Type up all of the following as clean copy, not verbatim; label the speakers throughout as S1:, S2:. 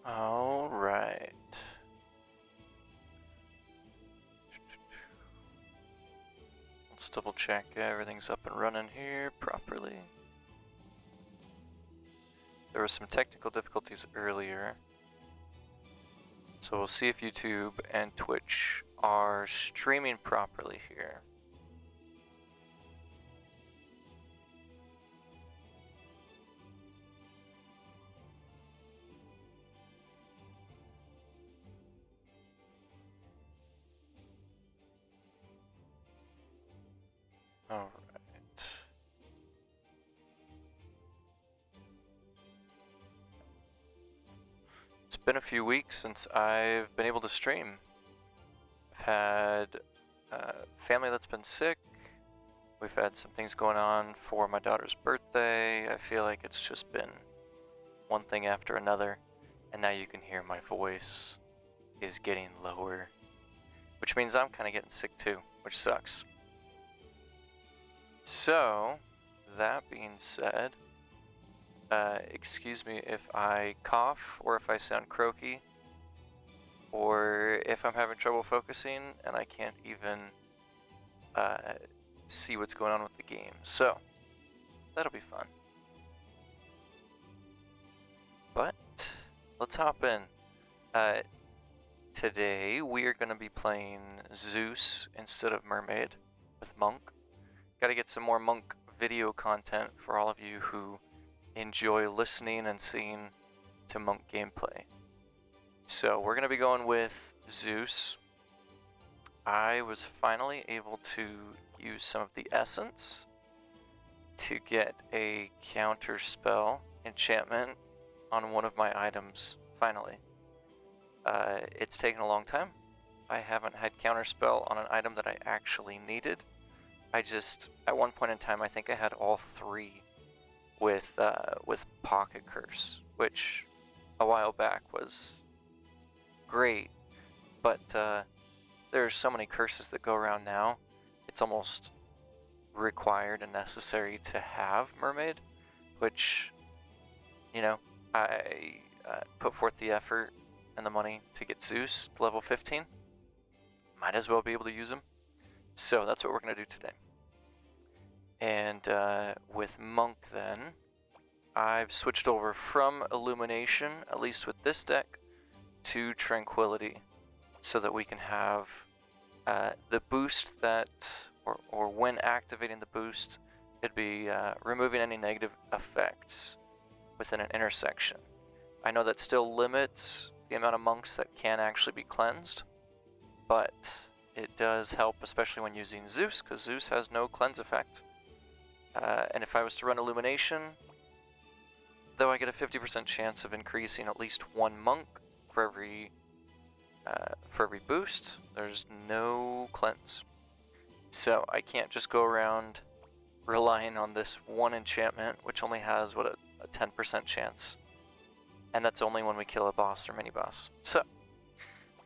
S1: All right. Let's double check everything's up and running here properly. There were some technical difficulties earlier. So we'll see if YouTube and Twitch are streaming properly here. All right. It's been a few weeks since I've been able to stream. I've had family that's been sick. We've had some things going on for my daughter's birthday. I feel like it's just been one thing after another. And now you can hear my voice is getting lower, which means I'm kind of getting sick too, which sucks. So, that being said, excuse me if I cough or if I sound croaky or if I'm having trouble focusing and I can't even see what's going on with the game. So, that'll be fun. But, let's hop in. Today, we are going to be playing Zeus instead of Mermaid with Monk. Got to get some more Monk video content for all of you who enjoy listening and seeing to Monk gameplay. So we're going to be going with Zeus. I was finally able to use some of the essence to get a counter spell enchantment on one of my items, finally. It's taken a long time. I haven't had counter spell on an item that I actually needed. At one point in time, I think I had all three with Pocket Curse, which a while back was great, but there are so many curses that go around now, it's almost required and necessary to have Mermaid, which, you know, I put forth the effort and the money to get Zeus to level 15. Might as well be able to use him. So that's what we're going to do today. And with Monk then, I've switched over from Illumination, at least with this deck, to Tranquility, so that we can have the boost that, or when activating the boost, it'd be removing any negative effects within an intersection. I know that still limits the amount of monks that can actually be cleansed, but it does help, especially when using Zeus, because Zeus has no cleanse effect. And if I was to run Illumination, though I get a 50% chance of increasing at least one monk for every boost, there's no cleanse. So I can't just go around relying on this one enchantment, which only has, what, a 10% chance. And that's only when we kill a boss or mini-boss. So,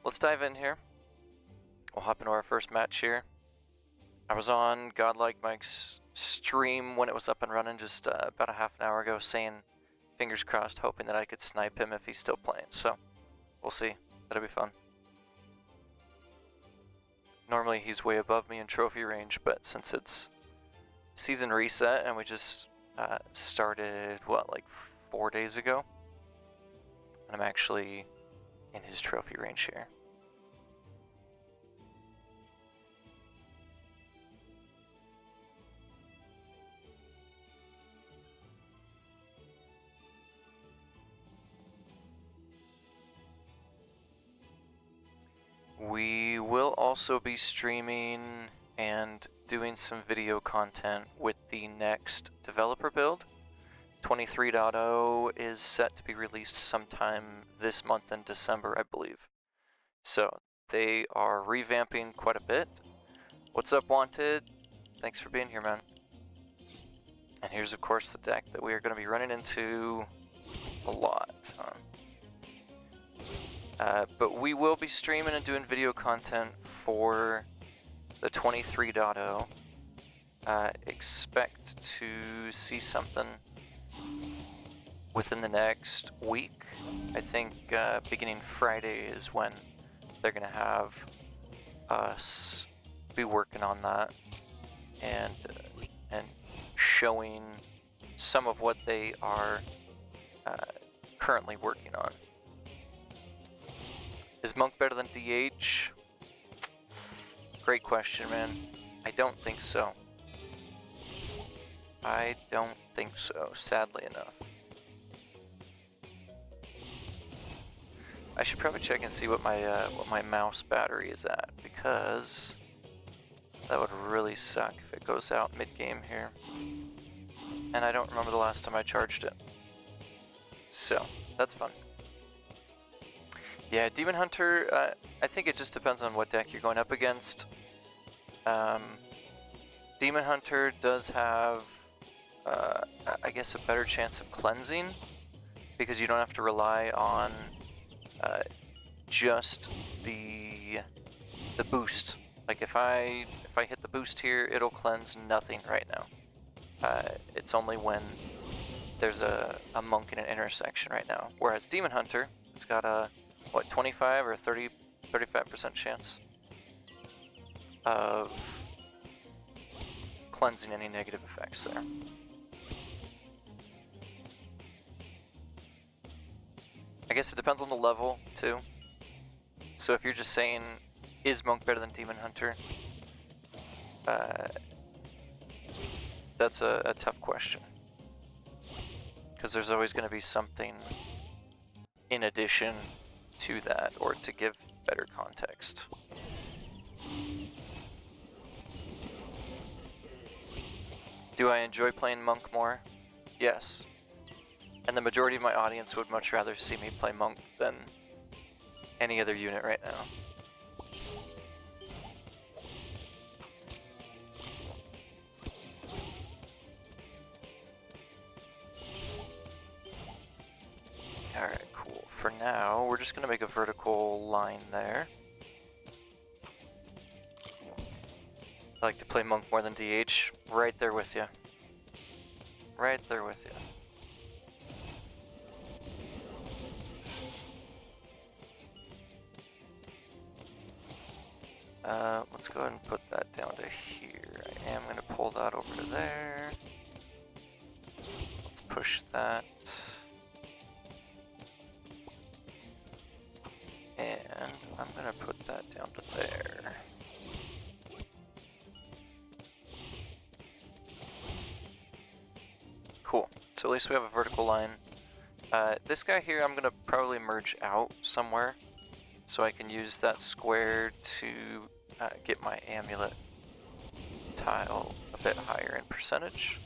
S1: let's dive in here. We'll hop into our first match here. I was on Godlike Mike's stream when it was up and running just about a half an hour ago, saying, fingers crossed, hoping that I could snipe him if he's still playing. So, we'll see. That'll be fun. Normally he's way above me in trophy range, but since it's season reset and we just started, what, like 4 days ago? And I'm actually in his trophy range here. We will also be streaming and doing some video content with the next developer build. 23.0 is set to be released sometime this month in December, I believe. So they are revamping quite a bit. What's up, Wanted? Thanks for being here, man. And here's, of course, the deck that we are going to be running into a lot. But we will be streaming and doing video content for the 23.0. Expect to see something within the next week. I think beginning Friday is when they're gonna have us be working on that and showing some of what they are currently working on. Is Monk better than DH? Great question, man. I don't think so. I don't think so, sadly enough. I should probably check and see what my mouse battery is at, because that would really suck if it goes out mid-game here. And I don't remember the last time I charged it. So, that's fun. Yeah, Demon Hunter, I think it just depends on what deck you're going up against. Demon Hunter does have, I guess, a better chance of cleansing, because you don't have to rely on just the boost. Like if I hit the boost here, it'll cleanse nothing right now. It's only when there's a monk in an intersection right now. Whereas Demon Hunter, it's got a, what, 25 or 35% chance of cleansing any negative effects there. I guess it depends on the level too. So if you're just saying, is Monk better than Demon Hunter? That's a tough question. Because there's always going to be something in addition to that, or to give better context. Do I enjoy playing Monk more? Yes. And the majority of my audience would much rather see me play Monk than any other unit right now. Alright, cool. For now, we're just gonna make a vertical line there. I like to play Monk more than DH. Right there with you. Right there with you. Let's go ahead and put that down to here. I am going to pull that over to there. Let's push that. And I'm going to put that down to there. Cool. So at least we have a vertical line. This guy here I'm going to probably merge out somewhere, so I can use that square to get my amulet tile a bit higher in percentage.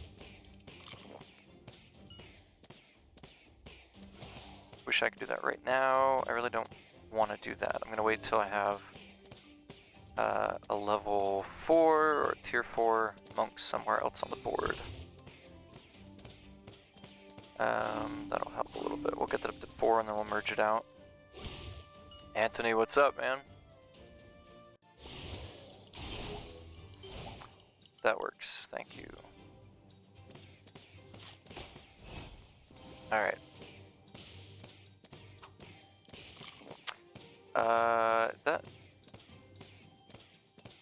S1: Wish I could do that right now. I really don't want to do that. I'm going to wait till I have a level 4 or a tier 4 monk somewhere else on the board. That'll help a little bit. We'll get that up to 4 and then we'll merge it out. Anthony, what's up, man? That works, thank you. Alright.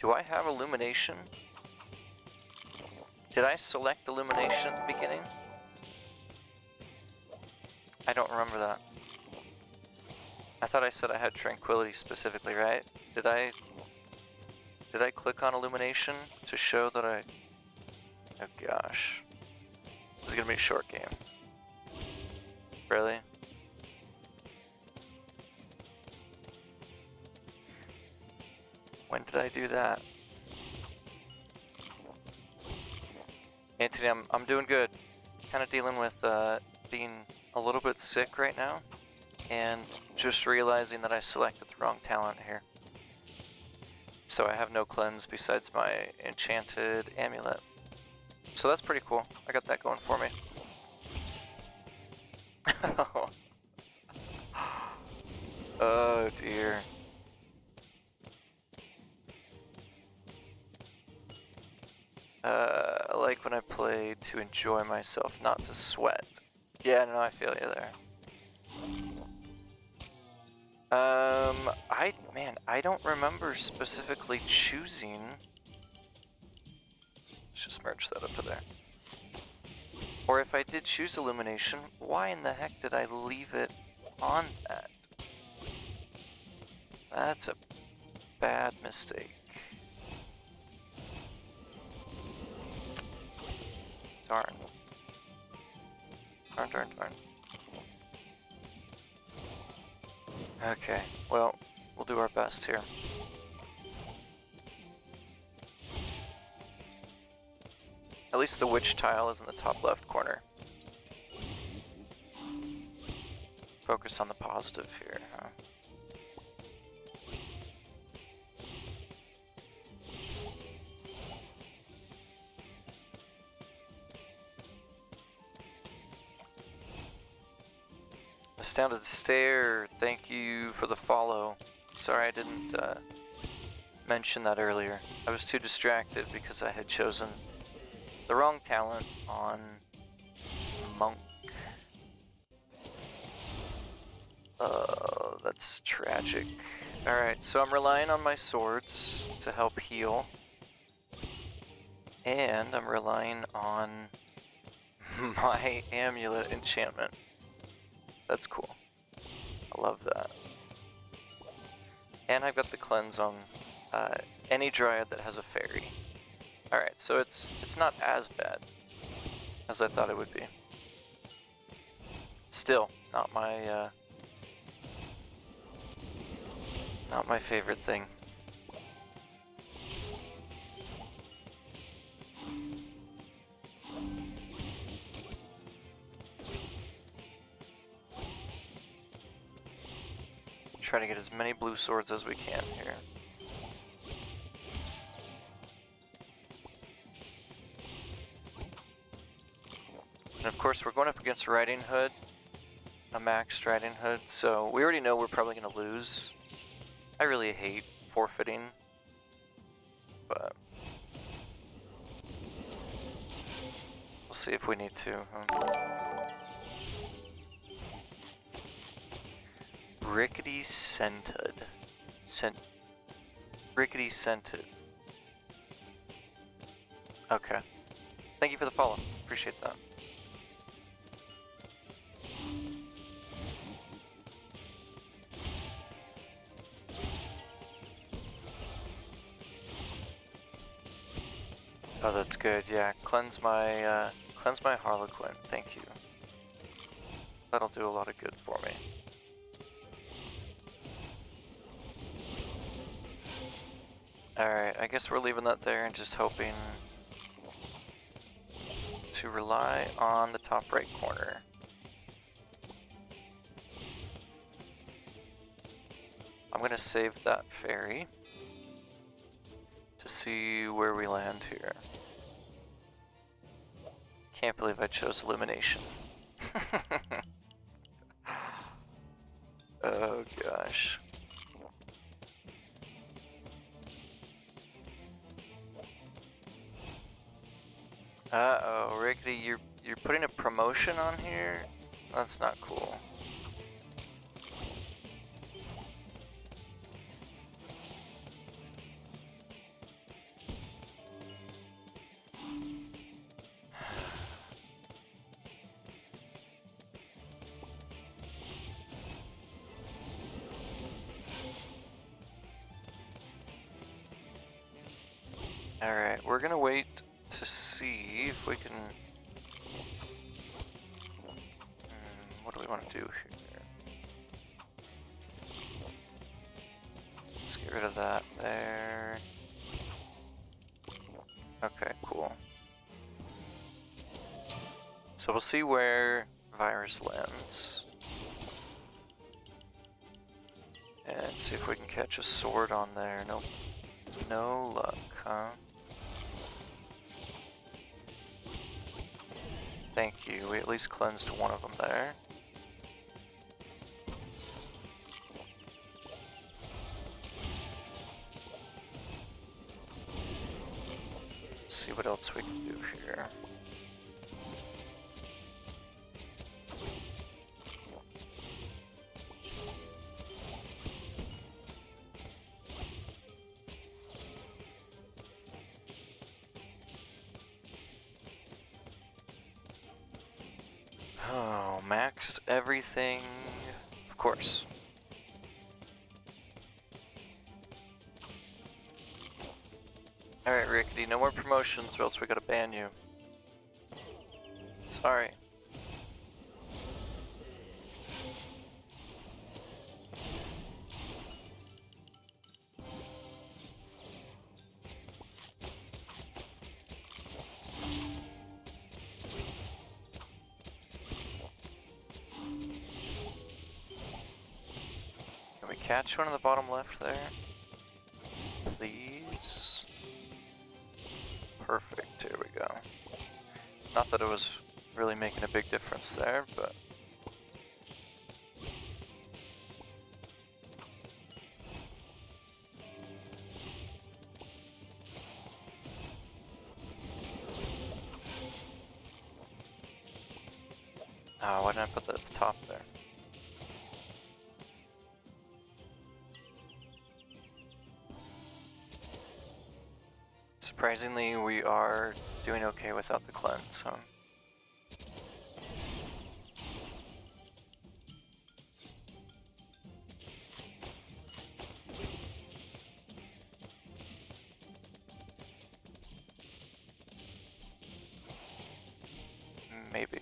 S1: Do I have illumination? Did I select illumination at the beginning? I don't remember that. I thought I said I had tranquility specifically, right? Did I click on illumination to show that I... Oh gosh. This is gonna be a short game. Really? When did I do that? Anthony, I'm doing good. Kind of dealing with being a little bit sick right now, and just realizing that I selected the wrong talent here. So I have no cleanse besides my enchanted amulet. So that's pretty cool. I got that going for me. Oh dear. I like when I play to enjoy myself, not to sweat. Yeah, no, I feel you there. I don't remember specifically choosing. Let's just merge that up to there. Or if I did choose illumination, why in the heck did I leave it on that? That's a bad mistake. Darn. Darn. Okay, well, we'll do our best here. At least the witch tile is in the top left corner. Focus on the positive here, huh? Astounded Stare, thank you for the follow. Sorry I didn't mention that earlier. I was too distracted because I had chosen the wrong talent on Monk. That's tragic. Alright, so I'm relying on my swords to help heal. And I'm relying on my amulet enchantment. That's cool. I love that. And I've got the cleanse on any dryad that has a fairy. Alright, so it's not as bad as I thought it would be. Still, not my favorite thing. Try to get as many blue swords as we can here. And of course we're going up against Riding Hood, a maxed Riding Hood, so we already know we're probably going to lose. I really hate forfeiting, but we'll see if we need to. Rickety scented. Rickety scented. Okay. Thank you for the follow. Appreciate that. Oh, that's good. Yeah, cleanse my Harlequin. Thank you. That'll do a lot of good for me. Alright, I guess we're leaving that there and just hoping to rely on the top right corner. I'm gonna save that fairy to see where we land here. Can't believe I chose illumination. Oh gosh. Uh-oh, Rickety, you're putting a promotion on here? That's not cool. Alright, we're gonna wait to see if we can... what do we want to do here? Let's get rid of that there. Okay, cool. So we'll see where Virus lands. And see if we can catch a sword on there. Nope. No luck, huh? Thank you, we at least cleansed one of them there. Let's see what else we can do here. everything? Of course. Alright, Rickety, no more promotions or else we gotta ban you. Sorry. Can we catch one in the bottom left there? Please? Perfect, here we go. Not that it was really making a big difference there, but... Oh, why didn't I put that at the top there? Surprisingly, we are doing okay without the cleanse, huh? Maybe.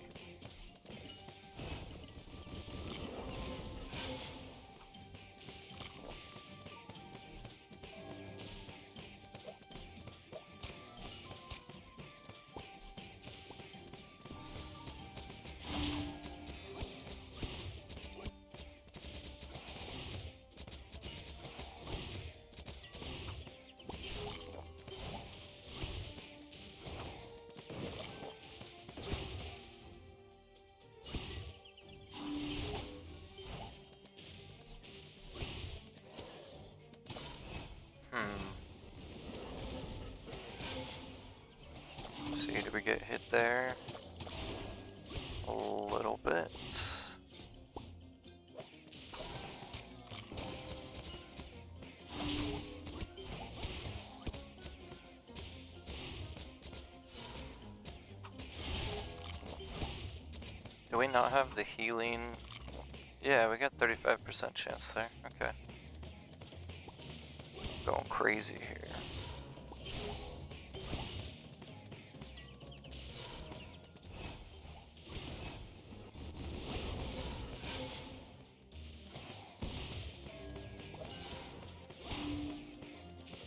S1: See, did we get hit there? A little bit. Do we not have the healing? Yeah, we got 35% chance there. Okay. Going crazy here.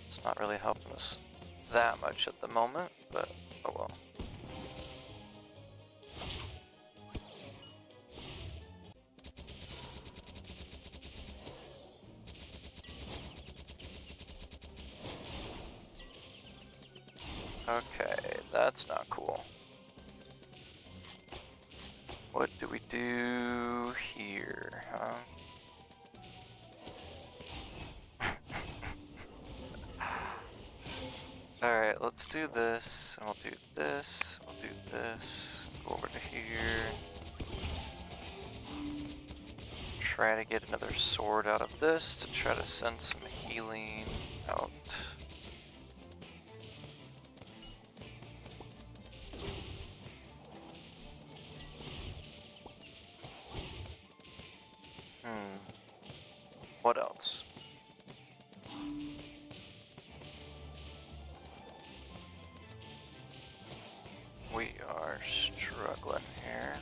S1: It's not really helping us that much at the moment, but oh well. Okay, that's not cool. What do we do here, huh? Alright, let's do this, and we'll do this, we'll do this, go over to here. Try to get another sword out of this to try to send some healing out. What else? We are struggling here.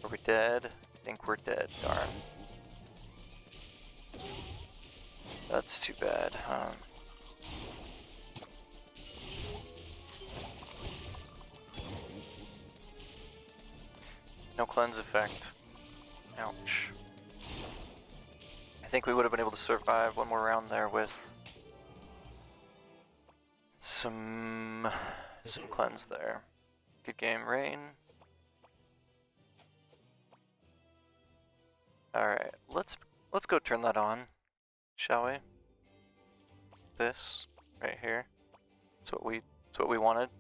S1: Are we dead? I think we're dead, darn. That's too bad, huh? No cleanse effect. Ouch. I think we would have been able to survive one more round there with some cleanse there. Good game, Rain. Alright, let's go turn that on, shall we? This right here. It's what we wanted.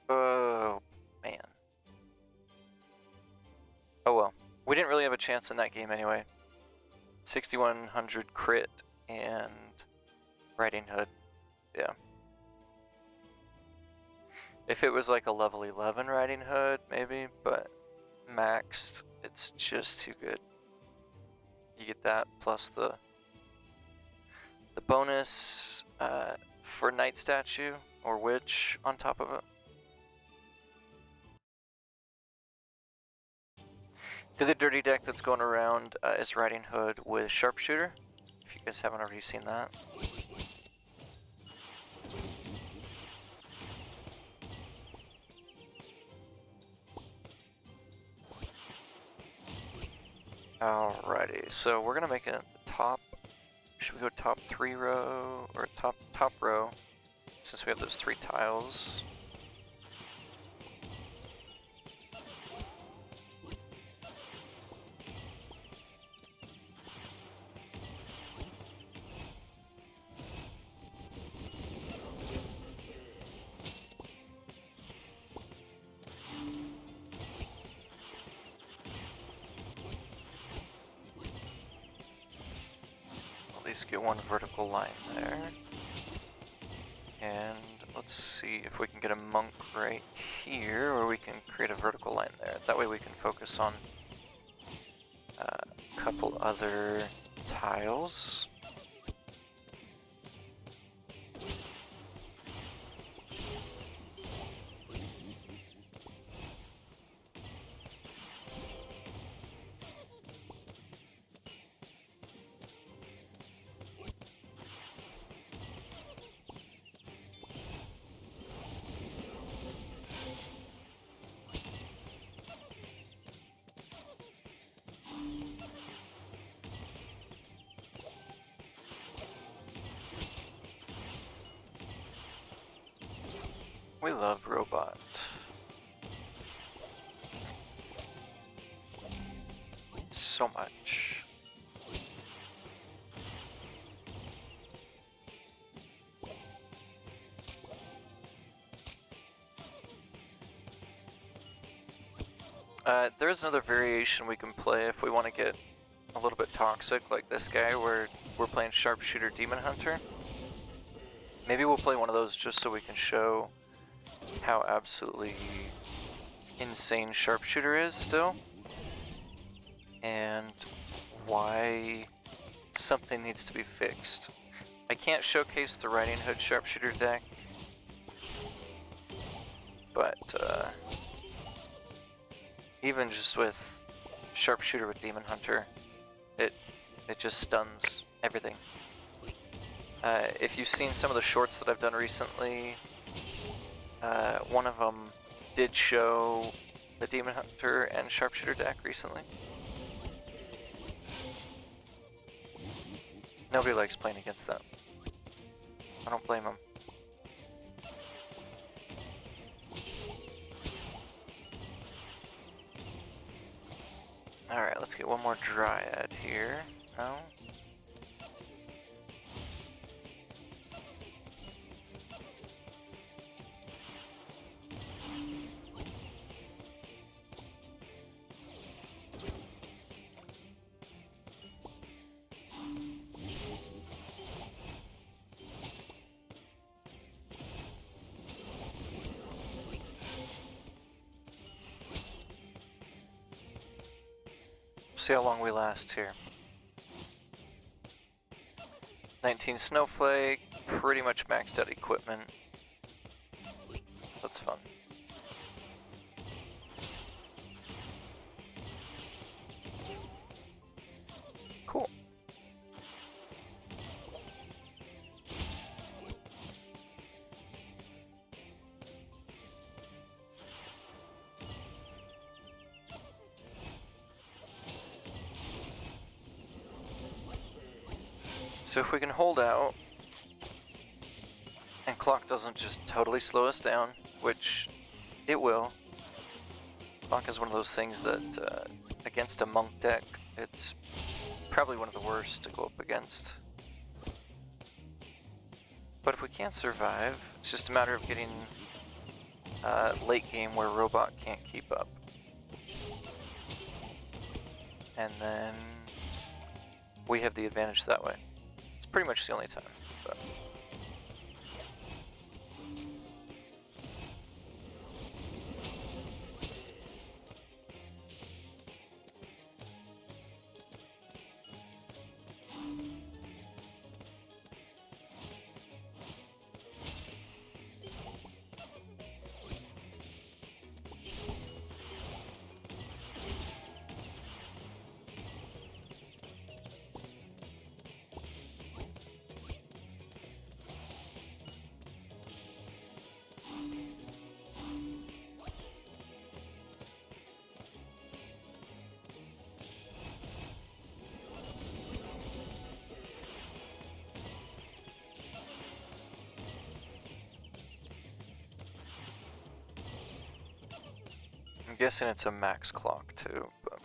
S1: Oh man. Oh well. We didn't really have a chance in that game anyway. 6100 crit and Riding Hood. Yeah. If it was like a level 11 Riding Hood, maybe, but maxed, it's just too good. You get that plus the bonus for Knight Statue or Witch on top of it. The other dirty deck that's going around is Riding Hood with Sharpshooter, if you guys haven't already seen that. Alrighty, so we're gonna make it top. Should we go top 3 row or top row? Since we have those 3 tiles. At least get one vertical line there. And let's see if we can get a monk right here, or we can create a vertical line there. That way we can focus on a couple other tiles. We love robot. So much. There's another variation we can play if we want to get a little bit toxic, like this guy, where we're playing Sharpshooter Demon Hunter. Maybe we'll play one of those just so we can show how absolutely insane Sharpshooter is still, and why something needs to be fixed. I can't showcase the Riding Hood Sharpshooter deck, but even just with Sharpshooter with Demon Hunter, it just stuns everything. If you've seen some of the shorts that I've done recently, one of them did show the Demon Hunter and Sharpshooter deck recently. Nobody likes playing against that. I don't blame them. Alright, let's get one more Dryad here. No? See how long we last here. 19 Snowflake, pretty much maxed out equipment. That's fun. Cool. So if we can hold out, and clock doesn't just totally slow us down, which it will. Clock is one of those things that, against a monk deck, it's probably one of the worst to go up against. But if we can't survive, it's just a matter of getting late game where robot can't keep up. And then we have the advantage that way. It's pretty much the only time. But. I'm guessing it's a max clock too, but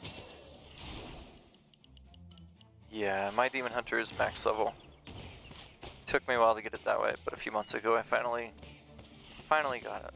S1: yeah, my Demon Hunter is max level. Took me a while to get it that way, but a few months ago I finally got it.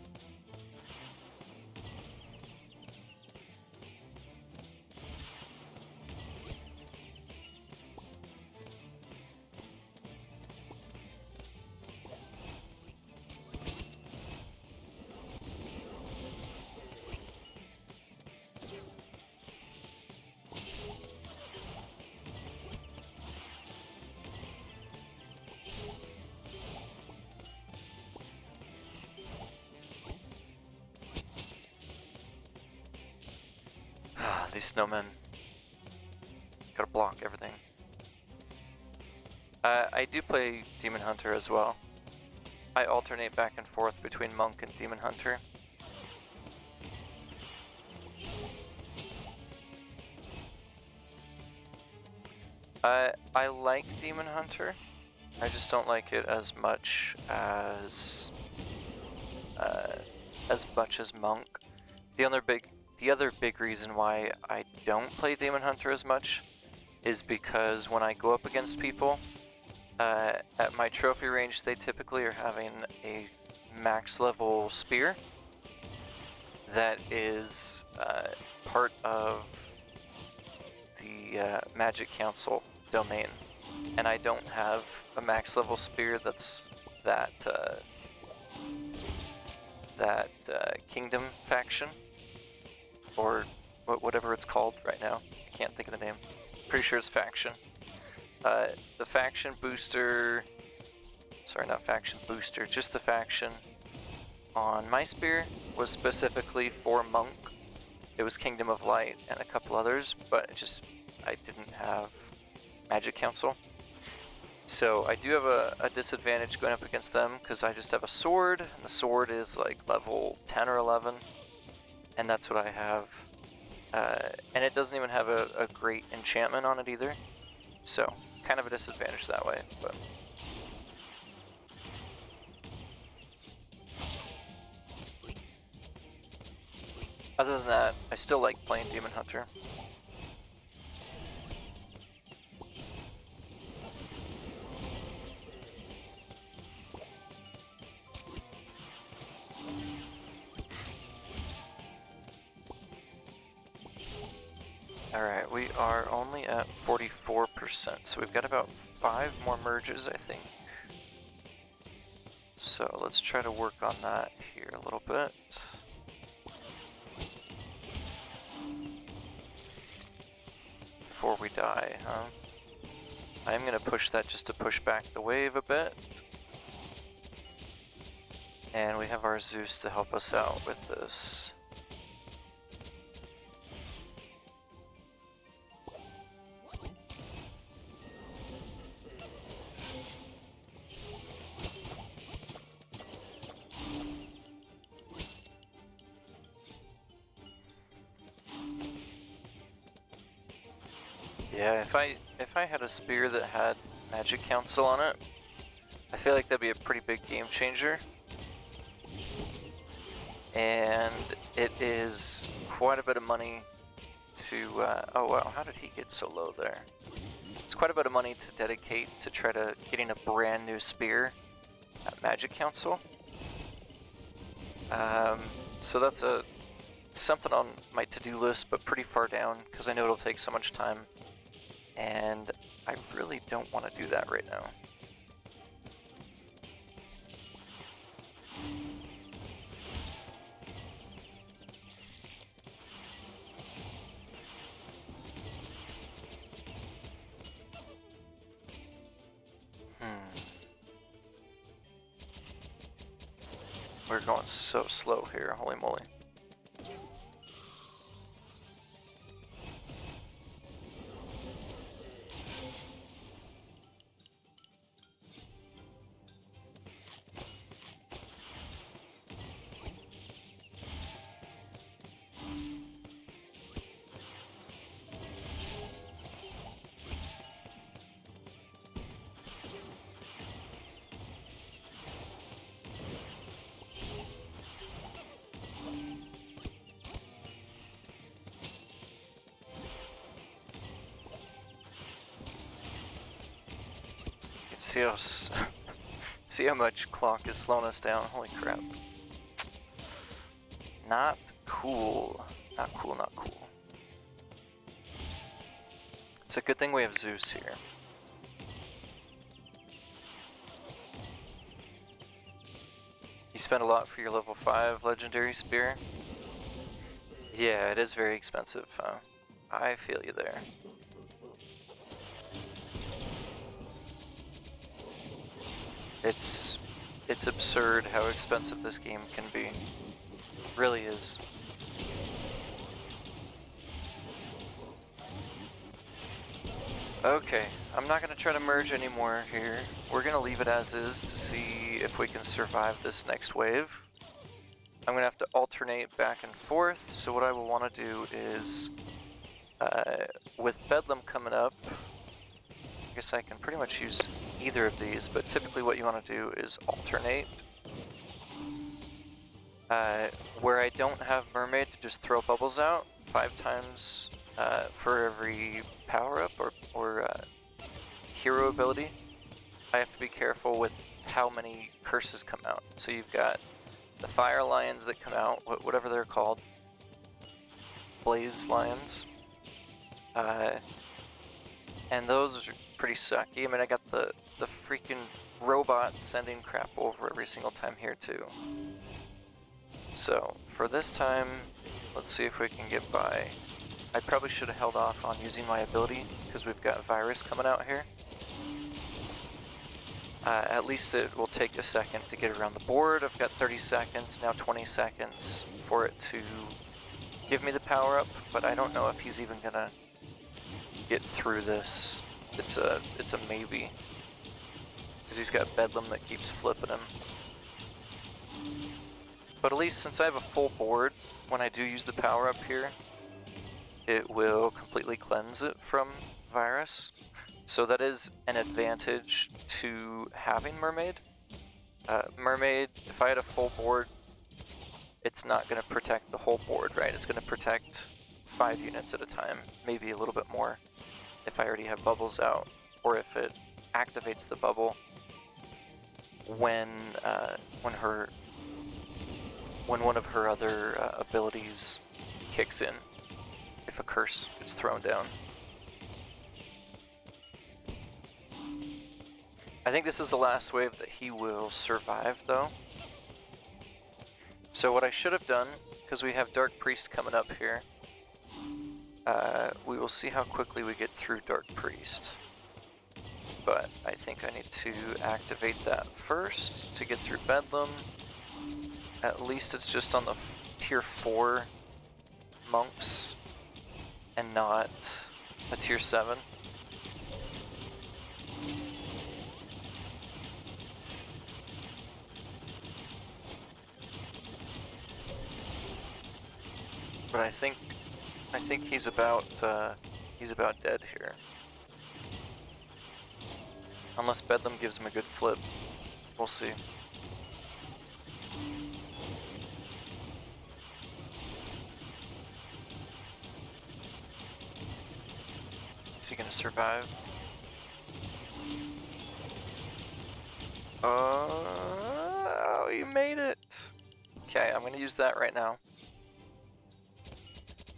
S1: These snowmen. Gotta block everything. I do play Demon Hunter as well. I alternate back and forth between Monk and Demon Hunter. I like Demon Hunter. I just don't like it as much as Monk. The other big reason why I don't play Demon Hunter as much is because when I go up against people, at my trophy range they typically are having a max level spear that is part of the Magic Council domain, and I don't have a max level spear that's that Kingdom faction, or whatever it's called right now. I can't think of the name. Pretty sure it's faction. The faction booster, sorry, not faction booster, just the faction on my spear was specifically for Monk. It was Kingdom of Light and a couple others, but I didn't have Magic Council. So I do have a disadvantage going up against them because I just have a sword, and the sword is like level 10 or 11, and that's what I have. And it doesn't even have a great enchantment on it either, so kind of a disadvantage that way. But other than that, I still like playing Demon Hunter. Alright, we are only at 44%, so we've got about 5 more merges, I think. So let's try to work on that here a little bit. Before we die, huh? I am going to push that just to push back the wave a bit. And we have our Zeus to help us out with this. Yeah, if I had a spear that had Magic Council on it, I feel like that'd be a pretty big game changer. And it is quite a bit of money to, oh wow, how did he get so low there? It's quite a bit of money to dedicate to try to getting a brand new spear at Magic Council. So that's something on my to-do list, but pretty far down, because I know it'll take so much time. And I don't want to do that right now. We're going so slow here, holy moly. See how much clock is slowing us down. Holy crap. Not cool. Not cool, not cool. It's a good thing we have Zeus here. You spent a lot for your level 5 legendary spear? Yeah, it is very expensive, huh? I feel you there. It's absurd how expensive this game can be. It really is. Okay, I'm not gonna try to merge anymore here. We're gonna leave it as is to see if we can survive this next wave. I'm gonna have to alternate back and forth, so what I will want to do is, with Bedlam coming up, I guess I can pretty much use either of these, but typically what you want to do is alternate. Where I don't have Mermaid to just throw bubbles out 5 times for every power-up or hero ability, I have to be careful with how many curses come out. So you've got the fire lions that come out, whatever they're called, blaze lions, and those are pretty sucky. I mean, I got the freaking robot sending crap over every single time here too. So for this time, let's see if we can get by. I probably should have held off on using my ability because we've got virus coming out here. At least it will take a second to get around the board. I've got 30 seconds, now 20 seconds for it to give me the power up, but I don't know if he's even gonna get through this. It's a maybe, because he's got Bedlam that keeps flipping him. But at least since I have a full board, when I do use the power up here, it will completely cleanse it from virus. So that is an advantage to having Mermaid. Mermaid, if I had a full board, it's not going to protect the whole board, right? It's going to protect 5 units at a time, maybe a little bit more if I already have bubbles out, or if it activates the bubble when one of her other abilities kicks in, if a curse is thrown down. I think this is the last wave that he will survive though. So what I should have done, because we have Dark Priest coming up here, we will see how quickly we get through Dark Priest. But I think I need to activate that first to get through Bedlam. At least it's just on the tier 4 monks and not a tier 7. But I think he's about dead here. Unless Bedlam gives him a good flip. We'll see. Is he gonna survive? Oh, you made it! Okay, I'm gonna use that right now.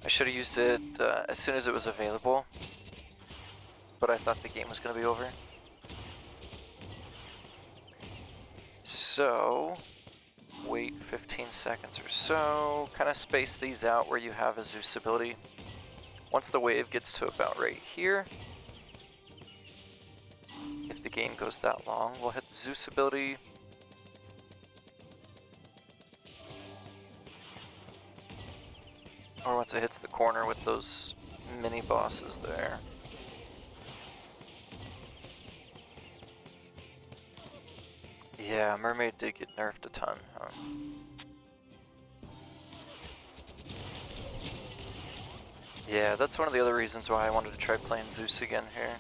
S1: I should have used it as soon as it was available. but I thought the game was going to be over. So, wait 15 seconds or so, kind of space these out where you have a Zeus ability. Once the wave gets to about right here, if the game goes that long, we'll hit the Zeus ability. Or once it hits the corner with those mini bosses there. Yeah, Mermaid did get nerfed a ton, huh? Yeah, that's one of the other reasons why I wanted to try playing Zeus again here.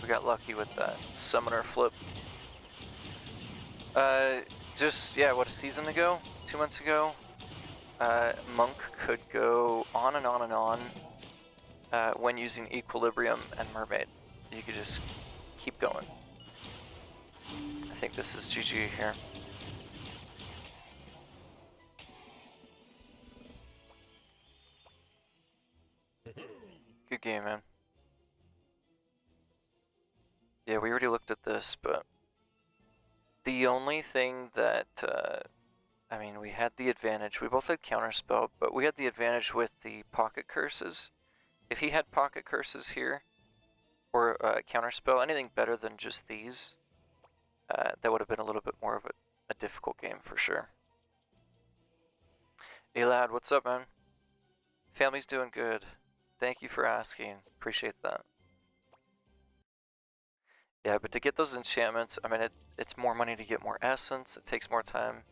S1: We got lucky with that summoner flip. Yeah, what, a season ago? 2 months ago? Monk could go on and on and on when using Equilibrium and Mermaid. You could just keep going. I think this is GG here. Good game, man. Yeah, we already looked at this, but the only thing that, I mean, we had the advantage. We both had Counterspell, but we had the advantage with the Pocket Curses. If he had Pocket Curses here, or Counterspell, anything better than just these, that would have been a little bit more of a difficult game for sure. Hey lad, what's up, man? Family's doing good. Thank you for asking. Appreciate that. Yeah, but to get those enchantments, I mean, it's more money to get more essence. It takes more time.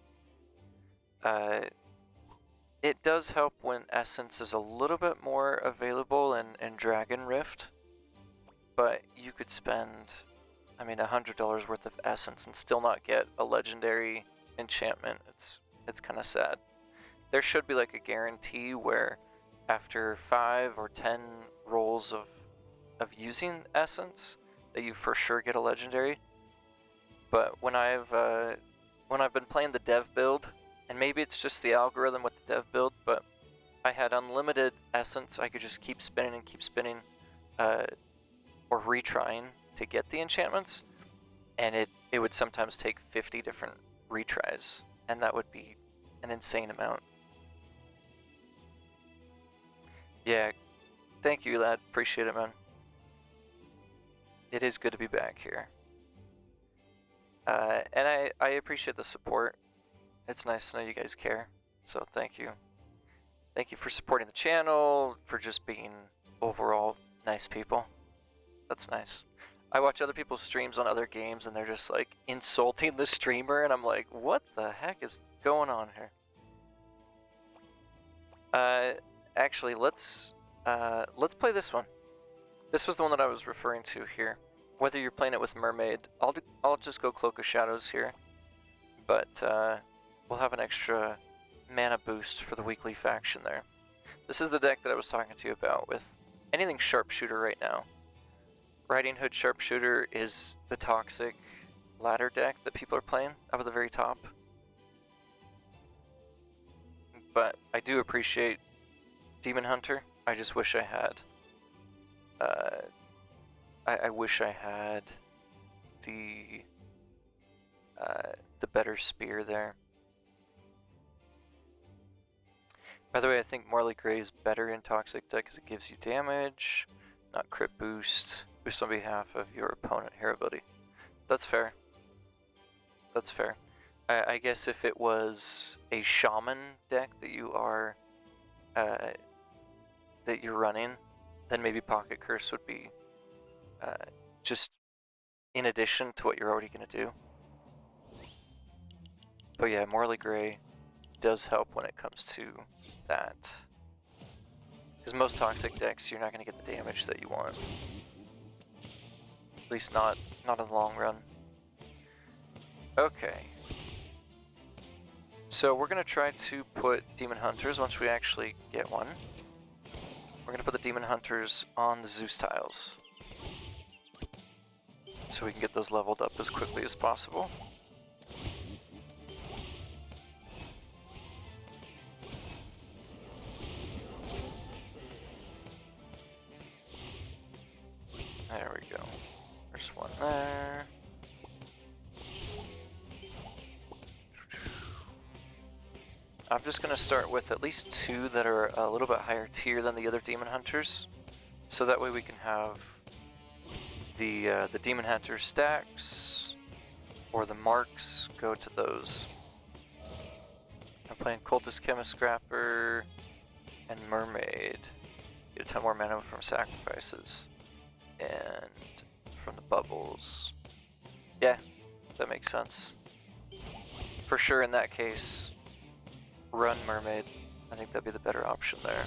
S1: It does help when essence is a little bit more available in Dragon Rift, but you could spend, I mean, $100 worth of essence and still not get a legendary enchantment. It's kind of sad. There should be like a guarantee where after 5 or 10 rolls of using essence that you for sure get a legendary. But when I've been playing the dev build, and maybe it's just the algorithm with the dev build, but I had unlimited essence. I could just keep spinning and keep spinning, or retrying to get the enchantments, and it would sometimes take 50 different retries, and that would be an insane amount. Yeah, thank you, lad. Appreciate it, man. It is good to be back here. And I appreciate the support. It's nice to know you guys care, so thank you. Thank you for supporting the channel, for just being overall nice people. That's nice. I watch other people's streams on other games and they're just like insulting the streamer, and I'm like, what the heck is going on here? Actually, let's play this one. This was the one that I was referring to here. Whether you're playing it with Mermaid, I'll just go Cloak of Shadows here, but we'll have an extra mana boost for the weekly faction there. This is the deck that I was talking to you about with anything Sharpshooter right now. Riding Hood Sharpshooter is the toxic ladder deck that people are playing up at the very top. But I do appreciate Demon Hunter. I just wish I had I wish I had the better spear there. By the way, I think Morley Grey is better in Toxic deck because it gives you damage, not crit boost, boost on behalf of your opponent hero ability. That's fair. That's fair. I guess if it was a Shaman deck that you are that you're running, then maybe Pocket Curse would be just in addition to what you're already going to do. But yeah, Morley Grey does help when it comes to that. Because most toxic decks, you're not going to get the damage that you want. At least not in the long run. Okay. So we're going to try to put Demon Hunters once we actually get one. We're going to put the Demon Hunters on the Zeus tiles, so we can get those leveled up as quickly as possible. There we go. There's one there. I'm just going to start with at least 2 that are a little bit higher tier than the other Demon Hunters. So that way we can have the Demon Hunter stacks or the marks go to those. I'm playing Cultist Chemist Scrapper and Mermaid. Get a ton more mana from sacrifices. And from the bubbles. Yeah, that makes sense. For sure in that case, run Mermaid. I think that'd be the better option there.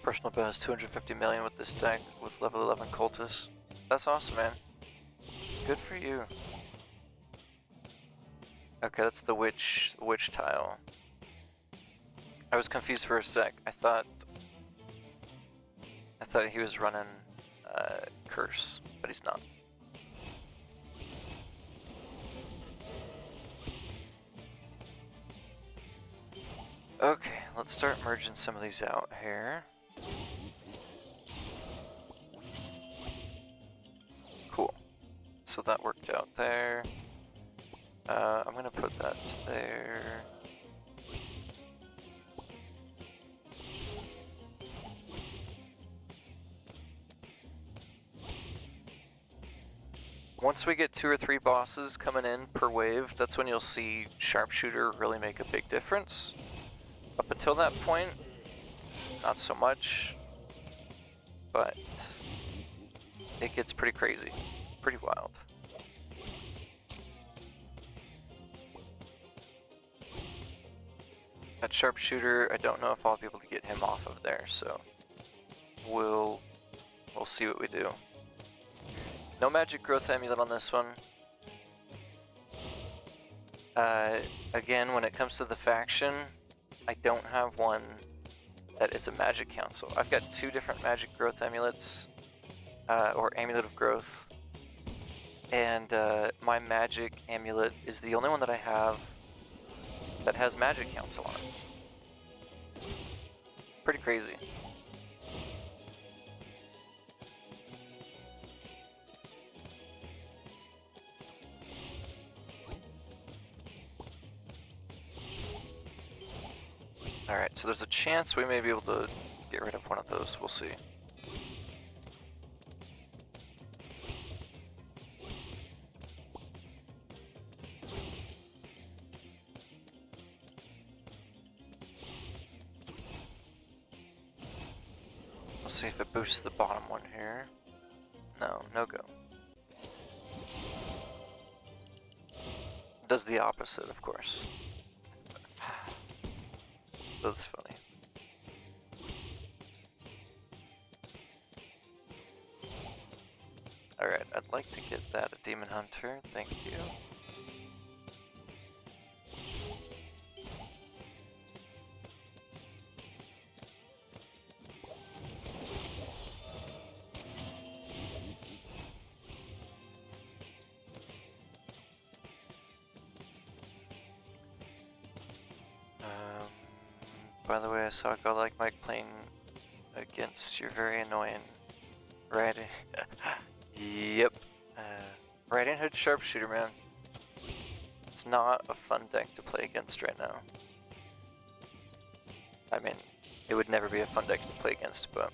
S1: Personal best 250 million with this deck with level 11 cultists. That's awesome, man. Good for you. Okay, that's the witch tile. I was confused for a sec. I thought he was running curse, but he's not. Okay, let's start merging some of these out here. Cool. So that worked out there. I'm gonna put that there. Once we get 2 or 3 bosses coming in per wave, that's when you'll see Sharpshooter really make a big difference. Up until that point, not so much, but it gets pretty crazy, pretty wild. That Sharpshooter, I don't know if I'll be able to get him off of there, so we'll see what we do. No magic growth amulet on this one. Again, when it comes to the faction, I don't have one that is a magic council. I've got 2 different magic growth amulets, or amulet of growth, and my magic amulet is the only one that I have that has magic council on it. Pretty crazy. Alright, so there's a chance we may be able to get rid of one of those, we'll see. We'll see if it boosts the bottom one here. No, no go. Does the opposite, of course. That's funny. Alright, I'd like to get that a Demon Hunter, thank you. By the way, I saw a guy like Mike playing against. You're very annoying. Right? Yep. Riding Hood Sharpshooter, man. It's not a fun deck to play against right now. I mean, it would never be a fun deck to play against, but...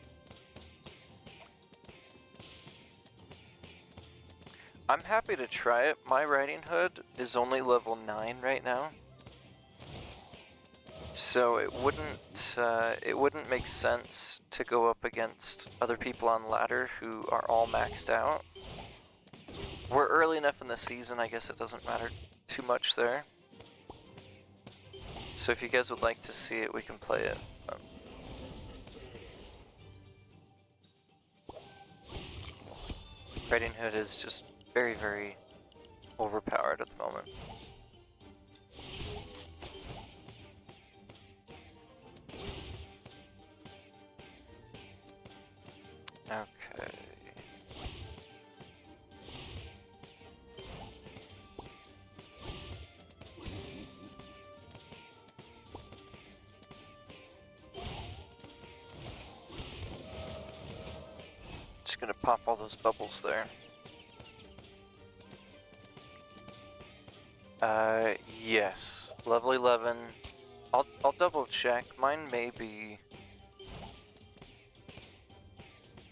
S1: I'm happy to try it. My Riding Hood is only level 9 right now. So it wouldn't make sense to go up against other people on ladder who are all maxed out. We're early enough in the season, I guess it doesn't matter too much there. So if you guys would like to see it, we can play it. Riding Hood is just very, very overpowered at the moment. Okay. Just gonna pop all those bubbles there. Yes. Level 11. I'll double check. Mine may be...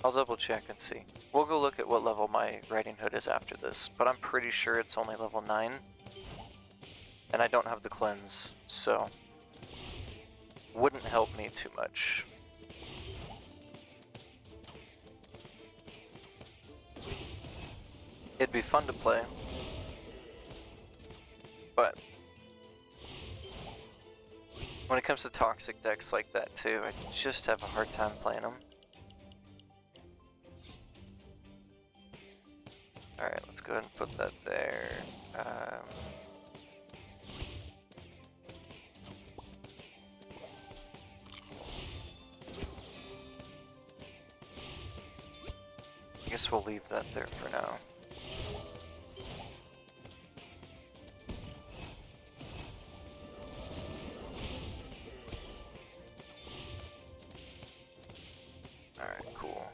S1: I'll double check and see. We'll go look at what level my Riding Hood is after this, but I'm pretty sure it's only level 9. And I don't have the cleanse, so... wouldn't help me too much. It'd be fun to play. But... when it comes to toxic decks like that too, I just have a hard time playing them. Alright, let's go ahead and put that there. I guess we'll leave that there for now. Alright, cool.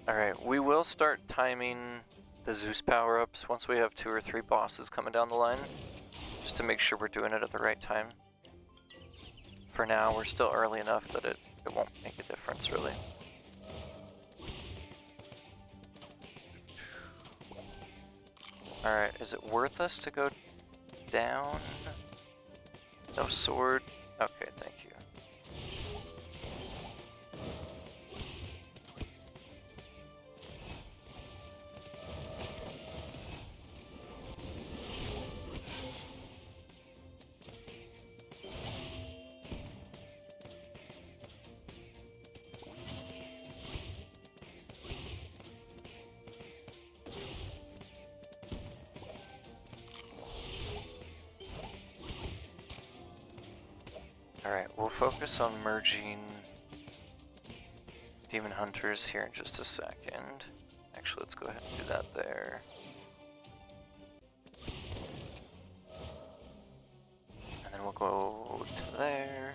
S1: Alright, we will start timing the Zeus power-ups once we have 2 or 3 bosses coming down the line, just to make sure we're doing it at the right time. For now, we're still early enough that it won't make a difference, really. Alright, is it worth us to go down? No sword? Okay, thank you. Alright, we'll focus on merging Demon Hunters here in just a second. Actually, let's go ahead and do that there. And then we'll go to there.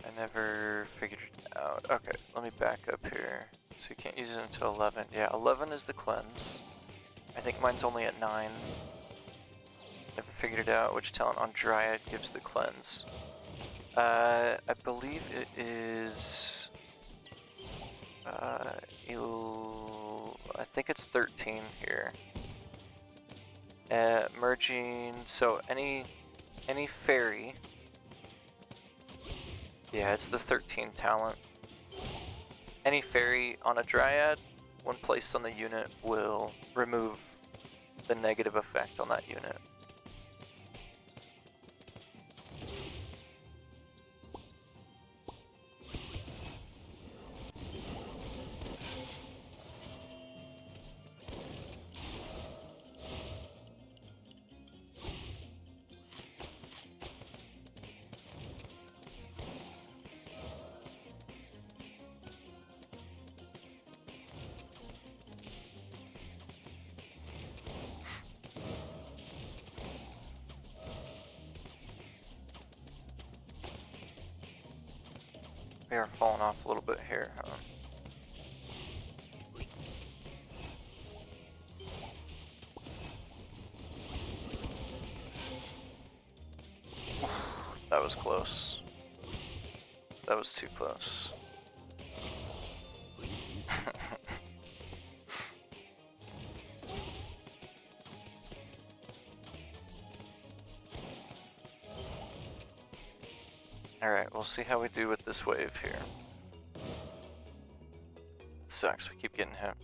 S1: I never figured it out. Okay, let me back up here. So you can't use it until 11. Yeah, 11 is the cleanse. I think mine's only at 9. Never figured it out which talent on Dryad gives the cleanse. I believe it is... I think it's 13 here. Merging, so any fairy... Yeah, it's the 13 talent. Any fairy on a Dryad, when placed on the unit, will remove the negative effect on that unit. We are falling off a little bit here, huh? That was close. That was too close. Alright, we'll see how we do with this wave here. It sucks, we keep getting hit.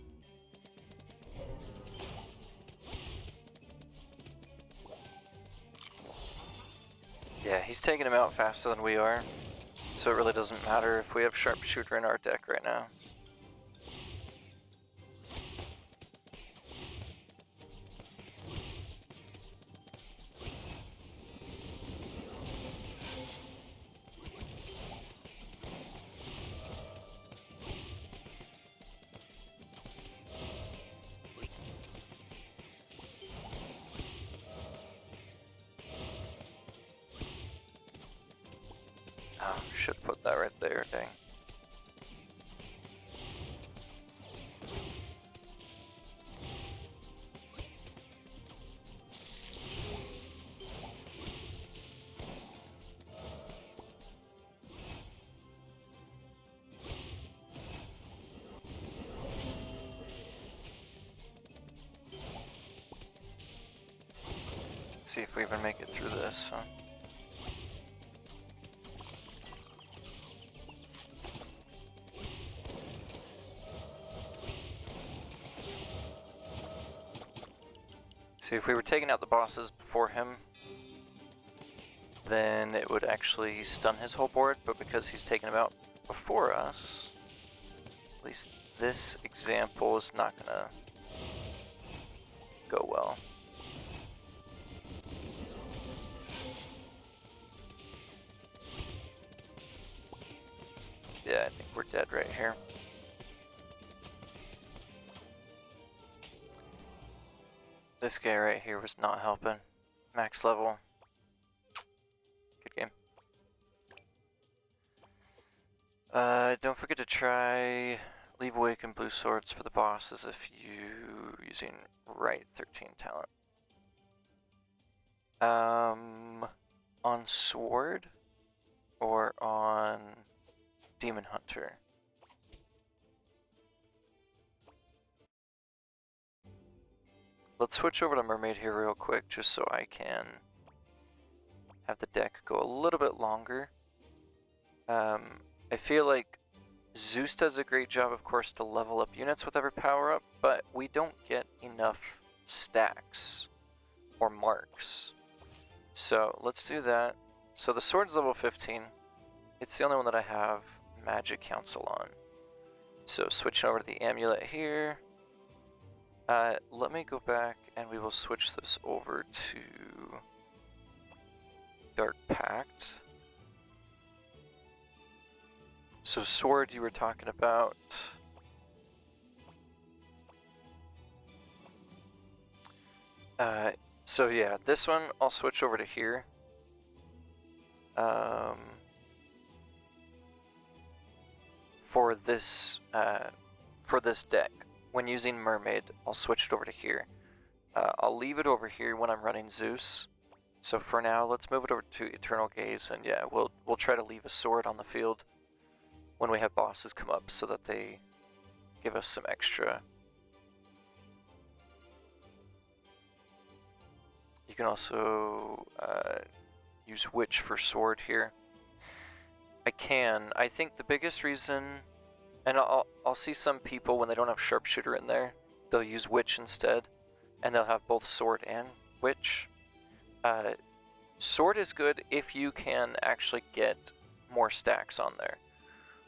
S1: Yeah, he's taking him out faster than we are, so it really doesn't matter if we have Sharpshooter in our deck right now. Oh, should put that right there, dang. See if we even make it through this, huh? See, if we were taking out the bosses before him, then it would actually stun his whole board, but because he's taken him out before us, at least this example is not gonna go well. Yeah, I think we're dead right here. This guy right here was not helping. Max level. Good game. Don't forget to try Leave Awakened Blue Swords for the bosses if you using right 13 talent. On Sword or on Demon Hunter? Let's switch over to Mermaid here real quick just so I can have the deck go a little bit longer. I feel like Zeus does a great job, of course, to level up units with every power up, but we don't get enough stacks or marks. So let's do that. So the sword's level 15. It's the only one that I have Magic Council on. So switching over to the amulet here. Let me go back and we will switch this over to Dark Pact. So sword you were talking about. So yeah, this one I'll switch over to here. For this deck, when using Mermaid, I'll switch it over to here. I'll leave it over here when I'm running Zeus. So for now, let's move it over to Eternal Gaze, and yeah, we'll try to leave a sword on the field when we have bosses come up so that they give us some extra. You can also use Witch for sword here. I think the biggest reason, and I'll see some people when they don't have Sharpshooter in there, they'll use Witch instead, and they'll have both sword and Witch. Sword is good if you can actually get more stacks on there.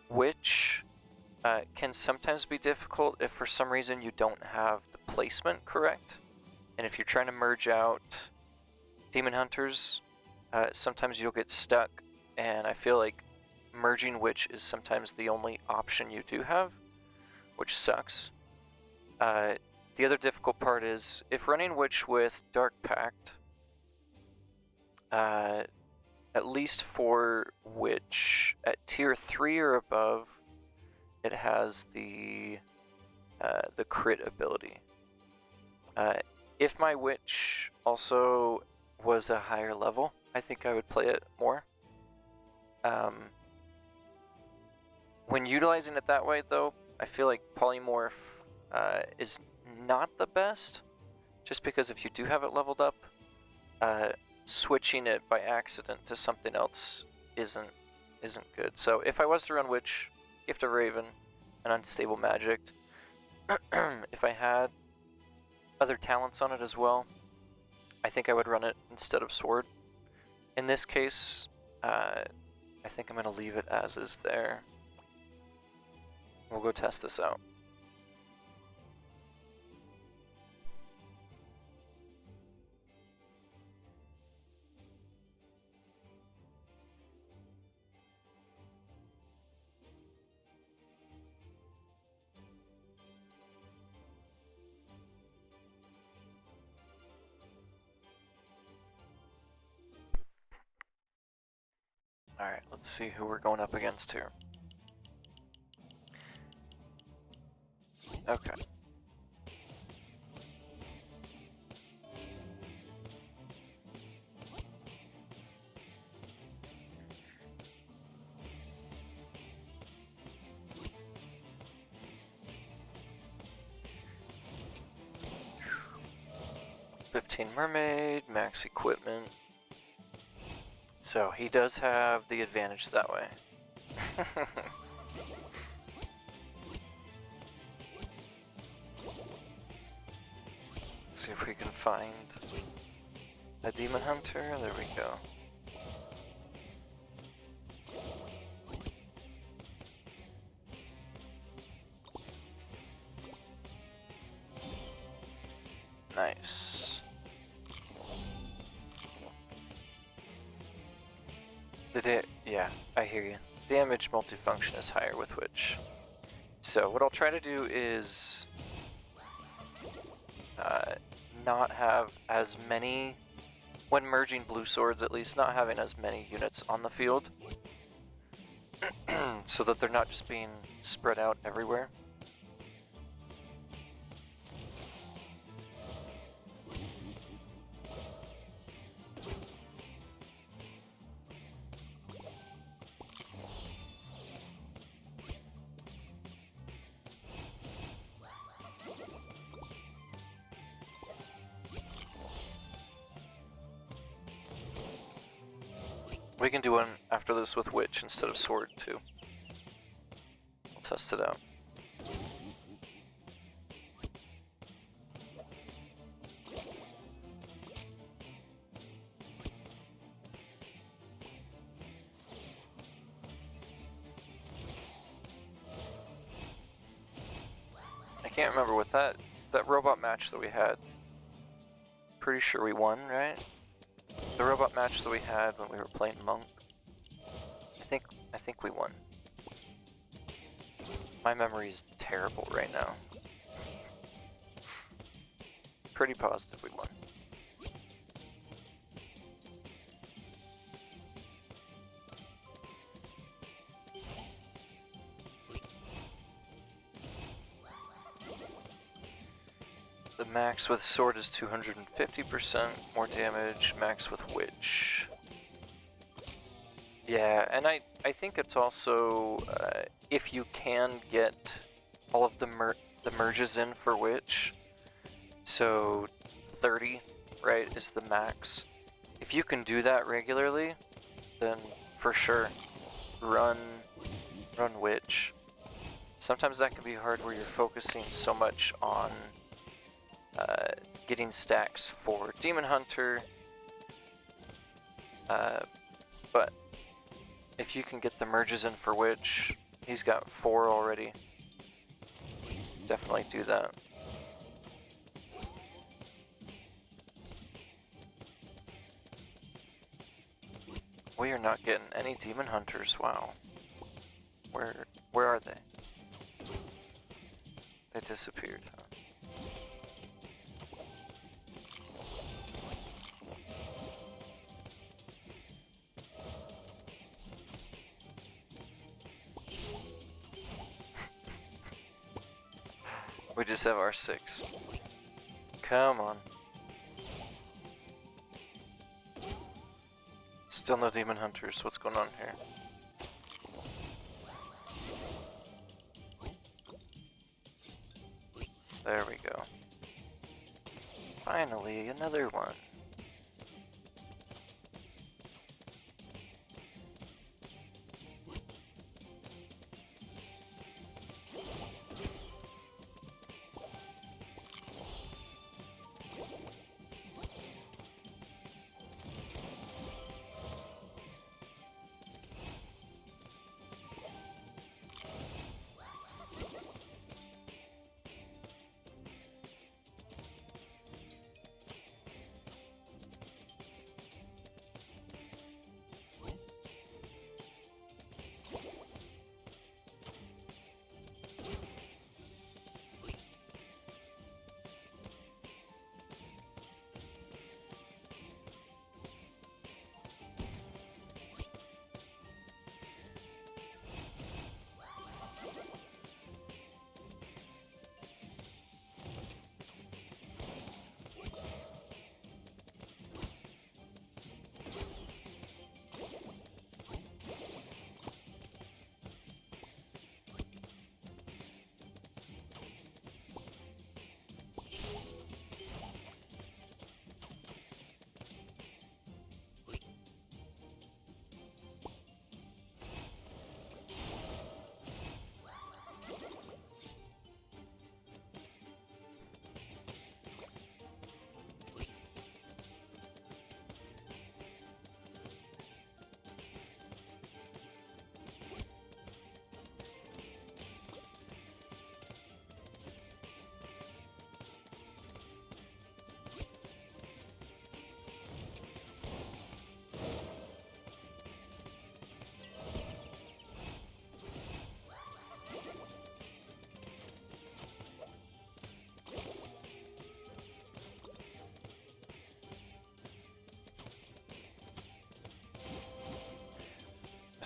S1: Witch can sometimes be difficult if for some reason you don't have the placement correct. And if you're trying to merge out Demon Hunters, sometimes you'll get stuck, and I feel like merging Witch is sometimes the only option you do have, which sucks. The other difficult part is, if running Witch with Dark Pact, at least for Witch, at tier 3 or above, it has the crit ability. If my Witch also was a higher level, I think I would play it more. When utilizing it that way, though, I feel like Polymorph is not the best, just because if you do have it leveled up, switching it by accident to something else isn't isn't good. So if I was to run Witch, Gift of Raven, and Unstable Magic, if I had other talents on it as well, I think I would run it instead of Sword. In this case, I think I'm going to leave it as is there. We'll go test this out. Alright, let's see who we're going up against here. Okay. $15 Mermaid, max equipment. So he does have the advantage that way. Let's see if we can find a Demon Hunter. There we go. Nice. Yeah, I hear you. Damage multifunction is higher with Witch. So what I'll try to do is not have as many, when merging blue swords at least, not having as many units on the field so that they're not just being spread out everywhere. We can do one after this with Witch instead of Sword too. We'll test it out. I can't remember what that robot match that we had. Pretty sure we won, right? The robot match that we had when we were playing Monk. I think we won. My memory is terrible right now. Pretty positive we won. The max with Sword is 250% more damage, max with Witch. Yeah, and I think it's also, if you can get all of the merges in for Witch, so 30, right, is the max. If you can do that regularly, then for sure, run Witch. Sometimes that can be hard where you're focusing so much on getting stacks for Demon Hunter, but if you can get the merges in for Witch, he's got 4 already. Definitely do that. We are not getting any Demon Hunters, wow. Where are they? They disappeared, huh? We just have our 6. Come on. Still no Demon Hunters. What's going on here? There we go. Finally, another one.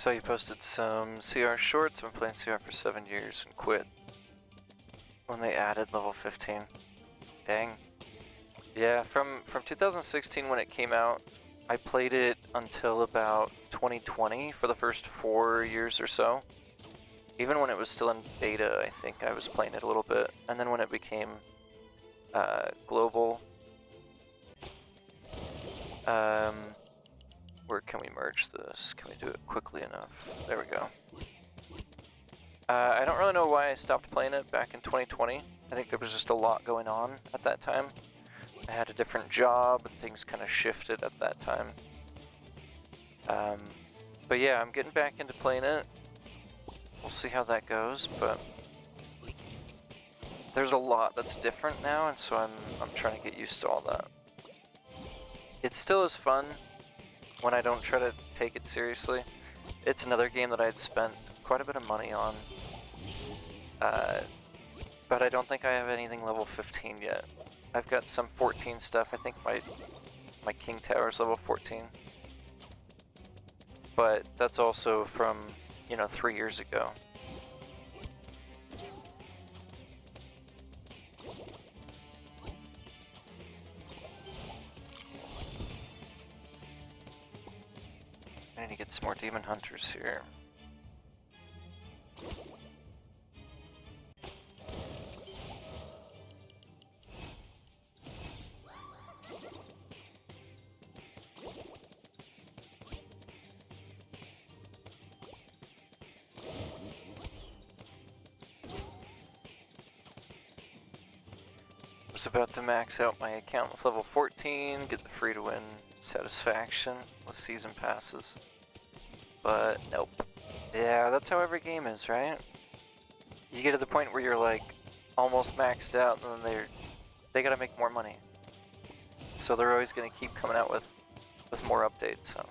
S1: saw you posted some CR shorts. I've been playing CR for 7 years and quit when they added level 15. Dang. Yeah, from 2016 when it came out, I played it until about 2020 for the first 4 years or so. Even when it was still in beta, I think I was playing it a little bit. And then when it became global, where can we merge this? Can we do it quickly enough? There we go. I don't really know why I stopped playing it back in 2020. I think there was just a lot going on at that time. I had a different job and things kind of shifted at that time. But yeah, I'm getting back into playing it. We'll see how that goes, but there's a lot that's different now, and so I'm trying to get used to all that. It still is fun when I don't try to take it seriously. It's another game that I had spent quite a bit of money on, but I don't think I have anything level 15 yet. I've got some 14 stuff. I think my King Tower's level 14, but that's also from, you know, 3 years ago. I need to get some more demon hunters here. Was about to max out my account with level 14, get the free to win satisfaction with season passes, but nope. Yeah, that's how every game is, right? You get to the point where you're like almost maxed out, and then they gotta make more money, so they're always gonna keep coming out with more updates. So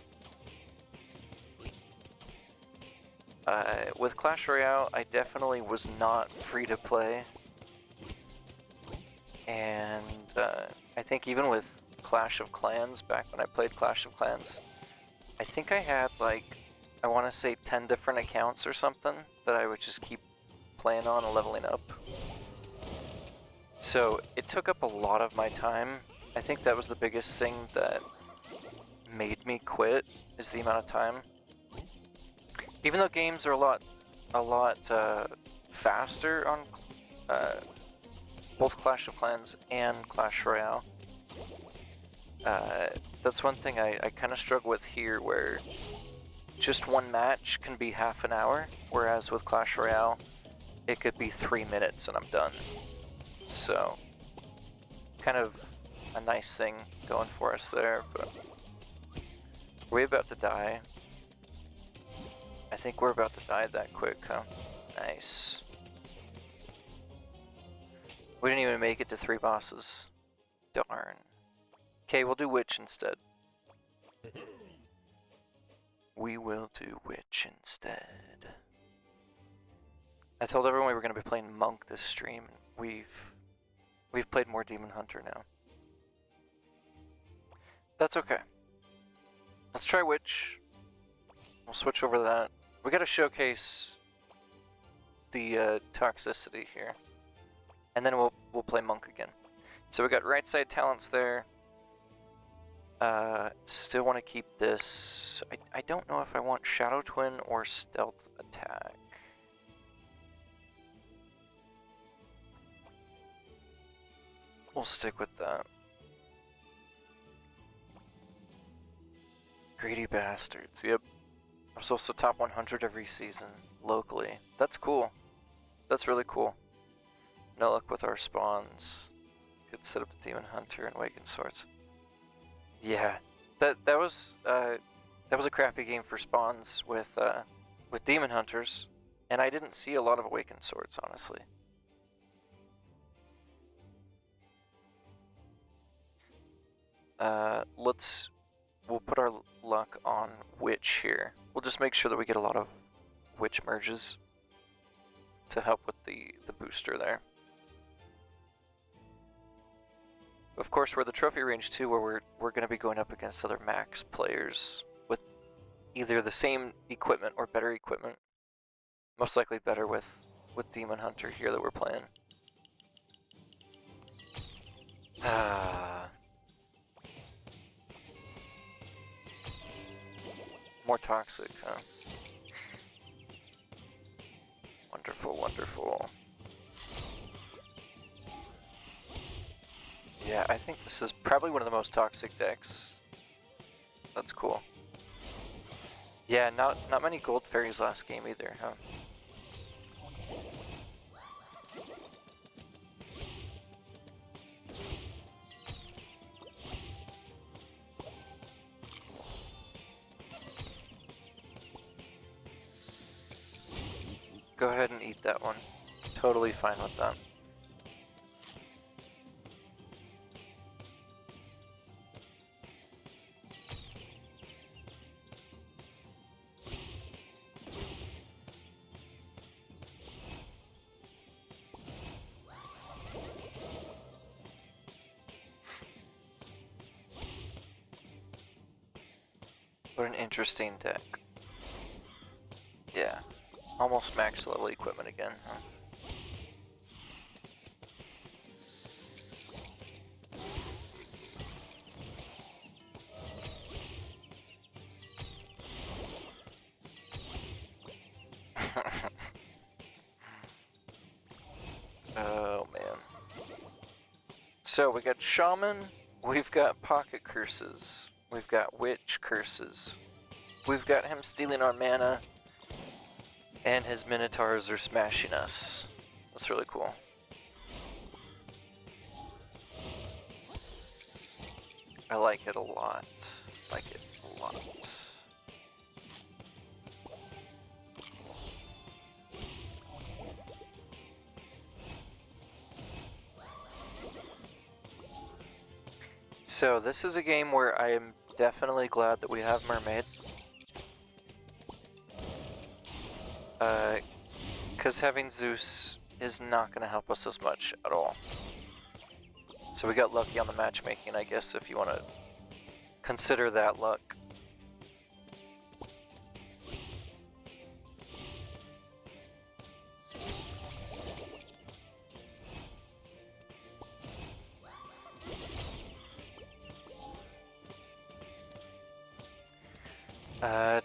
S1: with Clash Royale, I definitely was not free to play. And I think even with Clash of Clans, back when I played Clash of Clans, I think I had like, I want to say 10 different accounts or something that I would just keep playing on and leveling up. So it took up a lot of my time. I think that was the biggest thing that made me quit, is the amount of time. Even though games are a lot faster on both Clash of Clans and Clash Royale. That's one thing I kind of struggle with here, where just one match can be half an hour, whereas with Clash Royale, it could be 3 minutes and I'm done. So, kind of a nice thing going for us there, but are we about to die? I think we're about to die that quick, huh? Nice. We didn't even make it to 3 bosses. Darn. Okay, we'll do Witch instead. We will do Witch instead. I told everyone we were going to be playing Monk this stream. We've played more Demon Hunter now. That's okay. Let's try Witch. We'll switch over to that. We got to showcase the toxicity here, and then we'll play Monk again. So we got right side talents there. Still want to keep this. I don't know if I want Shadow Twin or Stealth Attack. We'll stick with that. Greedy bastards. Yep. I'm supposed to top 100 every season locally. That's cool. That's really cool. No luck with our spawns. Could set up the Demon Hunter and Awakened Swords. Yeah, that was a crappy game for spawns with Demon Hunters, and I didn't see a lot of Awakened Swords, honestly. We'll put our luck on Witch here. We'll just make sure that we get a lot of Witch merges to help with the booster there. Of course, we're the trophy range too, where we're going to be going up against other max players with either the same equipment or better equipment. Most likely better with Demon Hunter here that we're playing. More toxic, huh? Wonderful, wonderful. Yeah, I think this is probably one of the most toxic decks. That's cool. Yeah, not many gold fairies last game either, huh? Go ahead and eat that one. Totally fine with that. What an interesting deck. Yeah. Almost max level equipment again, huh? Oh man. So we got Shaman, we've got Pocket Curses, we've got Witch Curses, we've got him stealing our mana, and his Minotaurs are smashing us. That's really cool. I like it a lot. Like it a lot. So this is a game where I am definitely glad that we have Mermaid. Because having Zeus is not going to help us as much at all. So we got lucky on the matchmaking, I guess, if you want to consider that luck.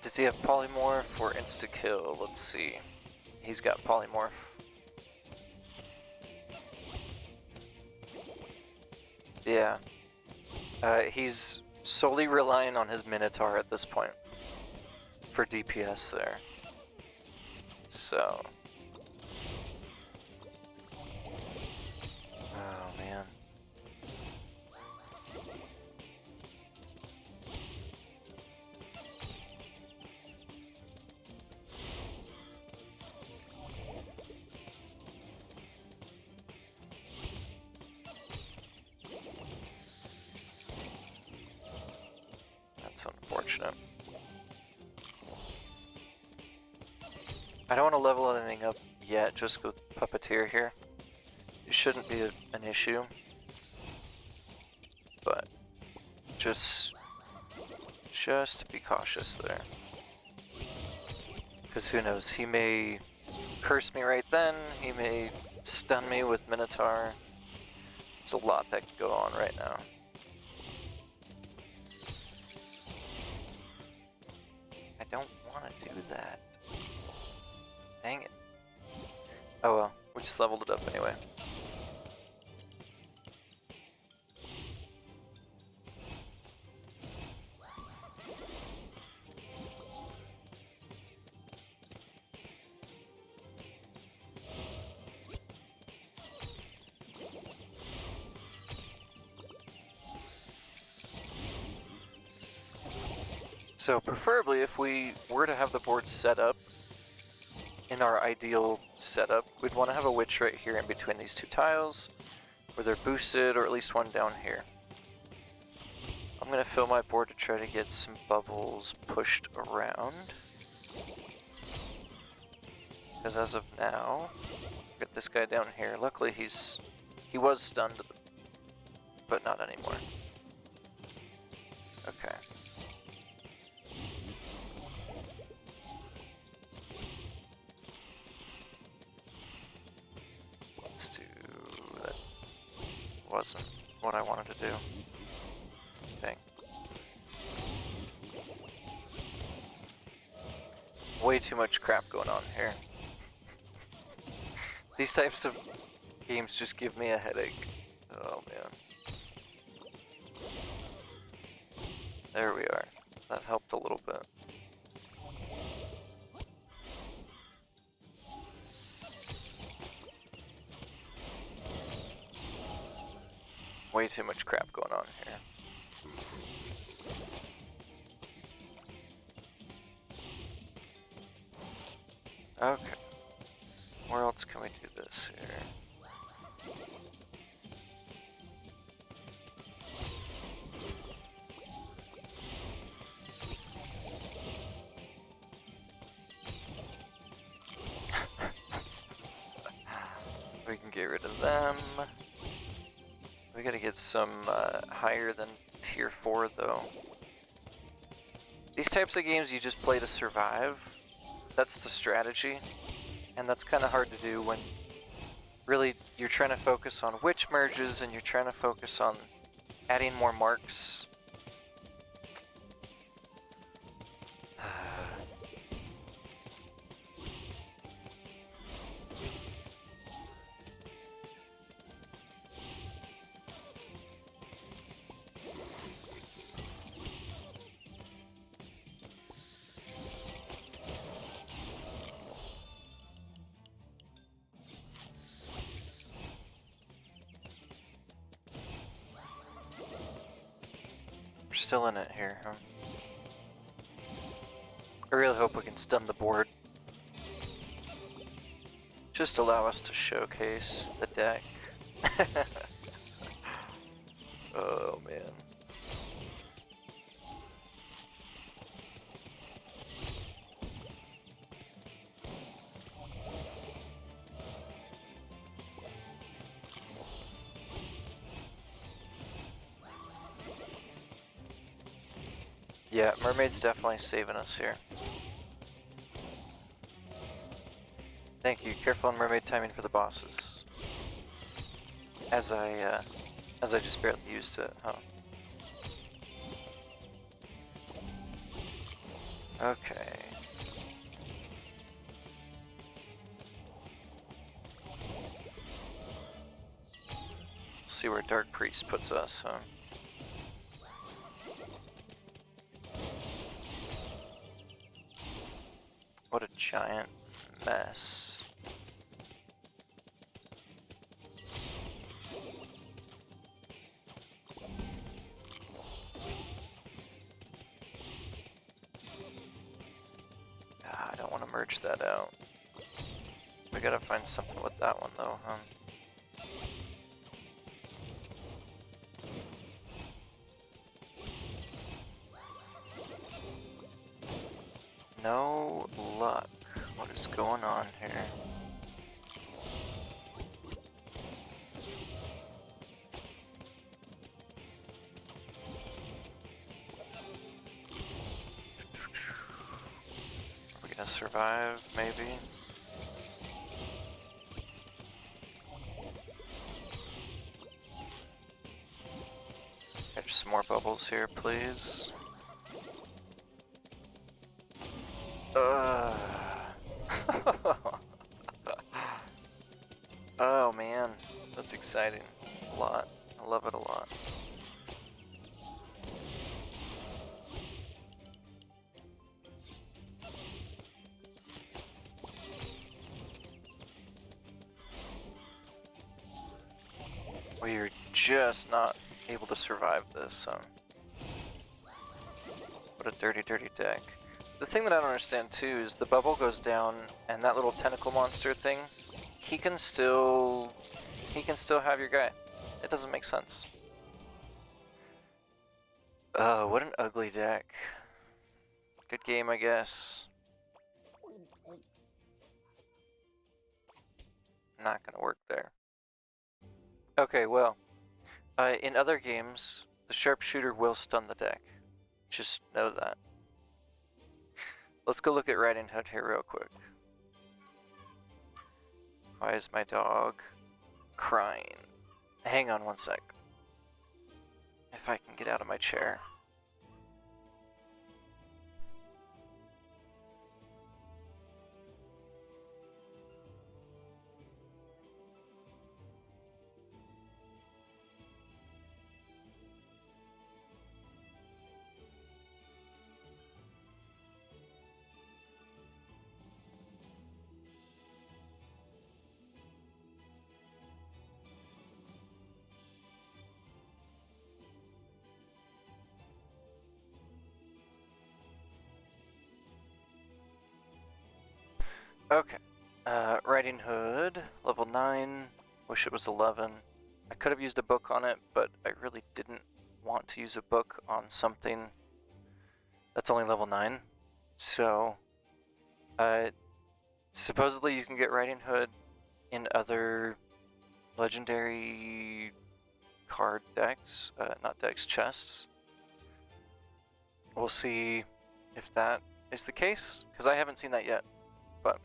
S1: Does he have Polymorph or Insta-Kill? Let's see. He's got Polymorph. Yeah. He's solely relying on his Minotaur at this point for DPS there. So. Oh man. That's unfortunate. I don't want to level anything up yet, just go Puppeteer here. It shouldn't be an issue. But just be cautious there. Because who knows, he may curse me right then, he may stun me with Minotaur. There's a lot that could go on right now. I don't want to do that. Dang it. Oh well, we just leveled it up anyway. So preferably if we were to have the board set up in our ideal setup, we'd want to have a witch right here in between these two tiles where they're boosted, or at least one down here. I'm going to fill my board to try to get some bubbles pushed around. Because as of now, get this guy down here. Luckily he was stunned, but not anymore. Okay. wasn't what I wanted to do. Dang. Way too much crap going on here. These types of games just give me a headache. Oh man. There we are. That helped a little bit. Way too much crap going on here. Okay. Where else can we do this here? We can get rid of them. We gotta get some higher than tier 4 though. These types of games you just play to survive. That's the strategy. And that's kind of hard to do when really you're trying to focus on witch merges and you're trying to focus on adding more marks. Still in it here, huh? I really hope we can stun the board. Just allow us to showcase the deck. Oh man. Yeah, Mermaid's definitely saving us here. Thank you. Careful on Mermaid timing for the bosses. As I just barely used it, huh? Okay. See where Dark Priest puts us, huh? What a giant mess. I don't want to merge that out. We gotta find something with that one though, huh? No luck. What is going on here? Are we gonna survive, maybe? There's some more bubbles here, please. Oh man, that's exciting. A lot. I love it a lot. We're just not able to survive this, what a dirty, dirty deck. The thing that I don't understand too is the bubble goes down and that little tentacle monster thing, he can still have your guy. It doesn't make sense. Oh, what an ugly deck. Good game, I guess. Not gonna work there. Okay, well, in other games, the sharpshooter will stun the deck. Just know that. Let's go look at Riding Hood here real quick. Why is my dog crying? Hang on one sec. If I can get out of my chair. Okay. Riding Hood, level 9. Wish it was 11. I could have used a book on it, but I really didn't want to use a book on something that's only level 9. So, supposedly you can get Riding Hood in other legendary card decks, not decks, chests. We'll see if that is the case, because I haven't seen that yet, but...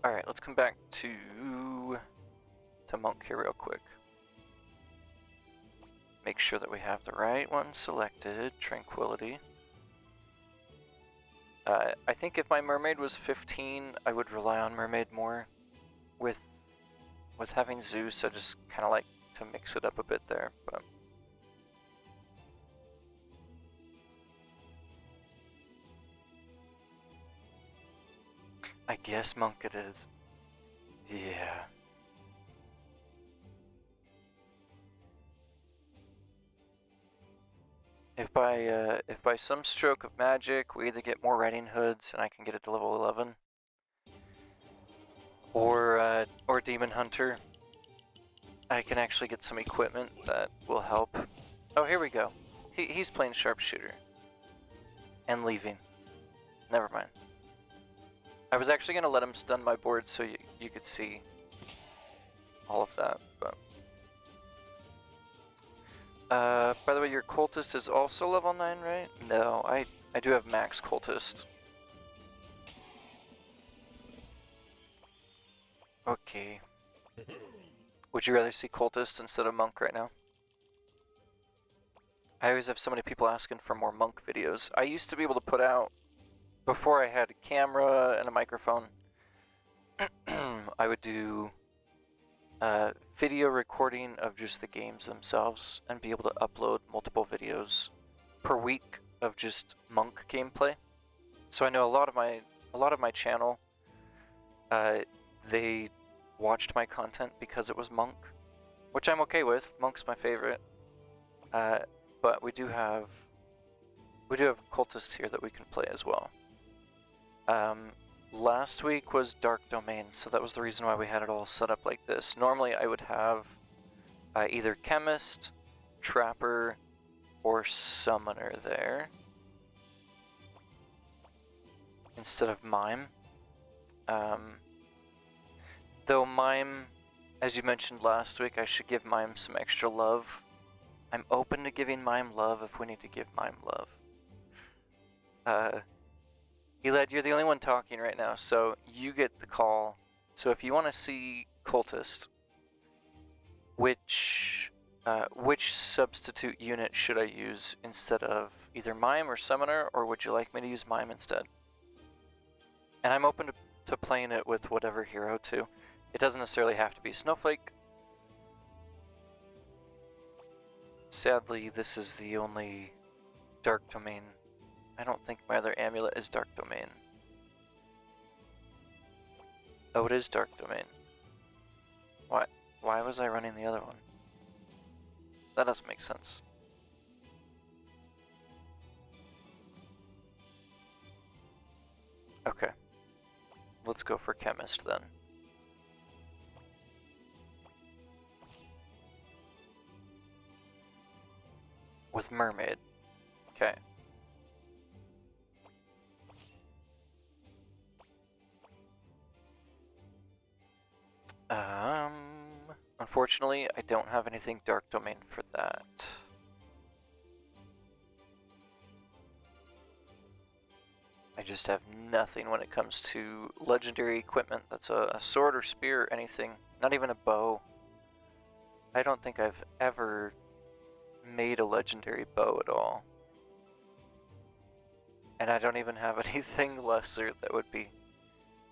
S1: Alright, let's come back to Monk here real quick. Make sure that we have the right one selected, Tranquility. I think if my Mermaid was 15, I would rely on Mermaid more. With having Zeus, I just kind of like to mix it up a bit there, but... I guess Monk it is. Yeah. If by some stroke of magic we either get more Riding Hoods and I can get it to level 11, or Demon Hunter, I can actually get some equipment that will help. Oh, here we go. He's playing Sharpshooter. And leaving. Never mind. I was actually going to let him stun my board so you could see all of that, but... by the way, your Cultist is also level 9, right? No, I do have max Cultist. Okay. Would you rather see Cultist instead of Monk right now? I always have so many people asking for more Monk videos. I used to be able to put out, before I had a camera and a microphone, I would do video recording of just the games themselves and be able to upload multiple videos per week of just Monk gameplay. So I know a lot of my channel, they watched my content because it was Monk, which I'm okay with. Monk's my favorite. But we do have Cultist here that we can play as well. Last week was Dark Domain, so that was the reason why we had it all set up like this. Normally I would have either Chemist, Trapper, or Summoner there, instead of Mime. Though Mime, as you mentioned last week, I should give Mime some extra love. I'm open to giving Mime love if we need to give Mime love. Elad, you're the only one talking right now, so you get the call. So if you want to see Cultist, which substitute unit should I use instead of either Mime or Summoner, or would you like me to use Mime instead? And I'm open to playing it with whatever hero too. It doesn't necessarily have to be Snowflake. Sadly, this is the only Dark Domain. I don't think my other amulet is Dark Domain. Oh, it is Dark Domain. Why was I running the other one? That doesn't make sense. Okay. Let's go for Chemist then. With Mermaid. Okay. Unfortunately, I don't have anything Dark Domain for that. I just have nothing when it comes to legendary equipment that's a sword or spear or anything. Not even a bow. I don't think I've ever made a legendary bow at all. And I don't even have anything lesser that would be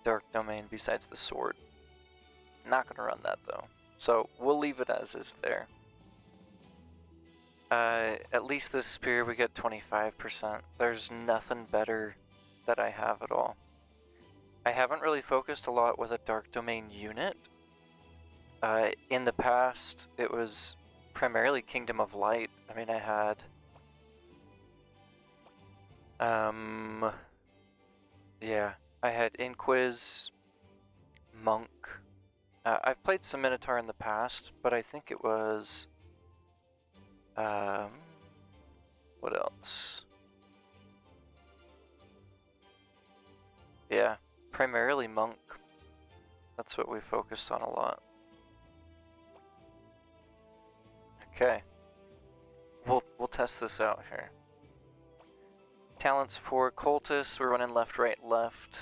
S1: Dark Domain besides the sword. Not gonna run that though. So we'll leave it as is there. At least this spear we get 25%. There's nothing better that I have at all. I haven't really focused a lot with a Dark Domain unit. In the past, it was primarily Kingdom of Light. I mean, I had yeah, I had Inquis, Monk. I've played some Minotaur in the past, but I think it was what else? Yeah, primarily Monk. That's what we focused on a lot. Okay. We'll test this out here. Talents for Cultists, we're running left, right, left.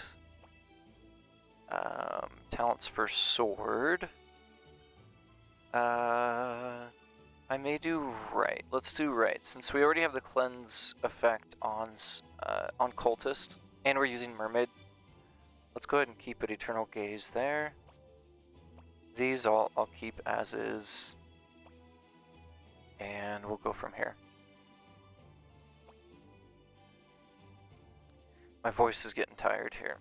S1: Talents for Sword. I may do right. Let's do right, since we already have the cleanse effect on Cultist, and we're using Mermaid. Let's go ahead and keep it Eternal Gaze there. These I'll keep as is, and we'll go from here. My voice is getting tired here.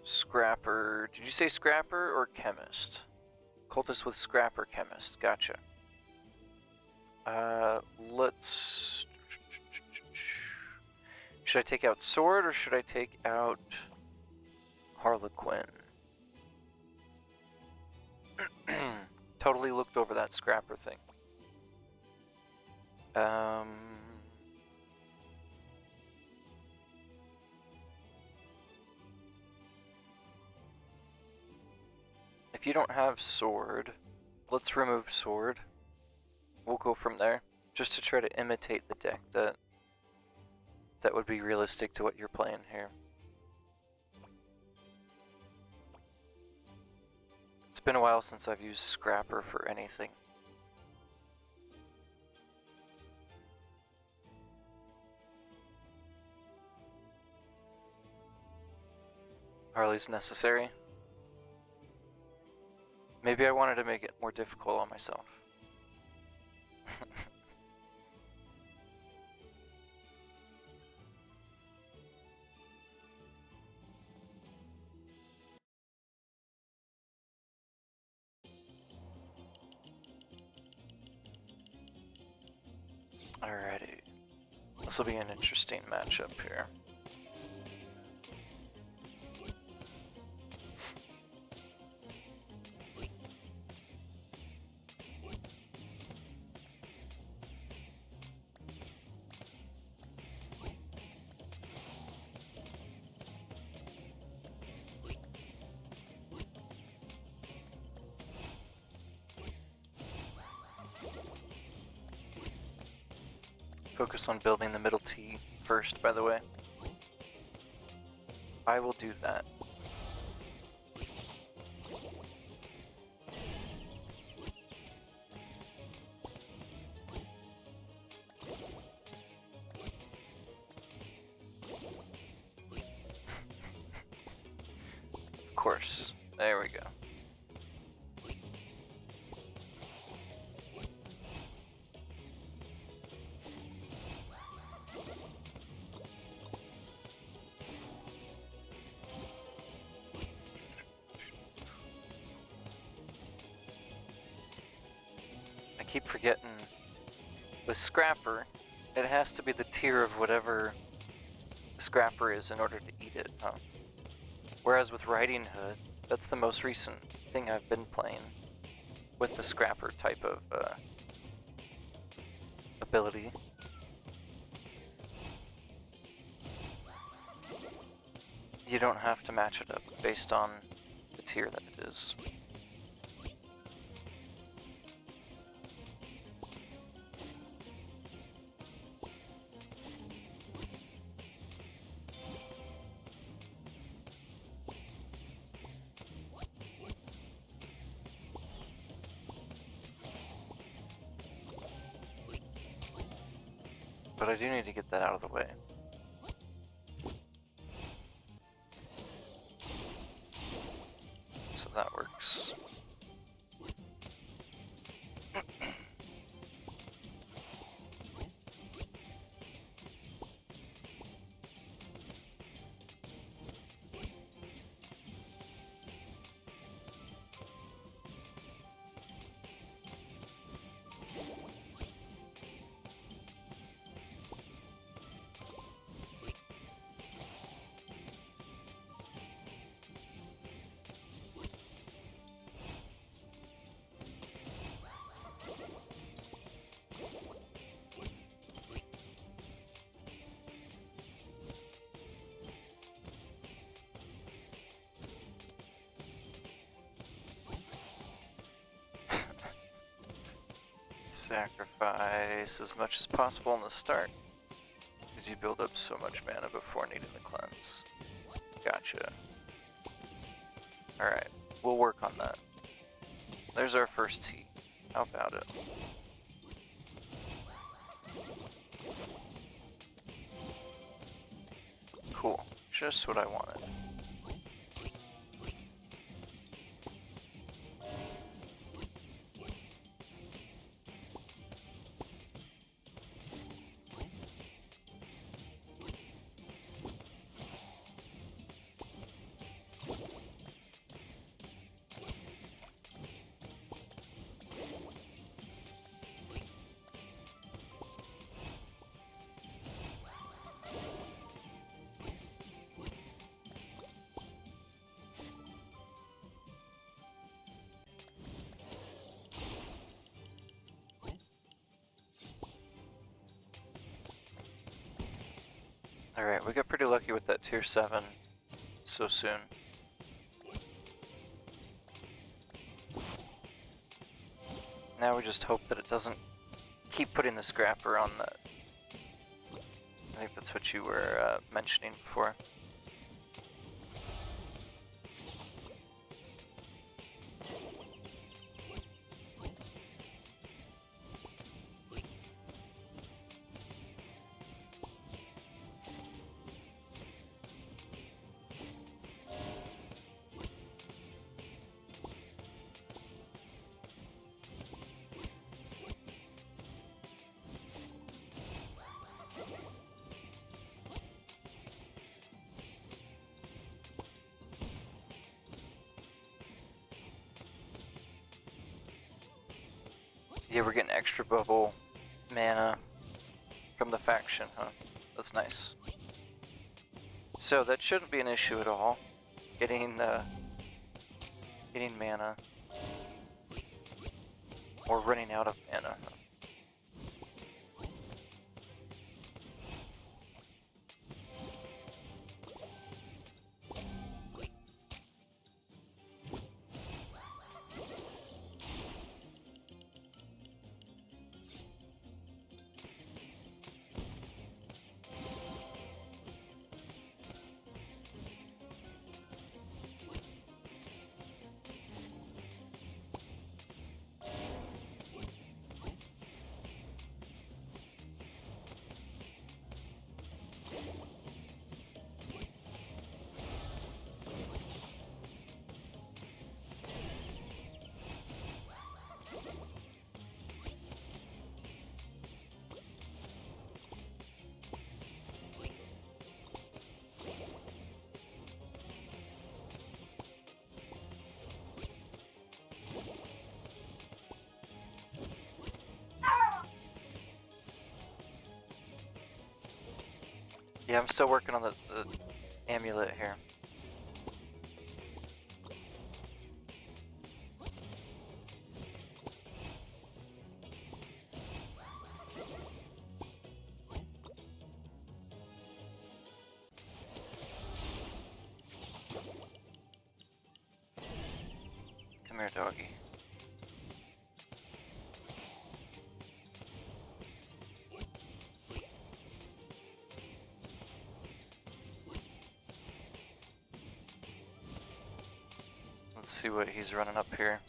S1: Scrapper. Did you say Scrapper or Chemist? Cultist with Scrapper Chemist. Gotcha. Let's... Should I take out Sword or should I take out Harlequin? Totally looked over that Scrapper thing. If you don't have Sword, let's remove Sword. We'll go from there, just to try to imitate the deck that would be realistic to what you're playing here. It's been a while since I've used Scrapper for anything. Harley's necessary. Maybe I wanted to make it more difficult on myself. Alrighty. This will be an interesting matchup here. Focus on building the middle T first, by the way. I will do that. Of course. There we go. I keep forgetting, with Scrapper, it has to be the tier of whatever the Scrapper is in order to eat it, huh? Whereas with Riding Hood, that's the most recent thing I've been playing with the Scrapper type of ability. you don't have to match it up based on the tier that it is. But I do need to get that out of the way. So that works. Sacrifice as much as possible in the start, because you build up so much mana before needing the cleanse. Gotcha. Alright, we'll work on that. There's our first tee. How about it? Cool. Just what I wanted. Alright, we got pretty lucky with that tier 7 so soon. Now we just hope that it doesn't keep putting the scrapper on that. I think that's what you were mentioning before. Yeah, we're getting extra bubble mana from the faction, huh? That's nice. So that shouldn't be an issue at all. Getting mana. Or running out of mana. Yeah, I'm still working on the amulet here. Come here, doggy. Let's see what he's running up here.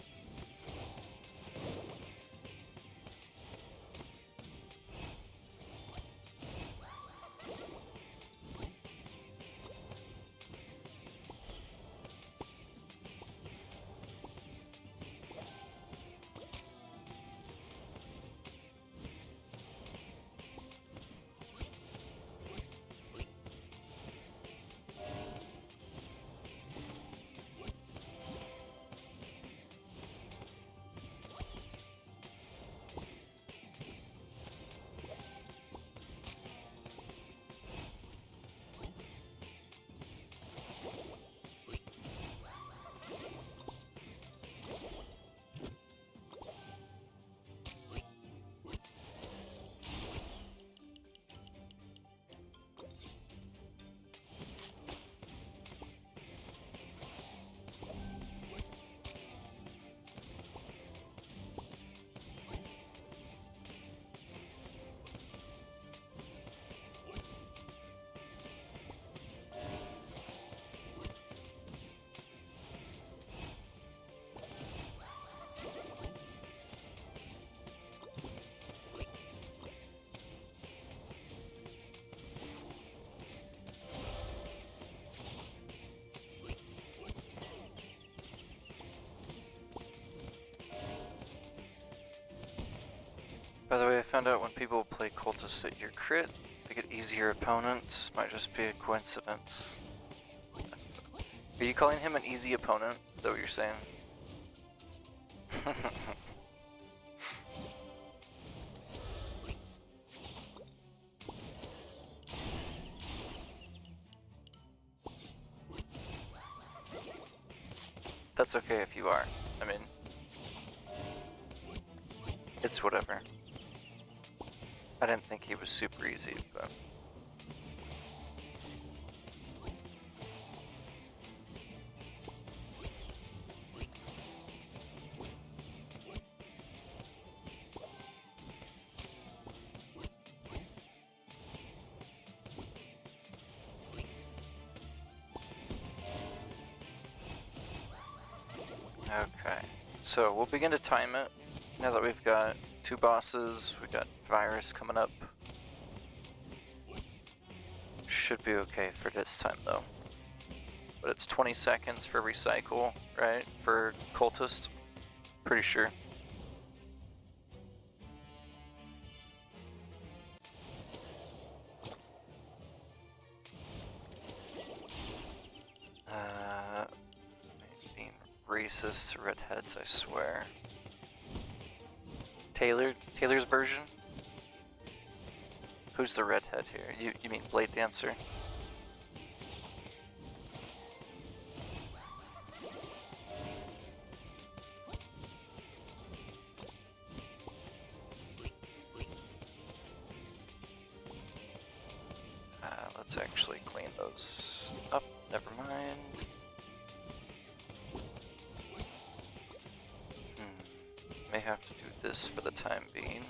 S1: By the way, I found out when people play cultists at your crit, they get easier opponents. Might just be a coincidence. Are you calling him an easy opponent? Is that what you're saying? That's okay if you are. I mean, it's whatever. I didn't think he was super easy, but... Okay, so we'll begin to time it. Now that we've got 2 bosses, we got Virus coming up. Should be okay for this time though. But it's 20 seconds for recycle, right? For Cultist. Pretty sure. Being racist to redheads, I swear. Taylor's version? Who's the redhead here? You mean Blade Dancer? Let's actually clean those up. Never mind. May have to do this for the time being.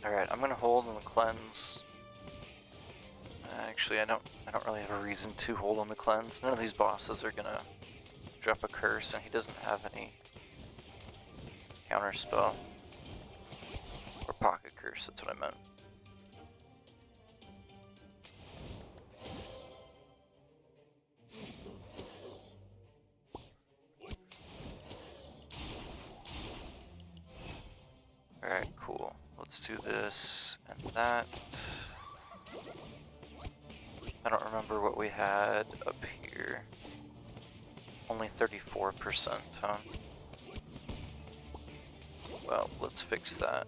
S1: Alright, I'm gonna hold on the cleanse. Actually, I don't really have a reason to hold on the cleanse. None of these bosses are gonna drop a curse, and he doesn't have any counter spell. Or pocket curse, that's what I meant. let's do this and that. I don't remember what we had up here. Only 34%, huh? Well, let's fix that.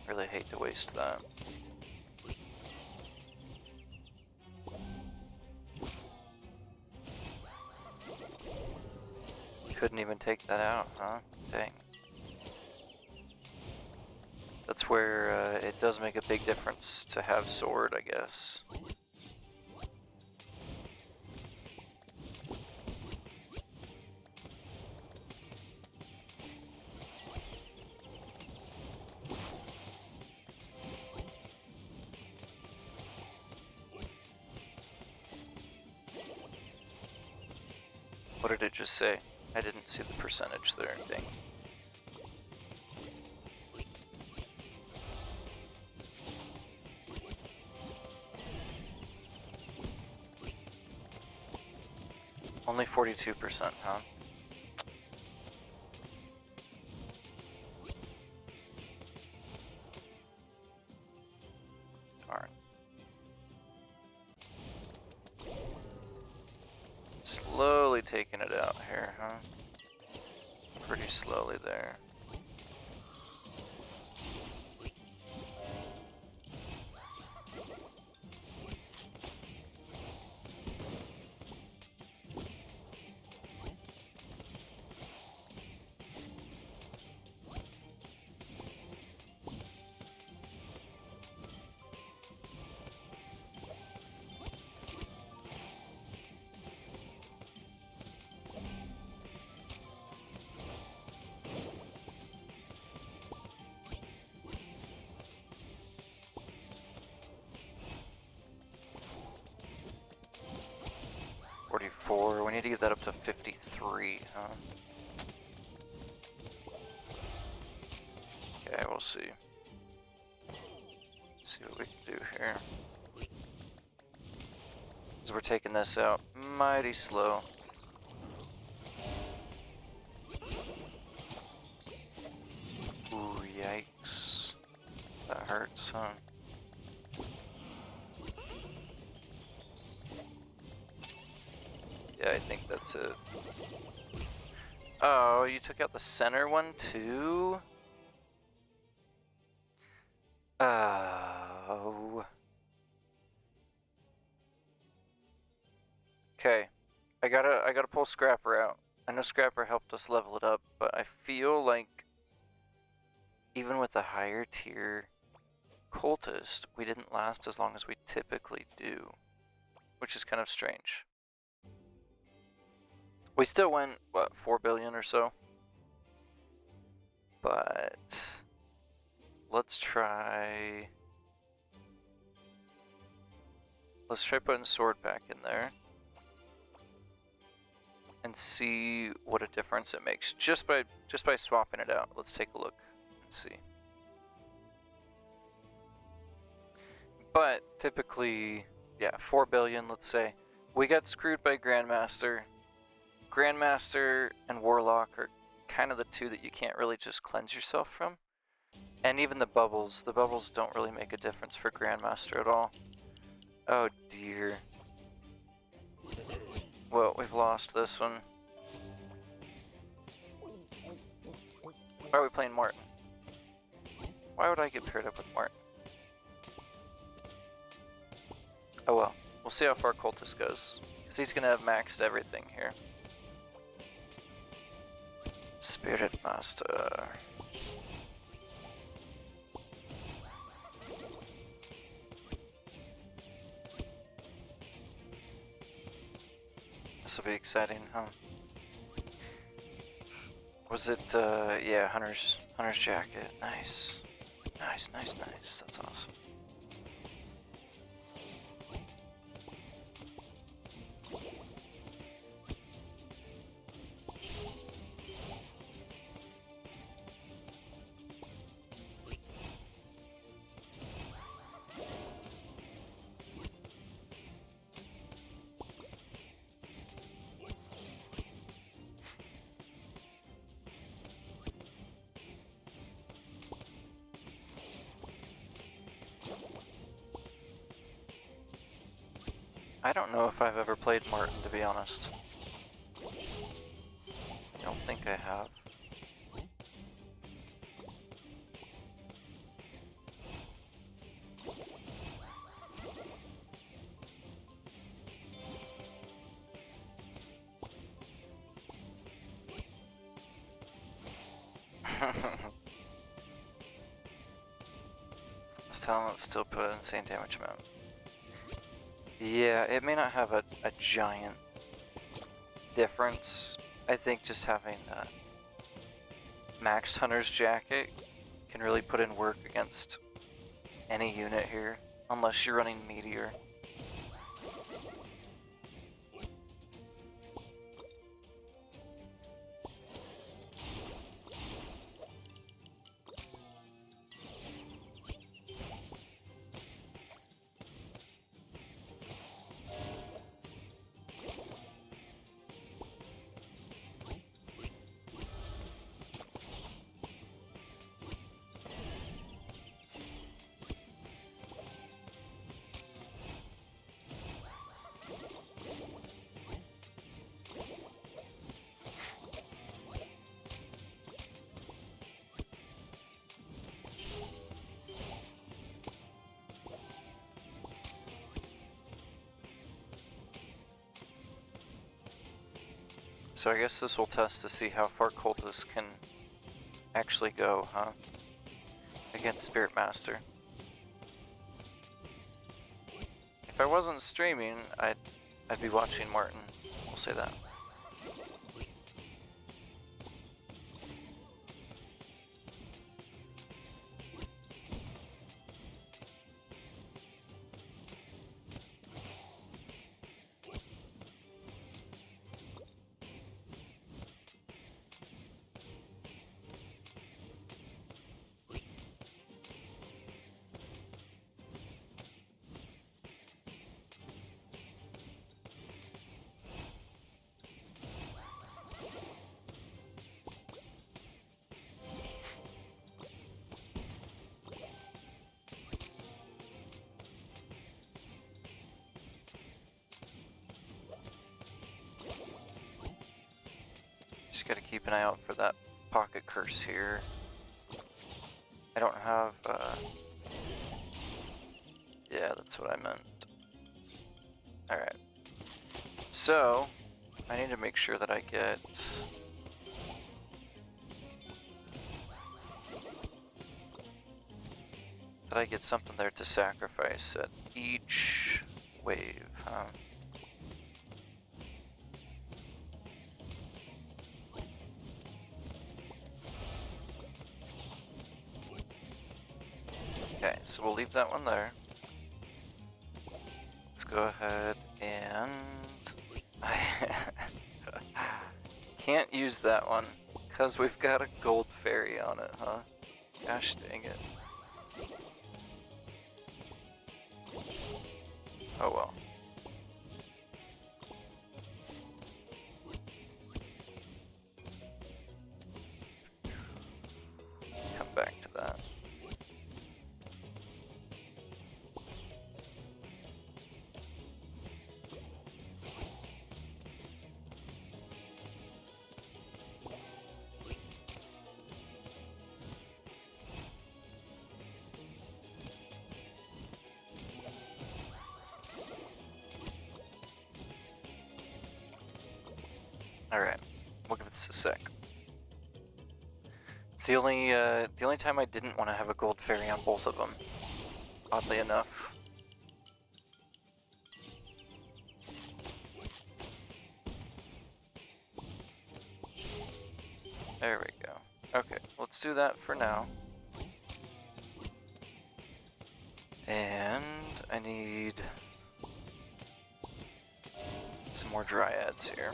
S1: Really hate to waste that. Couldn't even take that out, huh? Dang. That's where it does make a big difference to have sword, I guess. What did it just say? I didn't see the percentage there, dang. Only 42%, huh? Darn. Slowly taking it out here, huh? Pretty slowly there. We need to get that up to 53, huh? Okay, we'll see. See what we can do here. Because we're taking this out mighty slow. Ooh, yikes. That hurts, huh? Yeah, I think that's it. Oh, you took out the center one too? Oh. Okay. I gotta pull Scrapper out. I know Scrapper helped us level it up, but I feel like even with a higher tier cultist, we didn't last as long as we typically do, which is kind of strange. We still went, what, 4 billion or so? But let's try putting sword back in there and see what a difference it makes just by swapping it out. Let's take a look and see. But typically, yeah, 4 billion, let's say. We got screwed by Grandmaster. Grandmaster and Warlock are kind of the two that you can't really just cleanse yourself from. And even the bubbles don't really make a difference for Grandmaster at all. Oh dear. Well, we've lost this one. Why are we playing Martin? Why would I get paired up with Martin? Oh well, we'll see how far Cultist goes. Because he's going to have maxed everything here. Spirit Master. This will be exciting, huh? Was it, yeah, Hunter's Jacket. Nice. Nice. That's awesome. I don't know if I've ever played Martin, to be honest. I don't think I have. This talent still put an insane damage amount. Yeah, it may not have a giant difference. I think just having Max Hunter's Jacket can really put in work against any unit here, unless you're running Meteor. So I guess this will test to see how far Cultists can actually go, huh? Against Spirit Master. If I wasn't streaming, I'd be watching Martin. We'll say that. Just gotta keep an eye out for that pocket curse here. I don't have, yeah, that's what I meant. Alright. So, I need to make sure that I get... something there to sacrifice at each wave, huh? Okay, so we'll leave that one there. Let's go ahead and... I can't use that one, because we've got a gold fairy on it, huh? Gosh dang it. Oh well. Come back to that. Alright, we'll give this a sec. It's the only time I didn't want to have a gold fairy on both of them, oddly enough. There we go. Okay, let's do that for now. And I need some more dryads here.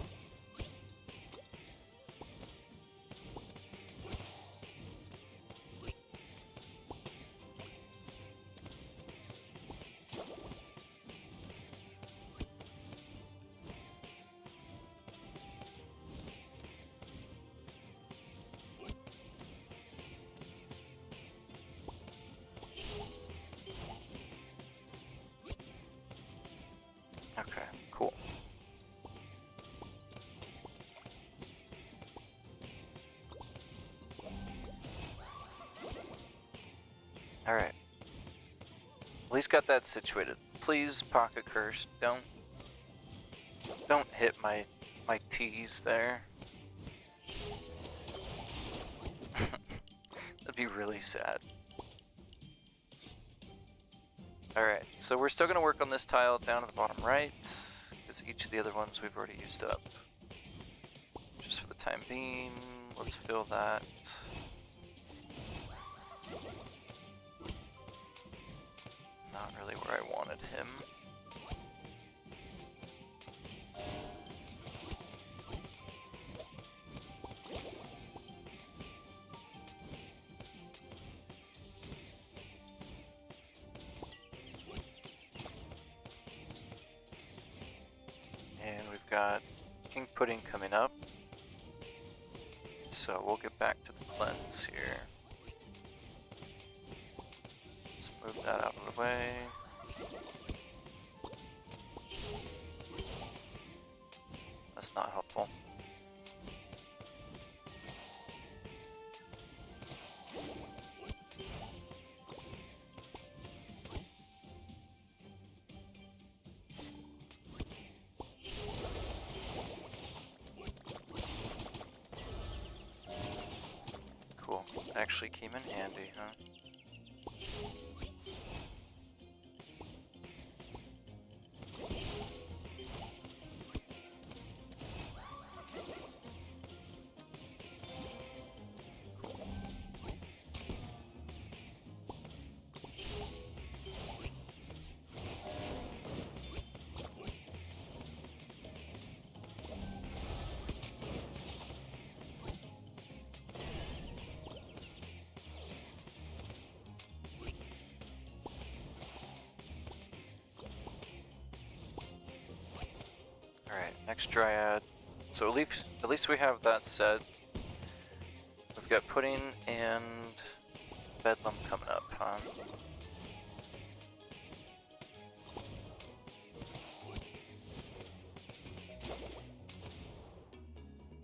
S1: Okay. Alright. At least got that situated. Please, Pocket Curse, don't hit my T's there. That'd be really sad. Alright, so we're still going to work on this tile down at the bottom right, because each of the other ones we've already used up. Just for the time being, let's fill that. Not really where I wanted him. And we've got King Pudding coming up. So we'll get back to the cleanse here. Let's move that out of the way. That's not helpful. Cool. Actually came in handy, huh? Alright, next Dryad. So at least we have that set. We've got Pudding and Bedlam coming up, huh?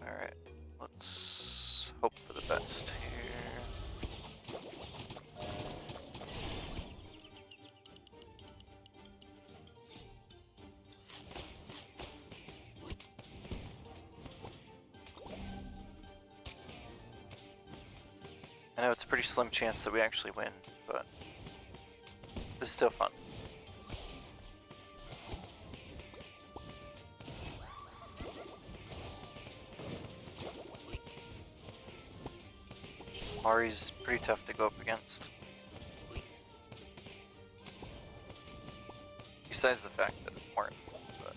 S1: Alright, let's hope for the best here. I know it's a pretty slim chance that we actually win, but this is still fun. Mari's pretty tough to go up against. Besides the fact that it's Martin. But...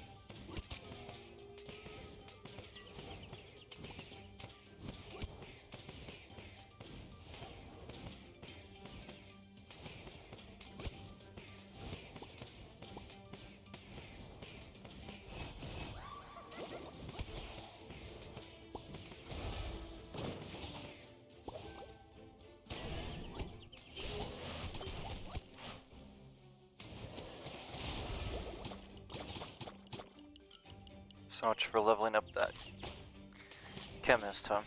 S1: So much for leveling up that chemist, huh?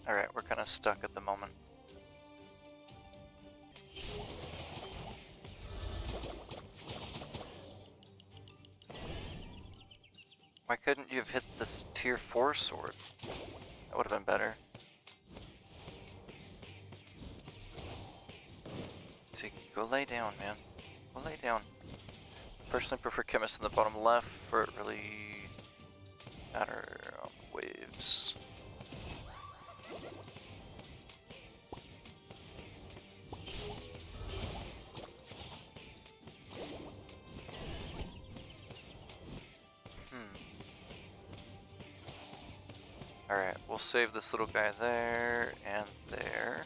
S1: Alright, we're kind of stuck at the moment. Why couldn't you have hit this tier 4 sword? That would have been better. See, go lay down, man. Go lay down. I personally prefer chemist in the bottom left for it really matter on waves. Alright, we'll save this little guy there and there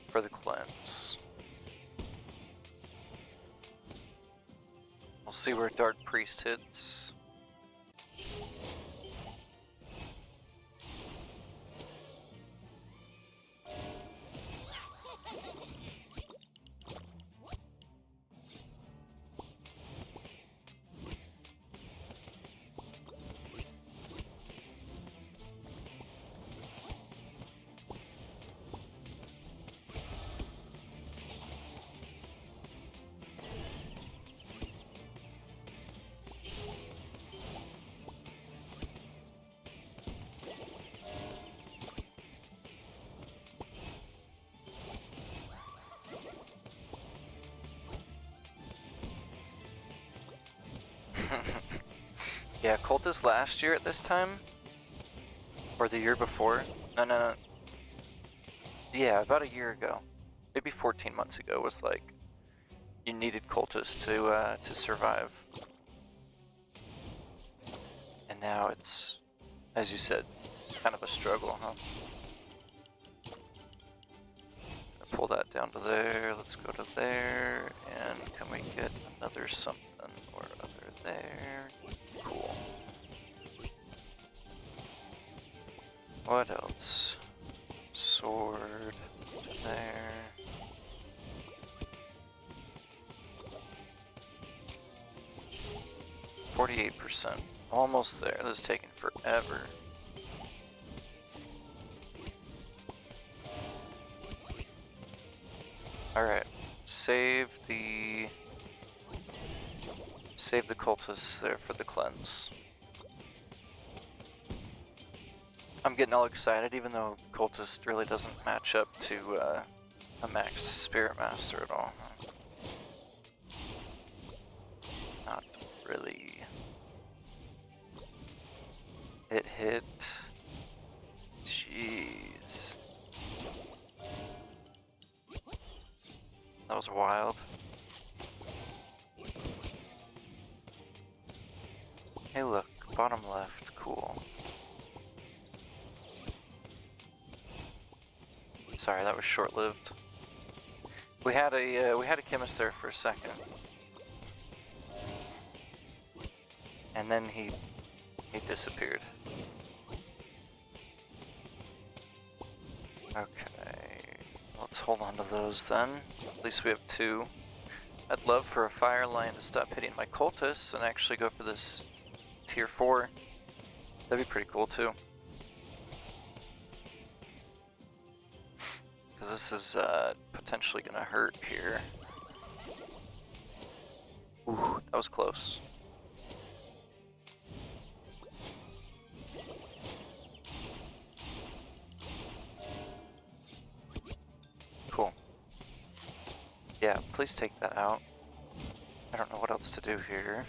S1: for the cleanse. We'll see where Dark Priest hits. Yeah, Cultist last year at this time, or the year before. No. Yeah, about a year ago, maybe 14 months ago, was like you needed Cultist to survive, and now it's, as you said, kind of a struggle, huh? Pull that down to there. Let's go to there, and can we get another something or other there? Cool. What else? Sword to there. %, almost there. This is taking forever. Alright, save the cultists there for the cleanse. I'm getting all excited even though cultist really doesn't match up to a maxed spirit master at all. Not really. It hit. Jeez. That was wild. Hey look, bottom left, cool. Sorry, that was short-lived. We had a chemist there for a second. And then he disappeared. Okay, let's hold on to those then. At least we have 2. I'd love for a fire line to stop hitting my cultists and actually go for this tier 4. That'd be pretty cool too. Because this is potentially gonna hurt here. Ooh, that was close. Cool. Yeah, please take that out. I don't know what else to do here.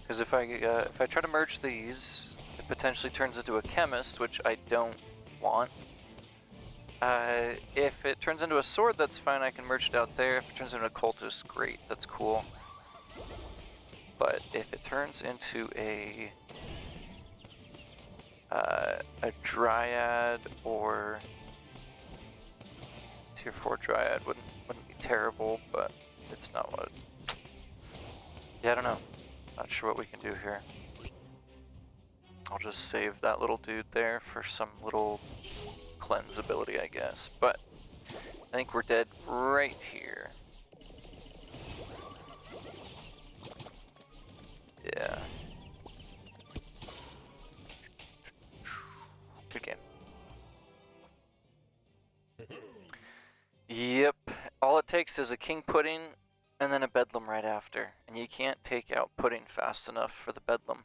S1: Because if I try to merge these, it potentially turns into a chemist, which I don't want. If it turns into a sword, that's fine. I can merge it out there. If it turns into a cultist, great. That's cool. But if it turns into a dryad or tier 4 dryad wouldn't be terrible, but it's not what. Yeah, I don't know. Not sure what we can do here. I'll just save that little dude there for some little cleanse ability, I guess. But I think we're dead right here. Yeah. Good game. Yep. All it takes is a king pudding and then a bedlam right after. And you can't take out pudding fast enough for the bedlam.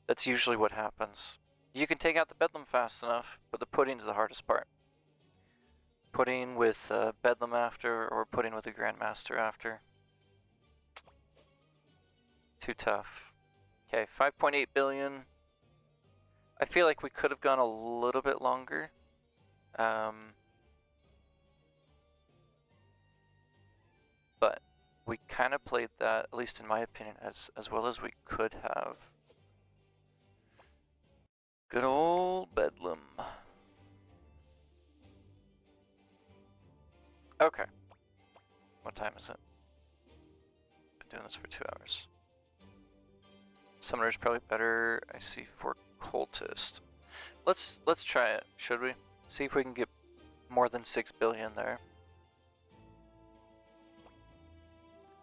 S1: That's usually what happens. You can take out the bedlam fast enough, but the pudding's the hardest part. Pudding with bedlam after, or pudding with a grandmaster after. Too tough. Okay, 5.8 billion. I feel like we could have gone a little bit longer. But we kind of played that, at least in my opinion, as well as we could have. Good old Bedlam. Okay. What time is it? Been doing this for 2 hours. Summoner's probably better, I see, for Cultist. Let's try it, should we? See if we can get more than 6 billion there.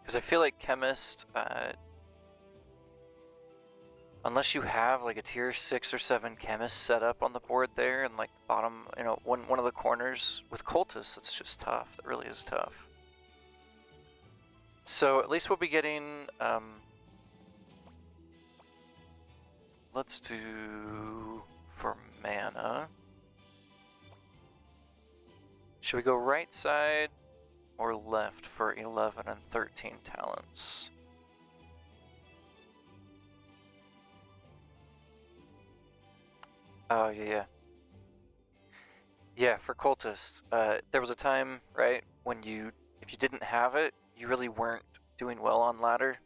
S1: Because I feel like Chemist, unless you have like a tier 6 or 7 Chemist set up on the board there and like bottom, you know, one of the corners, with Cultist, that's just tough. That really is tough. So at least we'll be getting, let's do for mana. Should we go right side or left for 11 and 13 talents? Oh, yeah. Yeah, for Cultist, there was a time, right, when if you didn't have it, you really weren't doing well on ladder.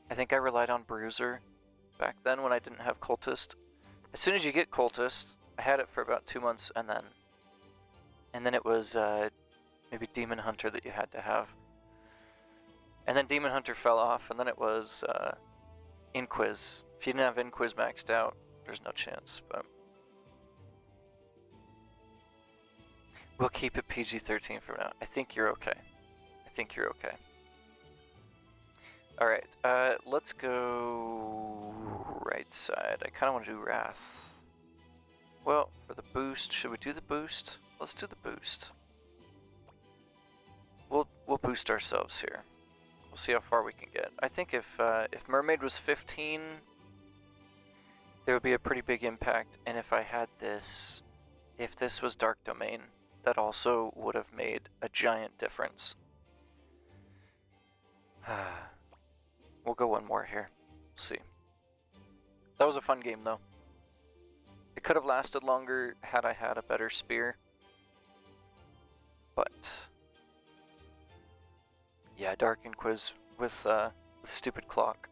S1: I think I relied on Bruiser back then when I didn't have Cultist. As soon as you get Cultist, I had it for about 2 months, and then it was maybe Demon Hunter that you had to have. And then Demon Hunter fell off, and then it was Inquiz. If you didn't have Inquiz maxed out, there's no chance, but we'll keep it PG-13 for now. I think you're okay. I think you're okay. Alright, let's go right side. I kind of want to do Wrath. Well, for the boost, should we do the boost? Let's do the boost. We'll boost ourselves here. We'll see how far we can get. I think if Mermaid was 15, there would be a pretty big impact, and if I had this, if this was Dark Domain, that also would have made a giant difference. We'll go one more here. We'll see. That was a fun game, though. It could have lasted longer had I had a better spear. But yeah, Dark Inquis with stupid clock.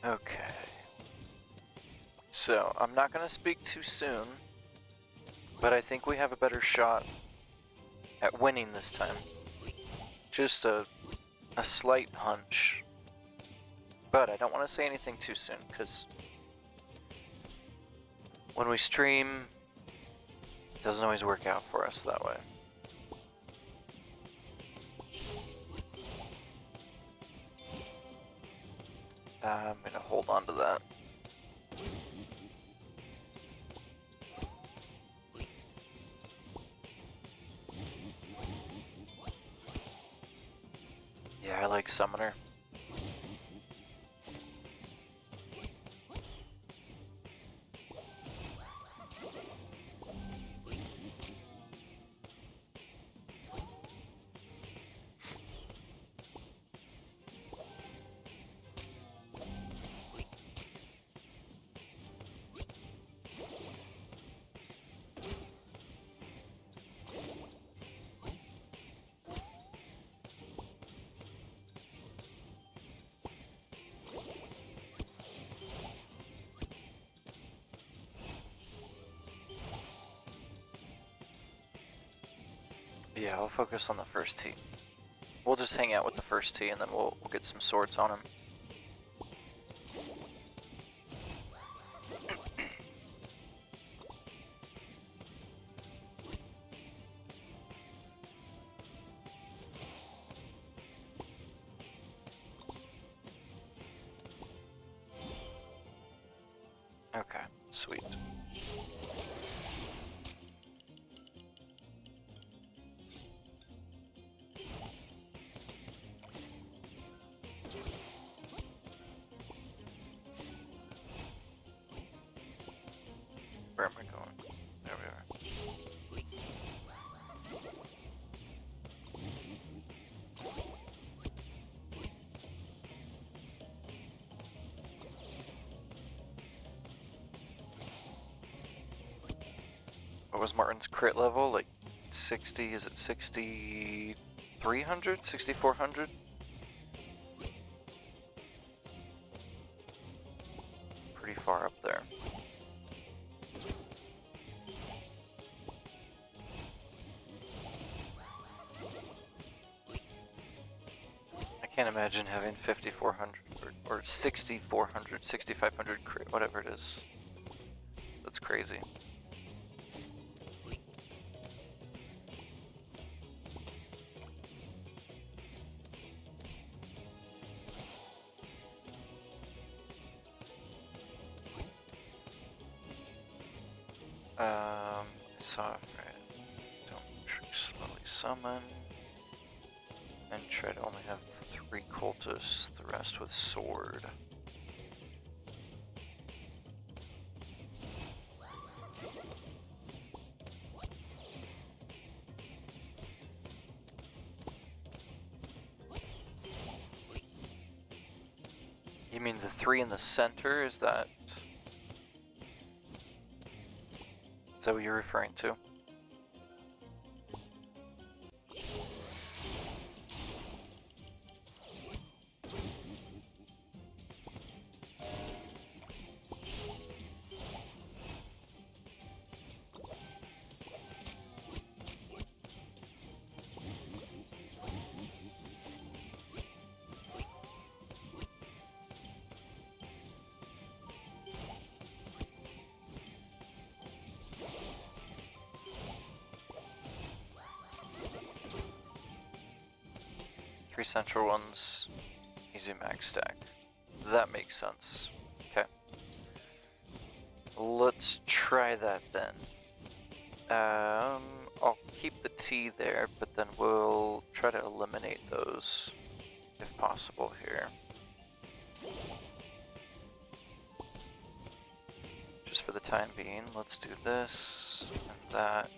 S1: Okay. So, I'm not going to speak too soon, but I think we have a better shot at winning this time. Just a slight hunch. But I don't want to say anything too soon, because when we stream, it doesn't always work out for us that way. I'm going to hold on to that. Yeah, I like Summoner. Yeah, I'll focus on the first tee. We'll just hang out with the first tee and then we'll get some swords on him. Okay, sweet. Where am I going? There we are. What was Martin's crit level? Like 60, is it 6,300? 6,400? Pretty far up there. I can't imagine having 5,400 or 6,400, 6,500 crit, whatever it is. That's crazy. Don't slowly summon. And try to only have 3 cultists, the rest with sword. You mean the 3 in the center? Is that what you're referring to? Three central ones, easy max stack. That makes sense. Okay. Let's try that then. I'll keep the T there, but then we'll try to eliminate those if possible here. Just for the time being, let's do this and that.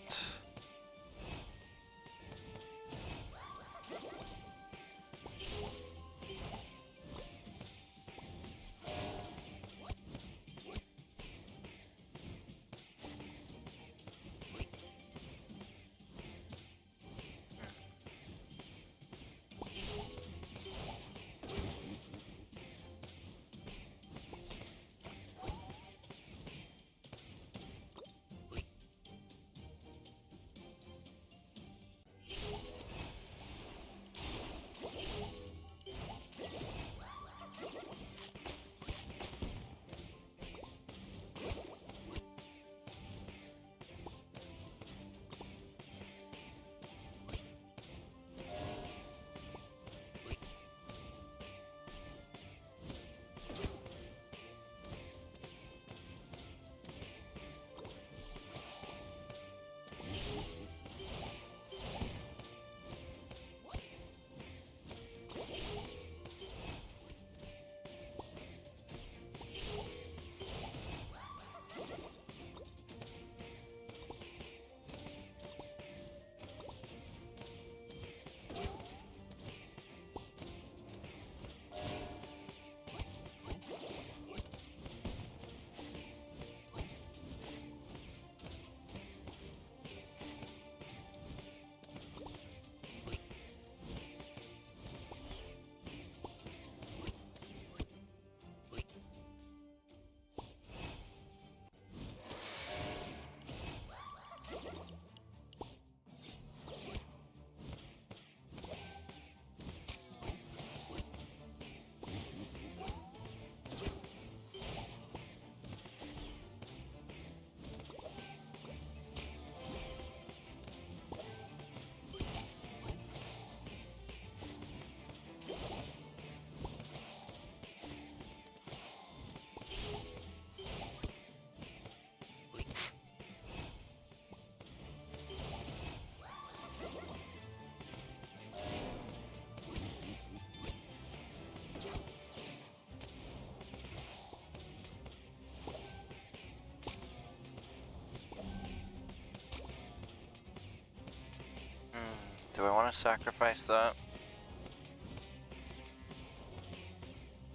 S1: Do I want to sacrifice that?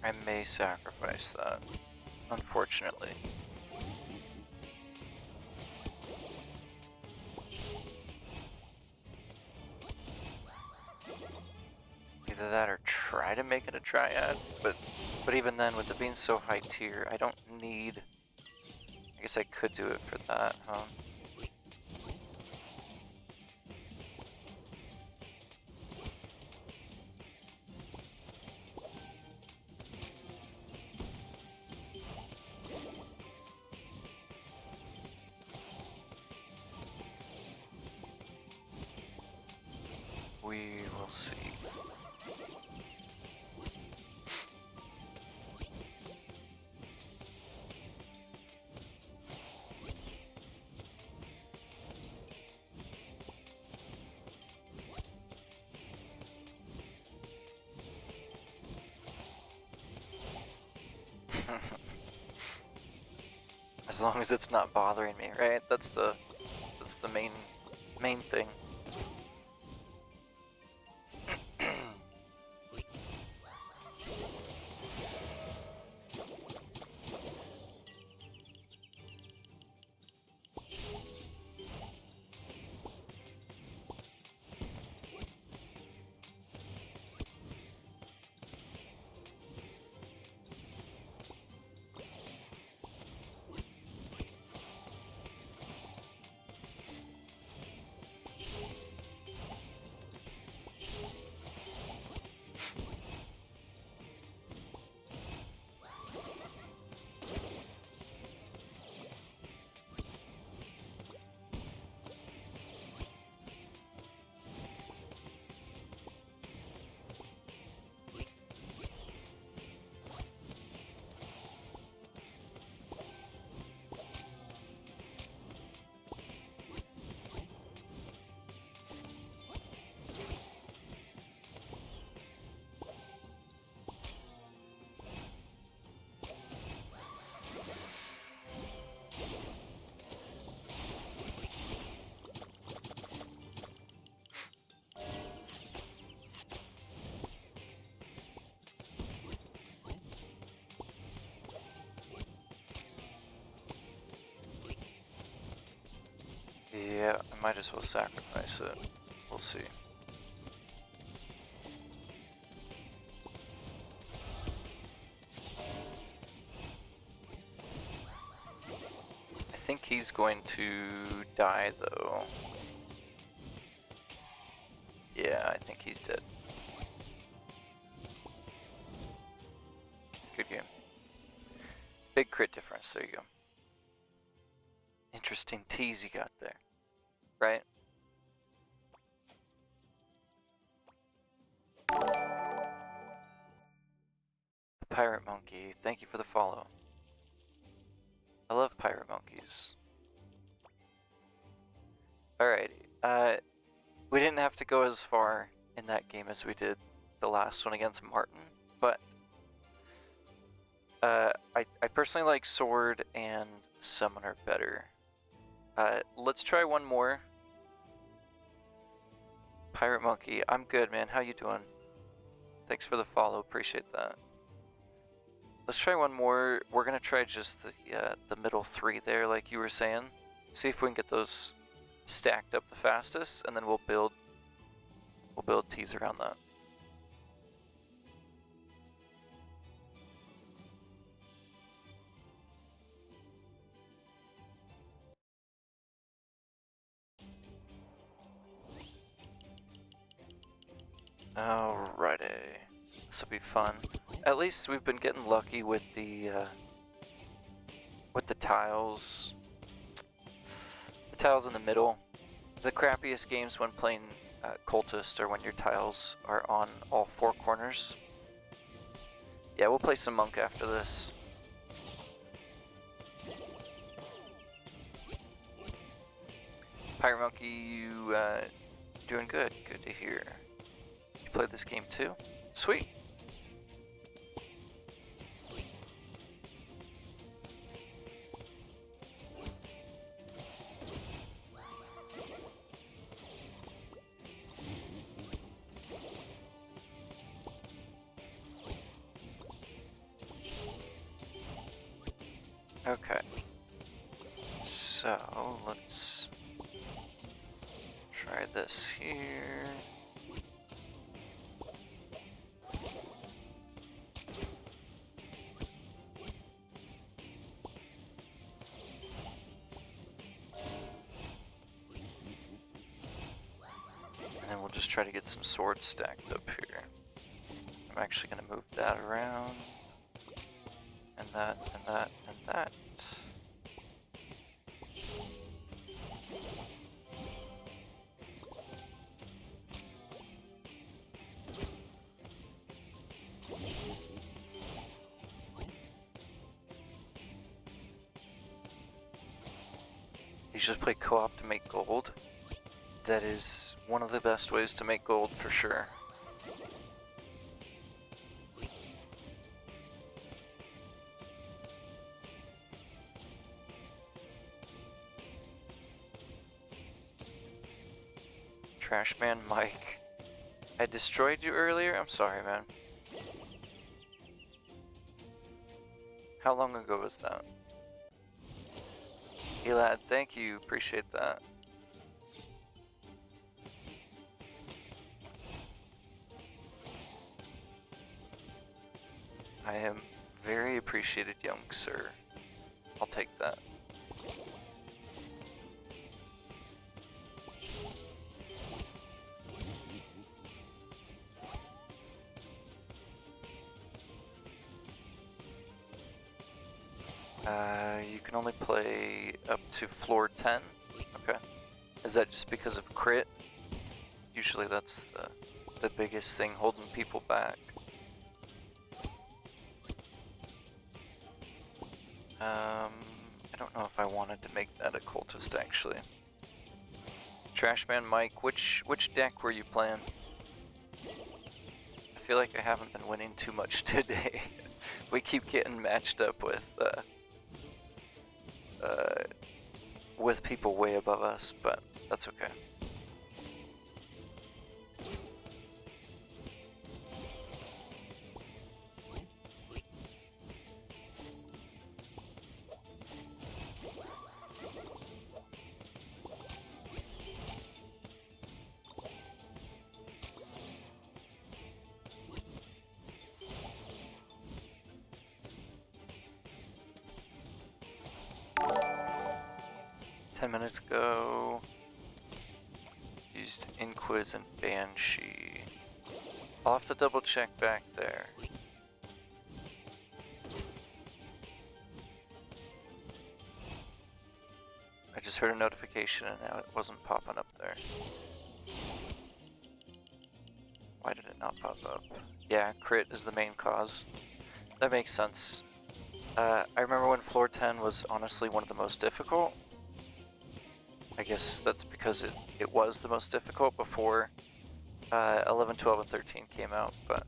S1: I may sacrifice that, unfortunately. Either that or try to make it a triad, but even then, with it being so high tier, I don't need... I guess I could do it for that, huh? We will see. As long as it's not bothering me, right? That's the main thing. Yeah, I might as well sacrifice it. We'll see. I think he's going to die though. Yeah, I think he's dead. Good game. Big crit difference, there you go. Interesting tease you got there, right? The Pirate Monkey, thank you for the follow. I love pirate monkeys. Alrighty, we didn't have to go as far in that game as we did the last one against Martin, but I personally like Sword and Summoner better. Let's try one more. Pirate Monkey, I'm good, man. How you doing? Thanks for the follow, appreciate that. Let's try one more. We're gonna try just the middle three there, like you were saying. See if we can get those stacked up the fastest, and then we'll build teas around that. Alrighty, this will be fun. At least we've been getting lucky with the tiles. The tiles in the middle. The crappiest games when playing Cultist are when your tiles are on all four corners. Yeah, we'll play some Monk after this. Pirate Monkey, you doing good? Good to hear. You played this game too? Sweet. Okay. So let's try this here. And then we'll just try to get some swords stacked up here. I'm actually going to move that around. And that, and that, and that. You should play co-op to make gold. That is one of the best ways to make gold for sure. Trashman Mike, I destroyed you earlier? I'm sorry, man. How long ago was that? Elad, thank you, appreciate that. I am very appreciated, young sir. I'll take that. You can only play up to floor 10. Okay. Is that just because of crit? Usually that's the biggest thing holding people back. I don't know if I wanted to make that a cultist actually. Trashman Mike, which deck were you playing? I feel like I haven't been winning too much today. We keep getting matched up with people way above us, but that's okay. Minutes ago, used Inquis and Banshee. I'll have to double check back there. I just heard a notification and now it wasn't popping up there. Why did it not pop up? Yeah, crit is the main cause. That makes sense. I remember when floor 10 was honestly one of the most difficult. I guess that's because it was the most difficult before 11, 12, and 13 came out, but...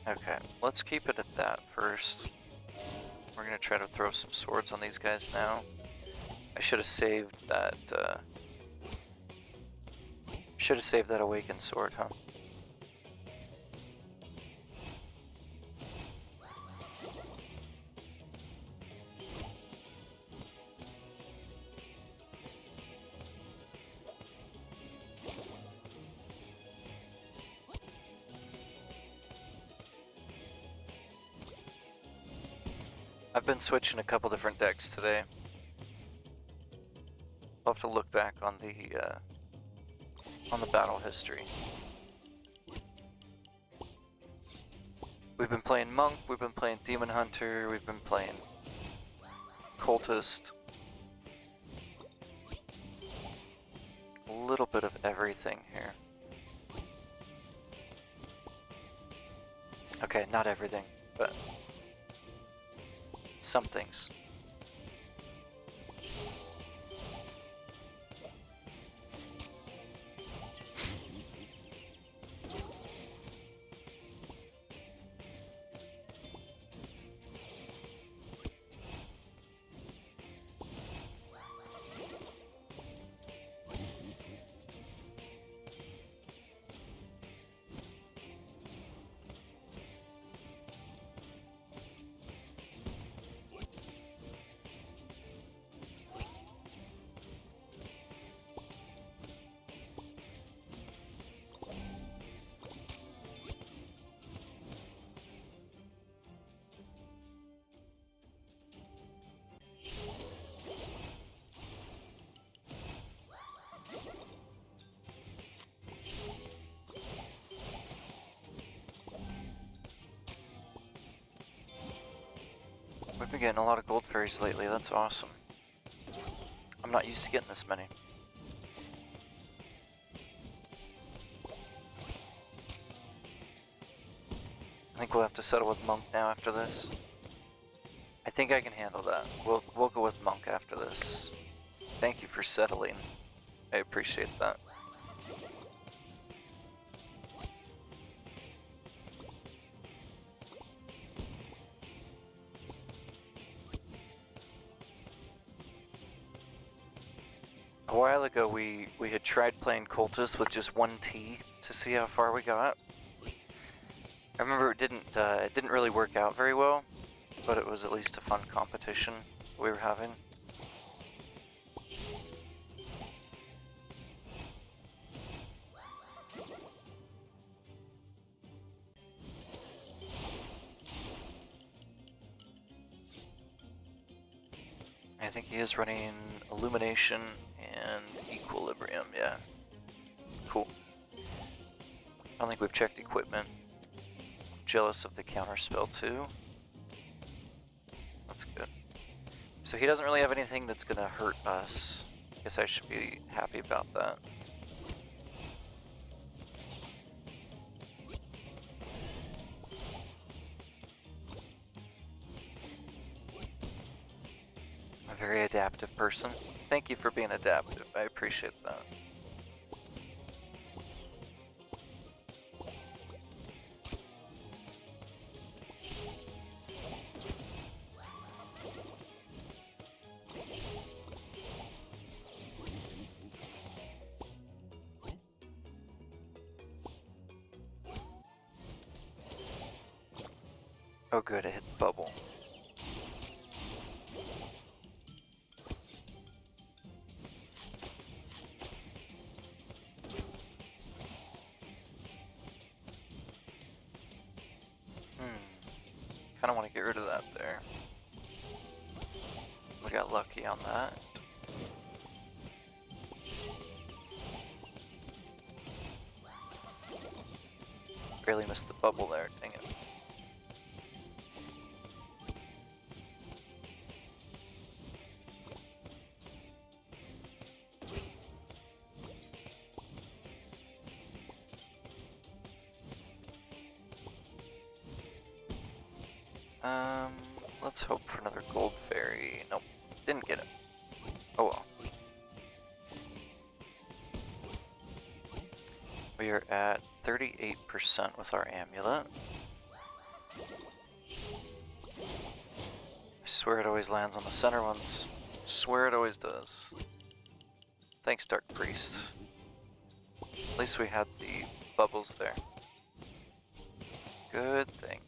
S1: Okay, let's keep it at that first. We're gonna try to throw some swords on these guys now. I should have saved that, awakened sword, huh? I've been switching a couple different decks today. I'll have to look back on the battle history. We've been playing Monk, we've been playing Demon Hunter, we've been playing Cultist. A little bit of everything here. Okay, not everything, but some things. been getting a lot of gold fairies lately, that's awesome. I'm not used to getting this many. I think we'll have to settle with Monk now after this. I think I can handle that. We'll go with Monk after this. Thank you for settling. I appreciate that. A while ago we had tried playing Cultist with just one T to see how far we got. I remember it didn't really work out very well, but it was at least a fun competition we were having. I think he is running Illumination and Equilibrium, yeah. Cool. I don't think we've checked equipment. Jealous of the counterspell too. That's good. So he doesn't really have anything that's gonna hurt us. Guess I should be happy about that. I'm a very adaptive person. Thank you for being adaptive. I appreciate that. Oh good, I hit the bubble. Kinda want to get rid of that there. We got lucky on that. Barely missed the bubble there, dang it. Let's hope for another gold fairy. Nope, didn't get it. Oh well. We are at 38% with our amulet. I swear it always lands on the center ones. I swear it always does. Thanks, Dark Priest. At least we had the bubbles there. Good thing.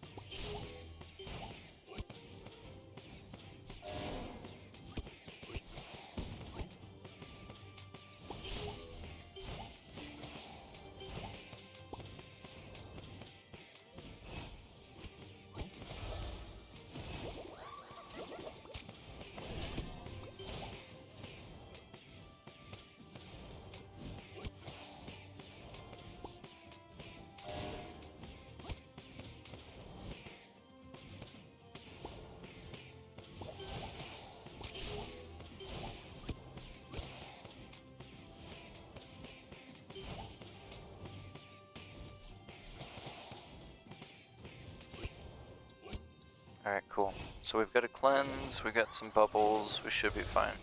S1: Alright, cool. So we've got a cleanse, we've got some bubbles, we should be fine.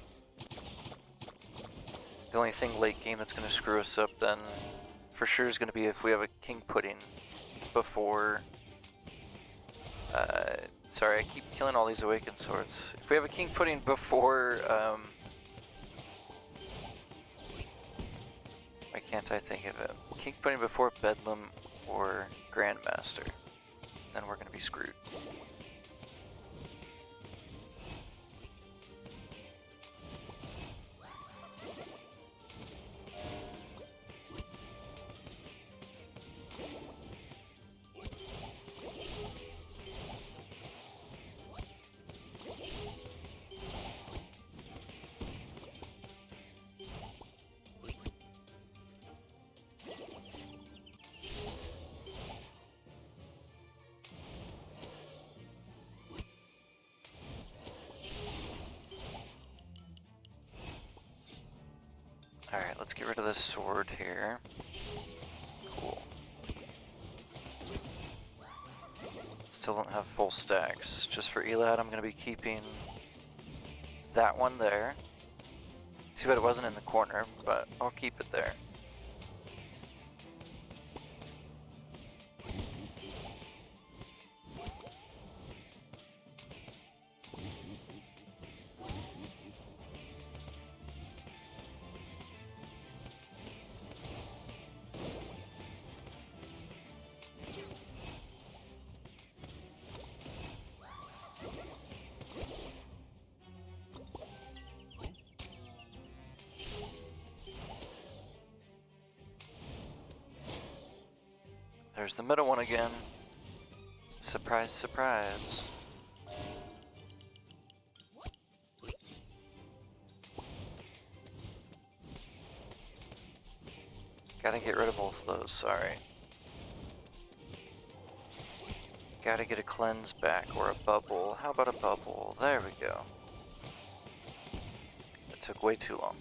S1: The only thing late game that's going to screw us up then, for sure, is going to be if we have a king pudding before... sorry, I keep killing all these awakened swords. If we have a king pudding before... why can't I think of it? King pudding before Bedlam or Grandmaster, then we're going to be screwed. Alright, let's get rid of this sword here. Cool. Still don't have full stacks. Just for Elad, I'm going to be keeping that one there. Too bad it wasn't in the corner, but I'll keep it there. There's the middle one again. Surprise, surprise. Gotta get rid of both of those, sorry. Gotta get a cleanse back or a bubble. How about a bubble? There we go. It took way too long.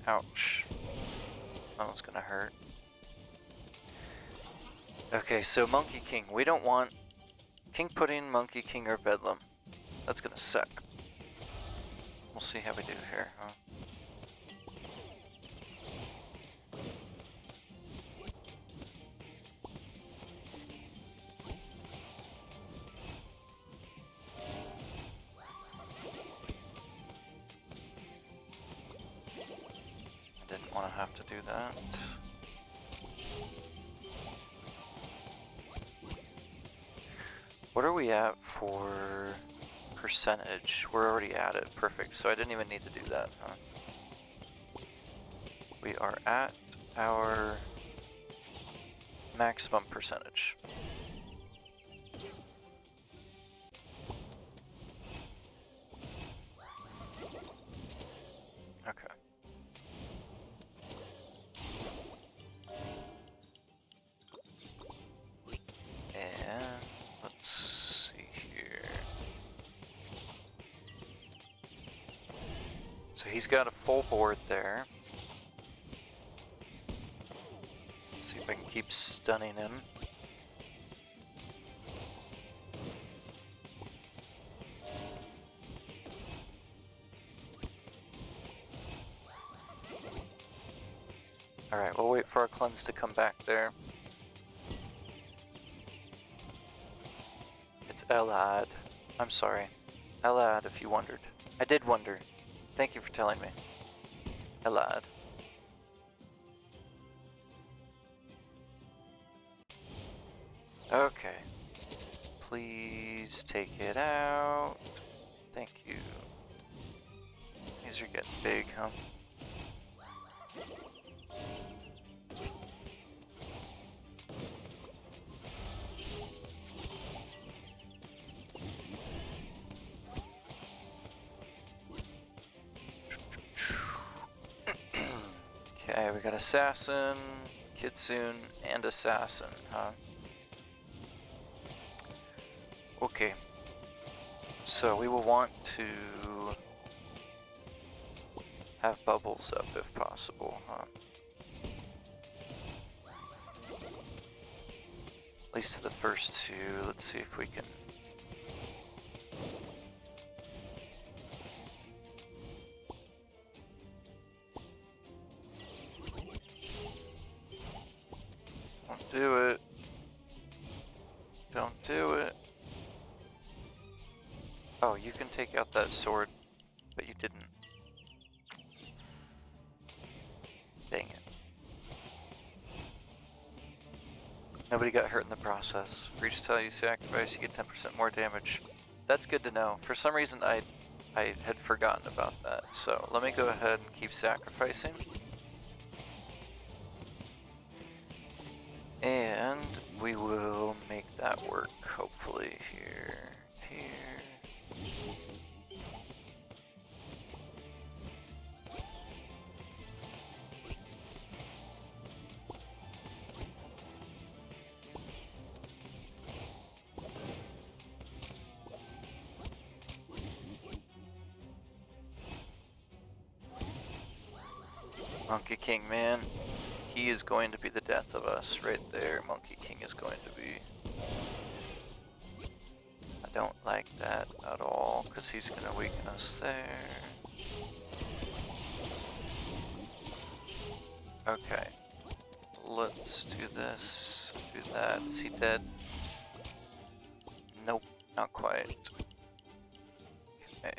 S1: Ouch. That one's gonna hurt. Okay, so Monkey King. We don't want King Pudding, Monkey King, or Bedlam. That's gonna suck. We'll see how we do here, huh? Didn't want to have to do that. What are we at for percentage? We're already at it. Perfect. So I didn't even need to do that, huh? We are at our maximum percentage. Okay. And let's see here. So he's got a full board there. See if I can keep stunning him. Alright, we'll wait for our cleanse to come back there. It's Elad. I'm sorry. Elad, if you wondered. I did wonder. Thank you for telling me. Elad. Okay. Please take it out. Thank you. These are getting big, huh? Okay, we got Assassin, Kitsune, and Assassin, huh? Okay. So we will want to have bubbles up if possible, huh? At least to the first two. Let's see if we can. Don't do it. Don't do it. Oh, you can take out that sword, but you didn't. Dang it. Nobody got hurt in the process. For each tile you sacrifice, you get 10% more damage. That's good to know. For some reason, I I had forgotten about that. So let me go ahead and keep sacrificing. And we will make that work, hopefully, here. Monkey King, man. He is going to be the death of us right there. Monkey King is going to be. I don't like that at all, because he's going to weaken us there. Okay. Let's do this. Do that. Is he dead? Nope, not quite. Okay.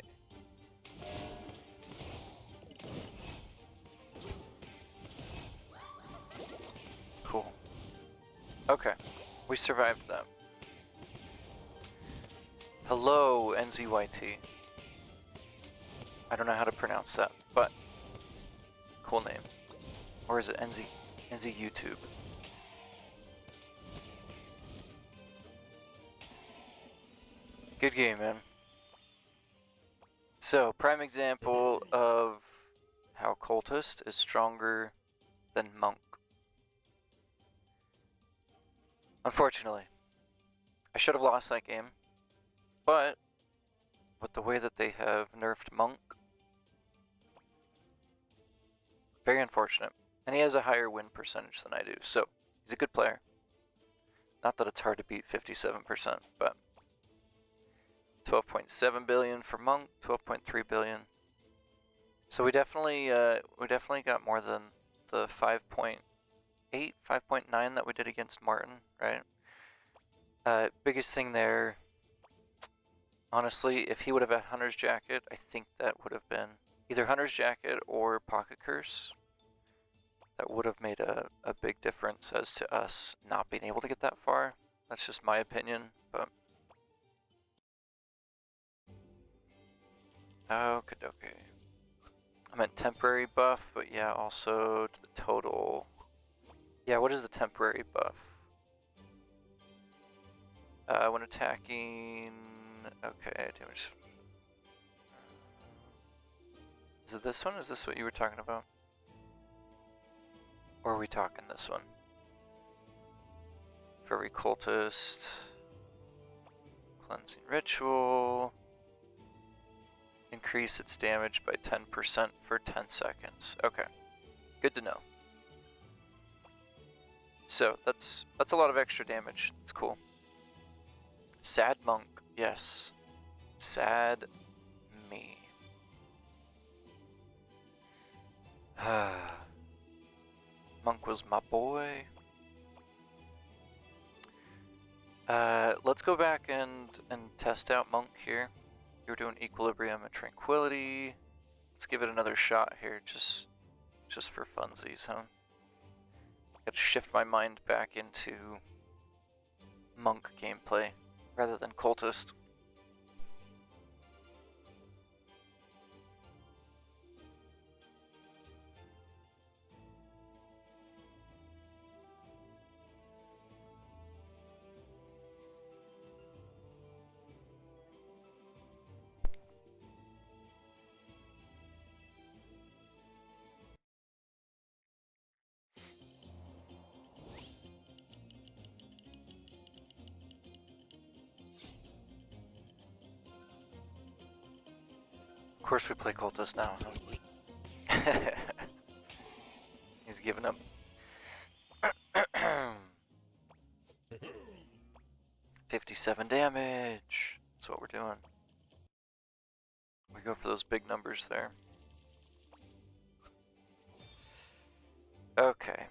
S1: Cool. Okay, we survived them. Hello, NZYT. I don't know how to pronounce that, but cool name. Or is it NZ YouTube? Good game, man. So, prime example of how Cultist is stronger than Monk. Unfortunately. I should have lost that game, but with the way that they have nerfed Monk, very unfortunate. And he has a higher win percentage than I do, so he's a good player. Not that it's hard to beat 57%, but 12.7 billion for Monk, 12.3 billion. So we definitely got more than the 5.8, 5.9 that we did against Martin, right? Biggest thing there, honestly, if he would have had Hunter's Jacket, I think that would have been either Hunter's Jacket or Pocket Curse. That would have made a big difference as to us not being able to get that far. That's just my opinion, but okay. I meant temporary buff, but yeah, also to the total. Yeah, what is the temporary buff? When attacking, okay, damage. Is it this one? Is this what you were talking about? Or are we talking this one? Furry Cultist, Cleansing Ritual, increase its damage by 10% for 10 seconds. Okay, good to know. So that's a lot of extra damage. It's cool. Sad Monk, yes. Sad me. Monk was my boy. Let's go back and test out Monk here. You're doing Equilibrium and Tranquility. Let's give it another shot here, just for funsies, huh? Gotta shift my mind back into Monk gameplay rather than Cultist. Of course we play Cultist now, huh? He's giving up. 57 damage. That's what we're doing. We go for those big numbers there. Okay.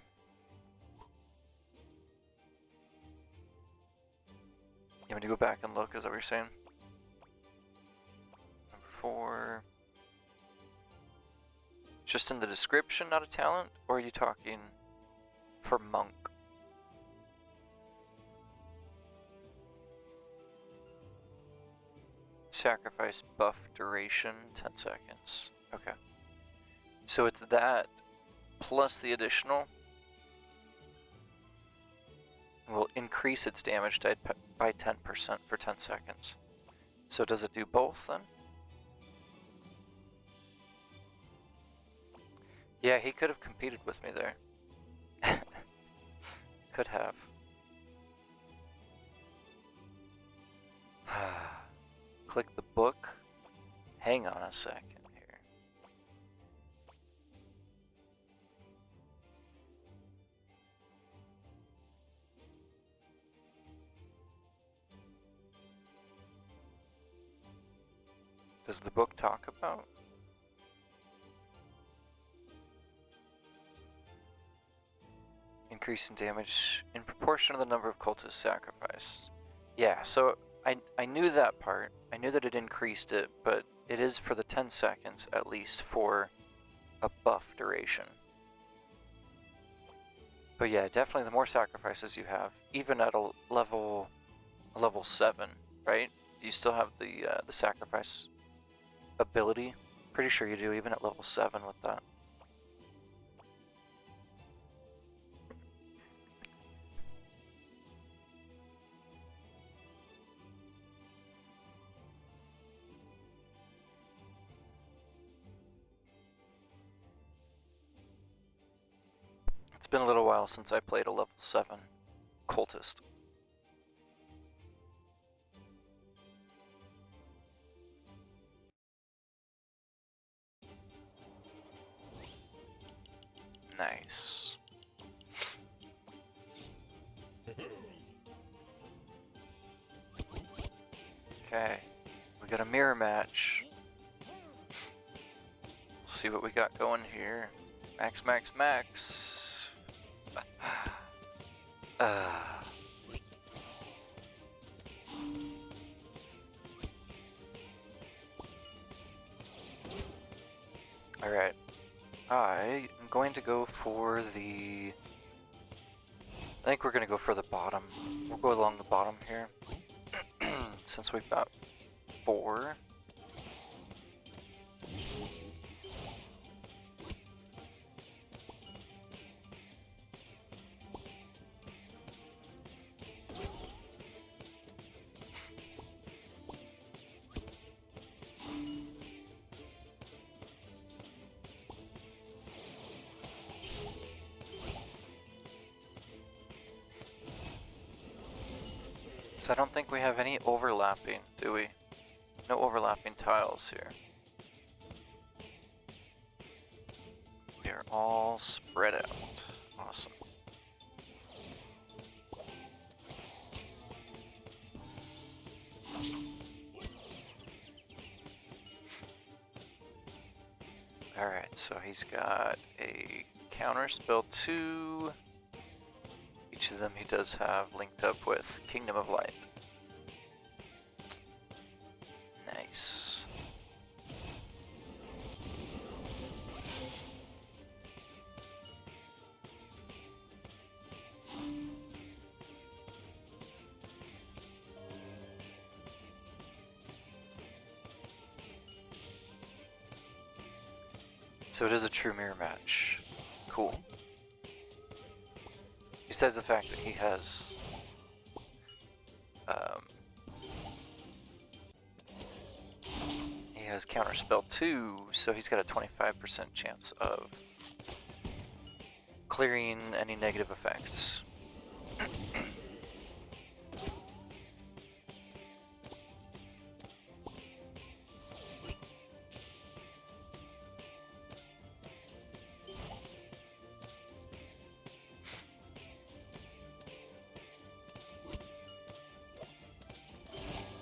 S1: You want me to go back and look, is that what you're saying? Number 4. Just in the description, not a talent? Or are you talking for Monk? sacrifice buff duration, 10 seconds. Okay. So it's that plus the additional will increase its damage by 10% for 10 seconds. So does it do both then? Yeah, he could have competed with me there. Could have. Click the book. Hang on a second here. Does the book talk about? Increase in damage in proportion to the number of cultists sacrificed. Yeah, so I knew that part. I knew that it increased it, but it is for the 10 seconds at least for a buff duration. But yeah, definitely the more sacrifices you have, even at a level 7, right? You still have the sacrifice ability. Pretty sure you do, even at level 7 with that. It's been a little while since I played a level 7 cultist. Nice. Okay, we got a mirror match. We'll see what we got going here. Max, max, max. Alright. I am going to go for the... I think we're going to go for the bottom. We'll go along the bottom here. Since we've got 4. So I don't think we have any overlapping, do we? No overlapping tiles here. We are all spread out. Awesome. Alright, so he's got a counter spell 2. Each of them he does have linked up with Kingdom of Light. Nice. So it is a true mirror match. Cool. Besides the fact that he has counterspell 2, so he's got a 25% chance of clearing any negative effects.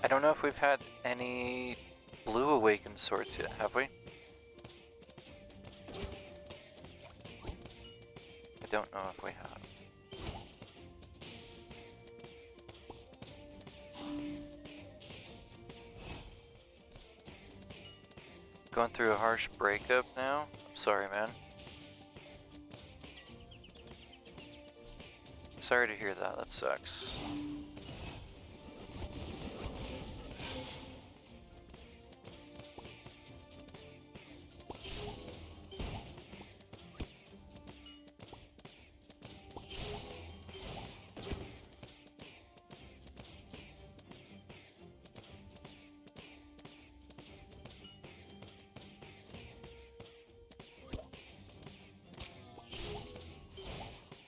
S1: I don't know if we've had any blue awakened swords yet, have we? I don't know if we have. Going through a harsh breakup now? I'm sorry, man. Sorry to hear that, that sucks.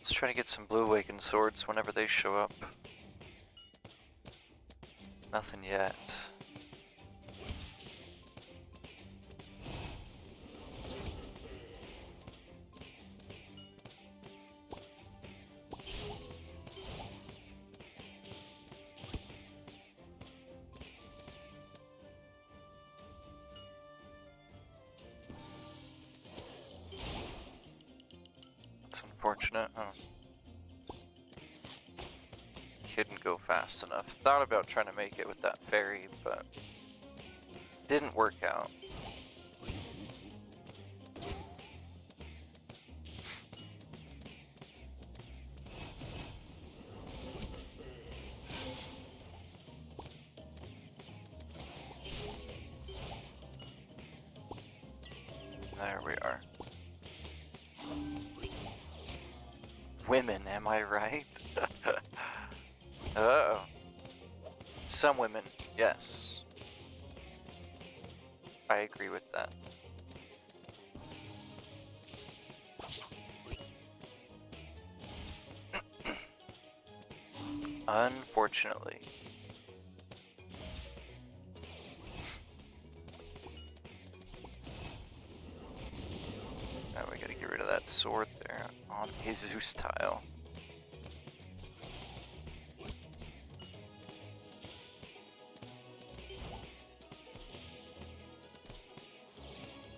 S1: Let's try to get some blue awakened swords whenever they show up. Nothing yet. Unfortunate, huh? Couldn't go fast enough. Thought about trying to make it with that ferry, but didn't work out. There we are. Women, am I right? Uh-oh. Some women, yes. I agree with that. Unfortunately. Now we gotta get rid of that sword there on his Zeus tile.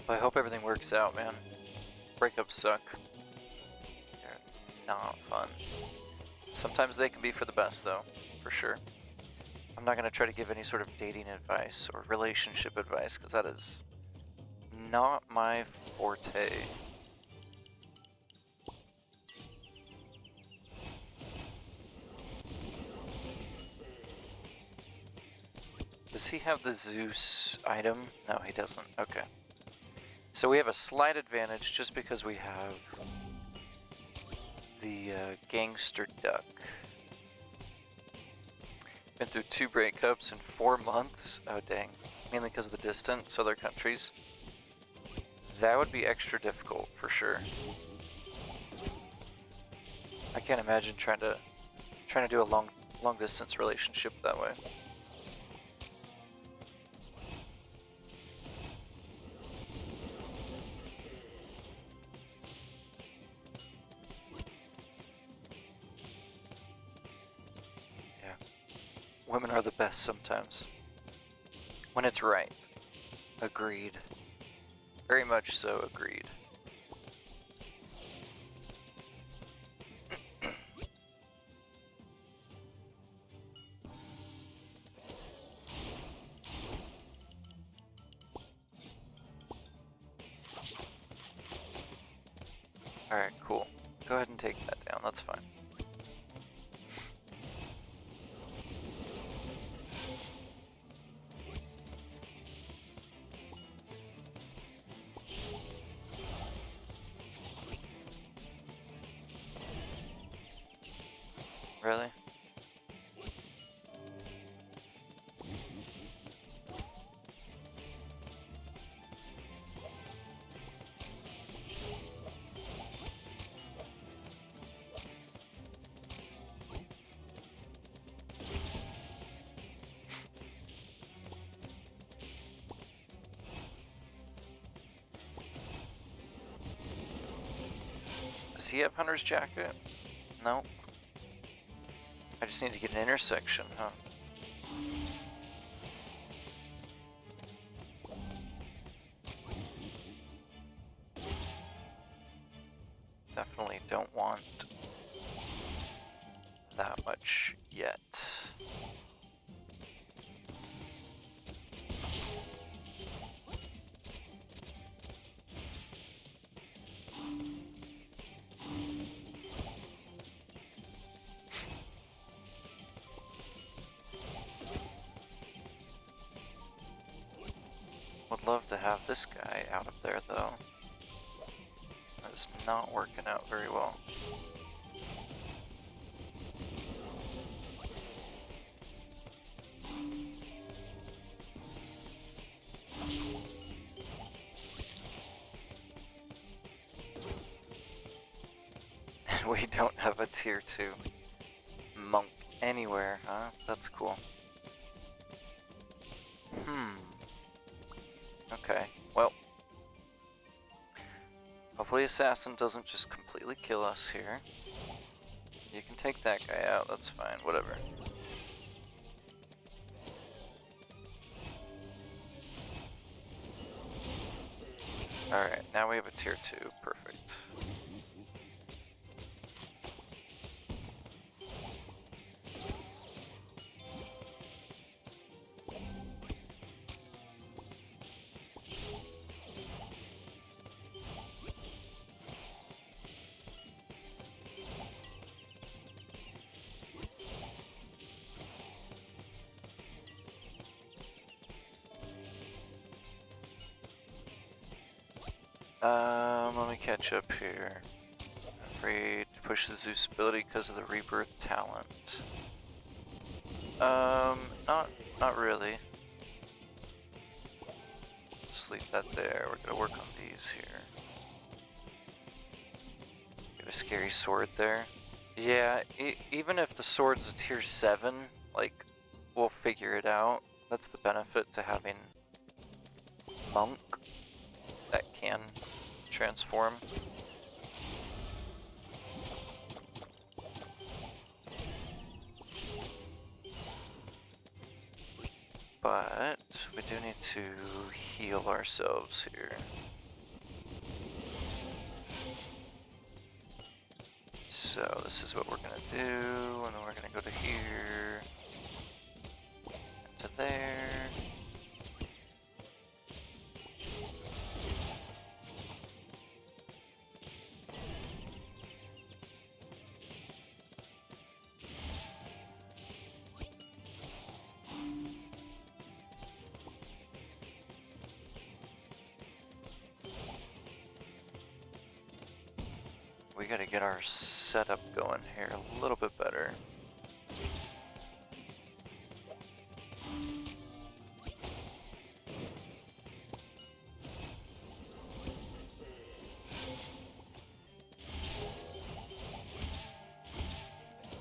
S1: I hope everything works out, man. Breakups suck. They're not fun. Sometimes they can be for the best, though, for sure. I'm not gonna try to give any sort of dating advice or relationship advice, because that is not my forte. Does he have the Zeus item? No, he doesn't. Okay. So we have a slight advantage just because we have the gangster duck. Been through 2 breakups in 4 months. Oh dang. Mainly because of the distance, other countries. That would be extra difficult for sure. I can't imagine trying to do a long distance relationship that way. Women are the best sometimes. When it's right. Agreed. Very much so agreed. Alright, cool. Go ahead and take that down, that's fine. Really? Does he have Hunter's Jacket? No. I just need to get an intersection, huh? Definitely don't want that much yet. Would love to have this guy out of there, though. That is not working out very well. We don't have a tier 2 monk anywhere, huh? That's cool. Okay, well. Hopefully Assassin doesn't just completely kill us here. You can take that guy out, that's fine, whatever. Alright, now we have a tier 2, perfect. Let me catch up here. Afraid to push the Zeus ability because of the rebirth talent. Not really. Just leave that there. We're gonna work on these here. Get a scary sword there. Yeah, even if the sword's a tier 7, like, we'll figure it out. That's the benefit to having monk that can transform. But we do need to heal ourselves here. So this is what we're gonna do, and then we're gonna go to here, to there. We gotta get our setup going here a little bit better.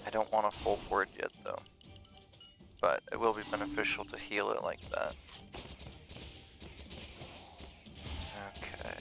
S1: I don't want a full board yet though, but it will be beneficial to heal it like that. Okay.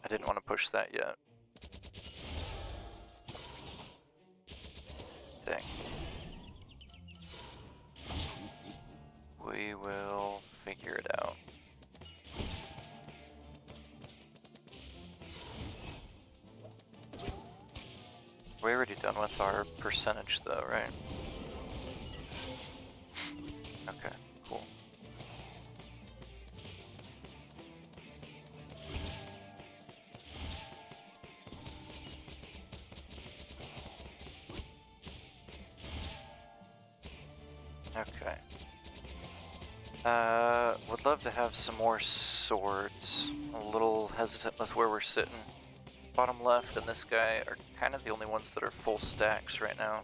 S1: I didn't want to push that yet. Dang. We will figure it out. We're already done with our percentage though, right? Okay, cool. Okay. Would love to have some more swords. A little hesitant with where we're sitting. Bottom left and this guy are kind of the only ones that are full stacks right now.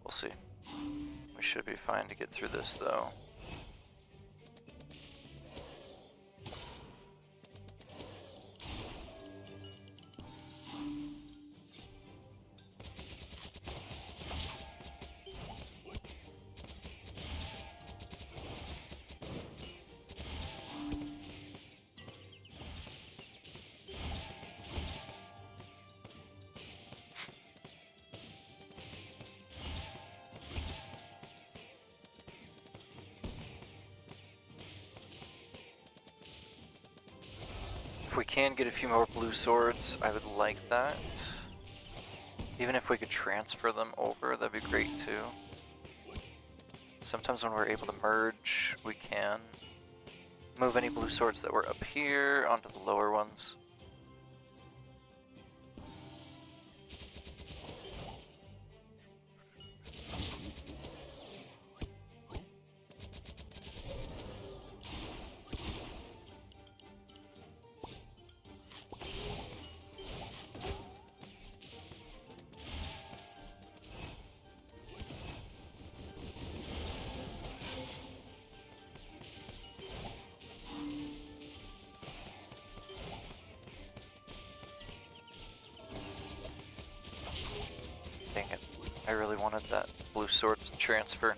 S1: We'll see. We should be fine to get through this though. If we can get a few more blue swords, I would like that. Even if we could transfer them over, that'd be great too. Sometimes when we're able to merge, we can move any blue swords that were up here onto the lower ones. Dang it. I really wanted that blue sword to transfer.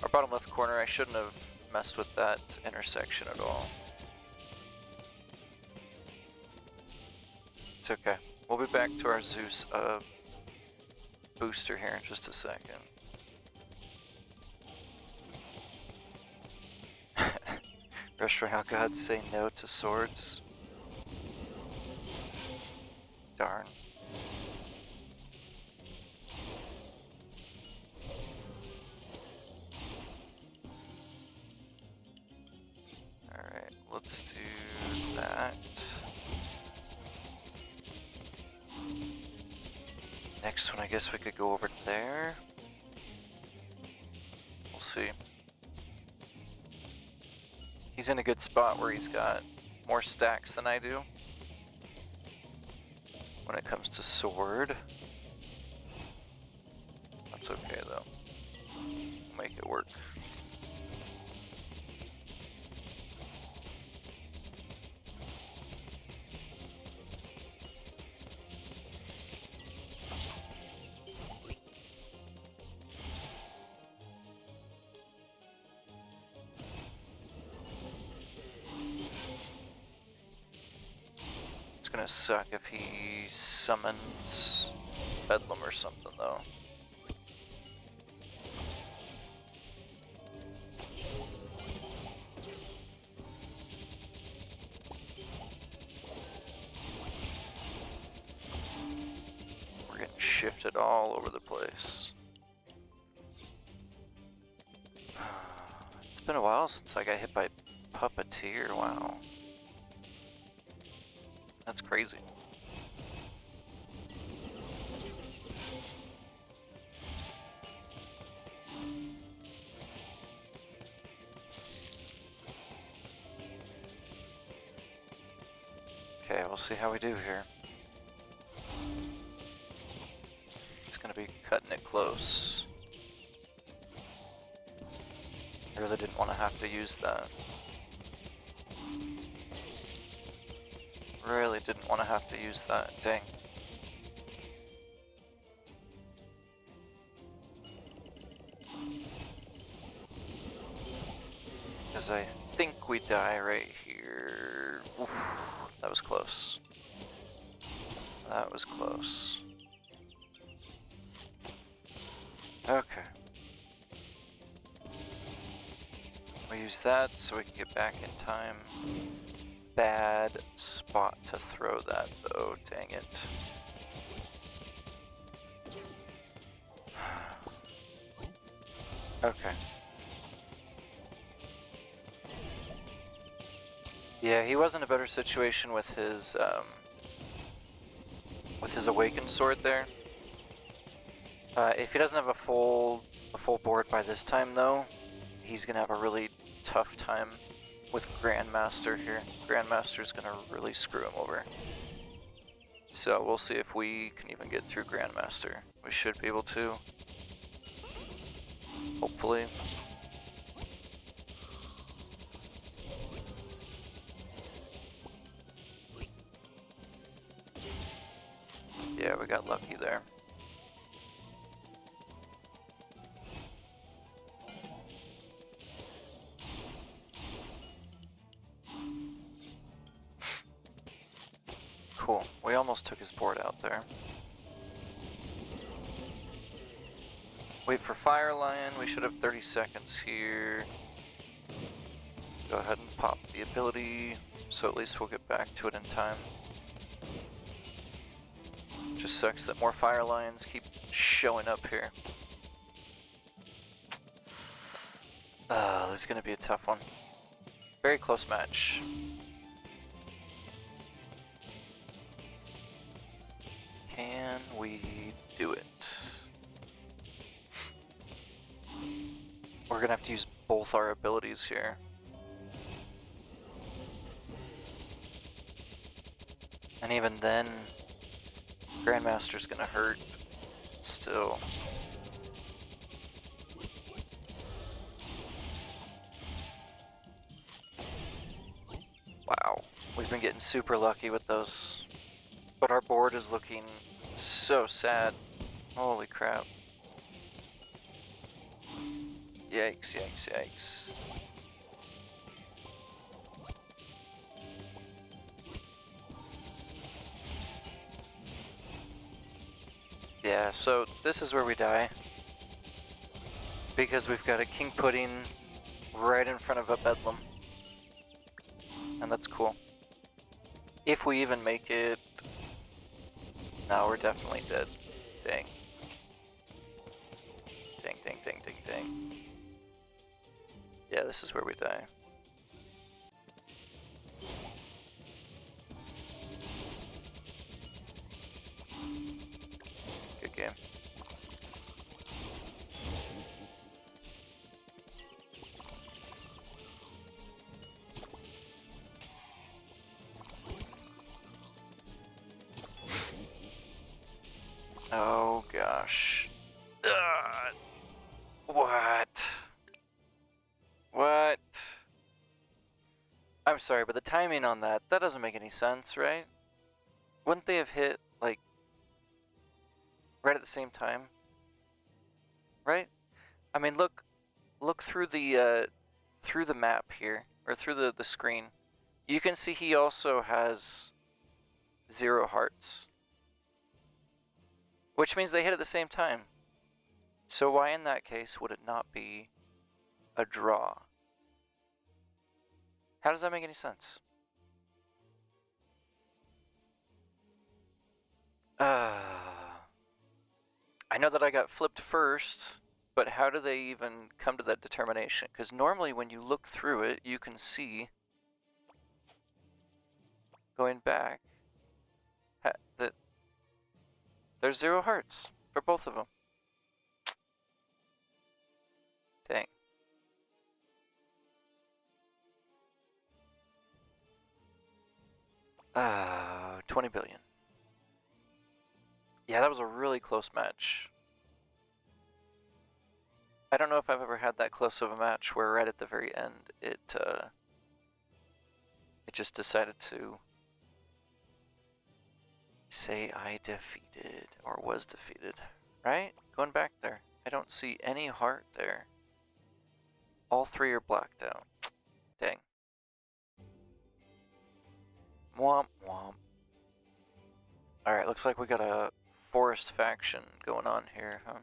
S1: Our bottom left corner, I shouldn't have messed with that intersection at all. It's okay. We'll be back to our Zeus booster here in just a second. Rush Royale gods say no to swords. Darn. Alright, let's do that. Next one, I guess we could go over there. We'll see. He's in a good spot where he's got more stacks than I do when it comes to sword. That's okay though. We'll make it work. It's gonna suck if he summons Bedlam or something though. We're getting shifted all over the place. It's been a while since I got hit by Puppeteer, wow. That's crazy. Okay, we'll see how we do here. It's gonna be cutting it close. I really didn't want to have to use that. Really didn't want to have to use that, dang. Because I think we die right here. Oof, that was close. That was close. Okay. We use that so we can get back in time. Bad spot to throw that though, dang it. Okay. Yeah, he was in a better situation with his awakened sword there. If he doesn't have a full board by this time though, he's gonna have a really tough time with Grandmaster here. Grandmaster's gonna really screw him over. So we'll see if we can even get through Grandmaster. We should be able to. Hopefully. Yeah, we got lucky there. Cool. We almost took his board out there. Wait for Fire Lion. We should have 30 seconds here. Go ahead and pop the ability, so at least we'll get back to it in time. Just sucks that more fire lions keep showing up here. This is gonna be a tough one. Very close match. Can we do it? We're gonna have to use both our abilities here. And even then, Grandmaster's gonna hurt still. Wow, we've been getting super lucky with those. But our board is looking so sad. Holy crap. Yikes, yikes, yikes. Yeah, so this is where we die. Because we've got a King Pudding right in front of a Bedlam. And that's cool. If we even make it... No, we're definitely dead. Dang. Dang, dang, dang, dang, dang. Yeah, this is where we die. Good game. Oh gosh. What? What? I'm sorry, but the timing on that doesn't make any sense, right? Wouldn't they have hit, like, right at the same time? Right? I mean, look through the map here, or through the screen. You can see he also has 0 hearts. Which means they hit at the same time. So why in that case would it not be a draw? How does that make any sense? I know that I got flipped first, but how do they even come to that determination? Because normally when you look through it, you can see, going back, that there's 0 hearts for both of them. Dang. Uh, 20 billion. Yeah, that was a really close match. I don't know if I've ever had that close of a match where right at the very end it just decided to say I defeated or was defeated. Right? Going back there. I don't see any heart there. All 3 are blacked out. Dang. Womp womp. Alright, looks like we got a forest faction going on here, huh?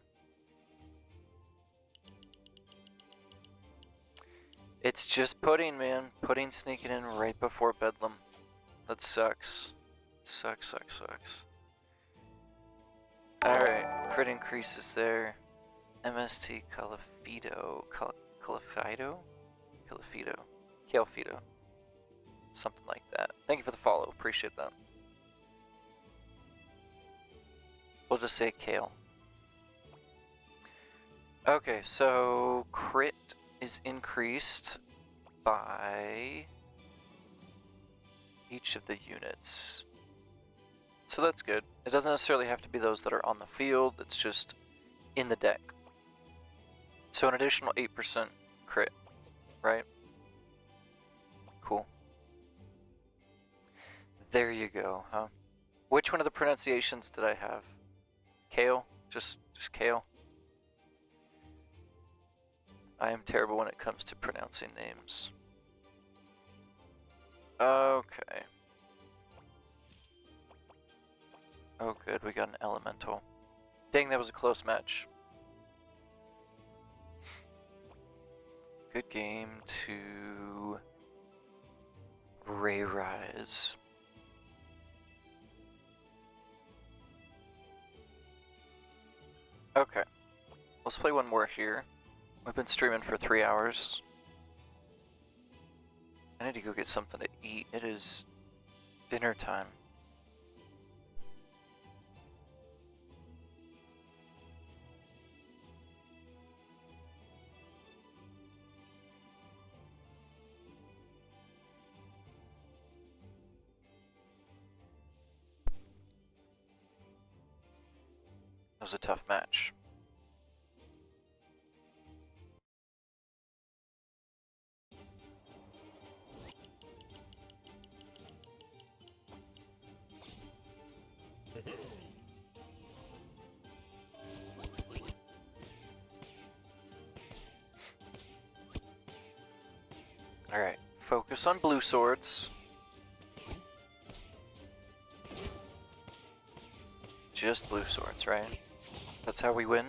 S1: It's just Pudding, man. Pudding sneaking in right before Bedlam. That sucks. Sucks, sucks, sucks. Alright, crit increases there. MST Califido. Califido? Califido. Califido. Something like that. Thank you for the follow. Appreciate that. We'll just say Kale. Okay, so crit is increased by each of the units. So that's good. It doesn't necessarily have to be those that are on the field, it's just in the deck. So an additional 8% crit, right? Cool. There you go, huh? Which one of the pronunciations did I have? Kale? Just Kale? I am terrible when it comes to pronouncing names. Okay. Oh good, we got an elemental. Dang, that was a close match. Good game to Ray Rise. Okay, let's play one more here. We've been streaming for 3 hours. I need to go get something to eat. It is dinner time. It was a tough match. Alright, focus on blue swords. Just blue swords, right? That's how we win?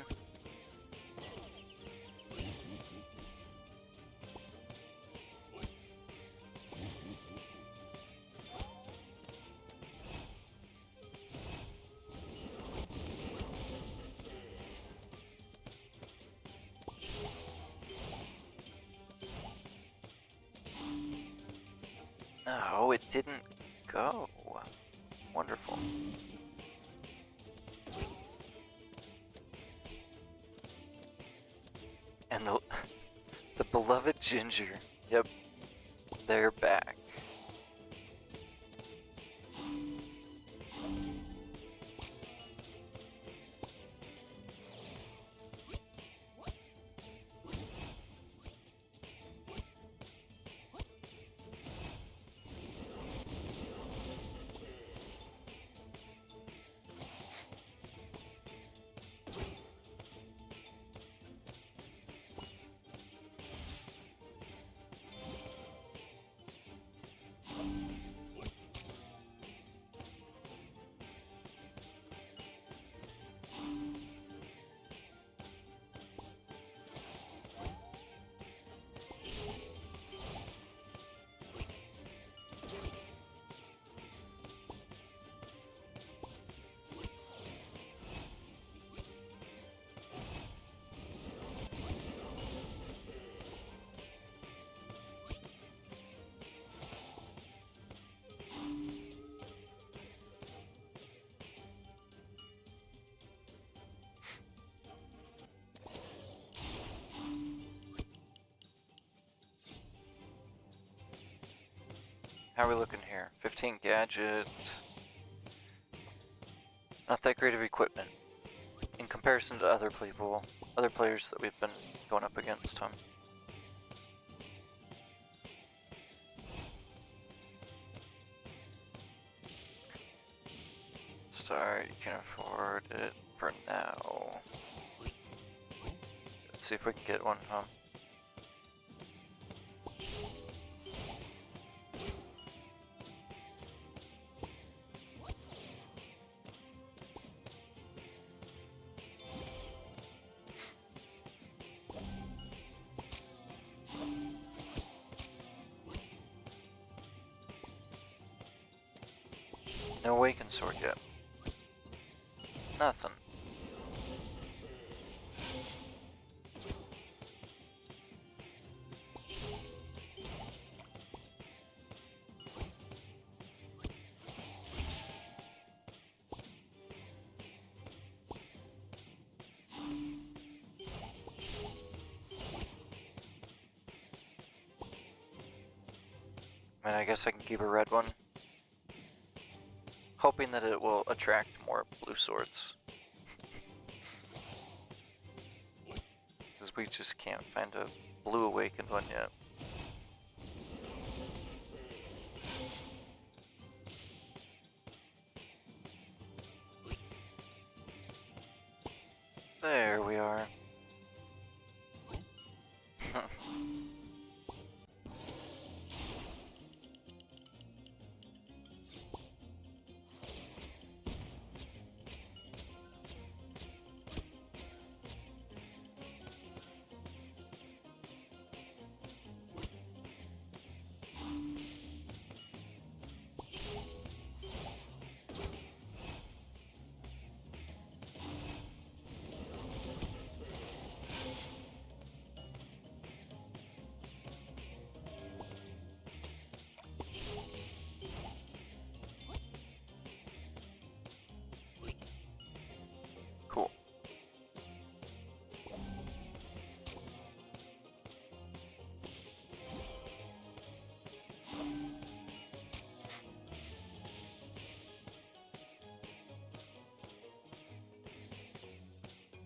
S1: No, it didn't go. Wonderful. And the beloved Ginger. Yep, they're back. How are we looking here? 15 gadget. Not that great of equipment in comparison to other players that we've been going up against, huh? Start, you can afford it for now. Let's see if we can get one, huh? No awakened sword yet. Nothing. I mean, I guess I can keep a red one. Hoping that it will attract more blue swords. Because we just can't find a blue awakened one yet. There we are.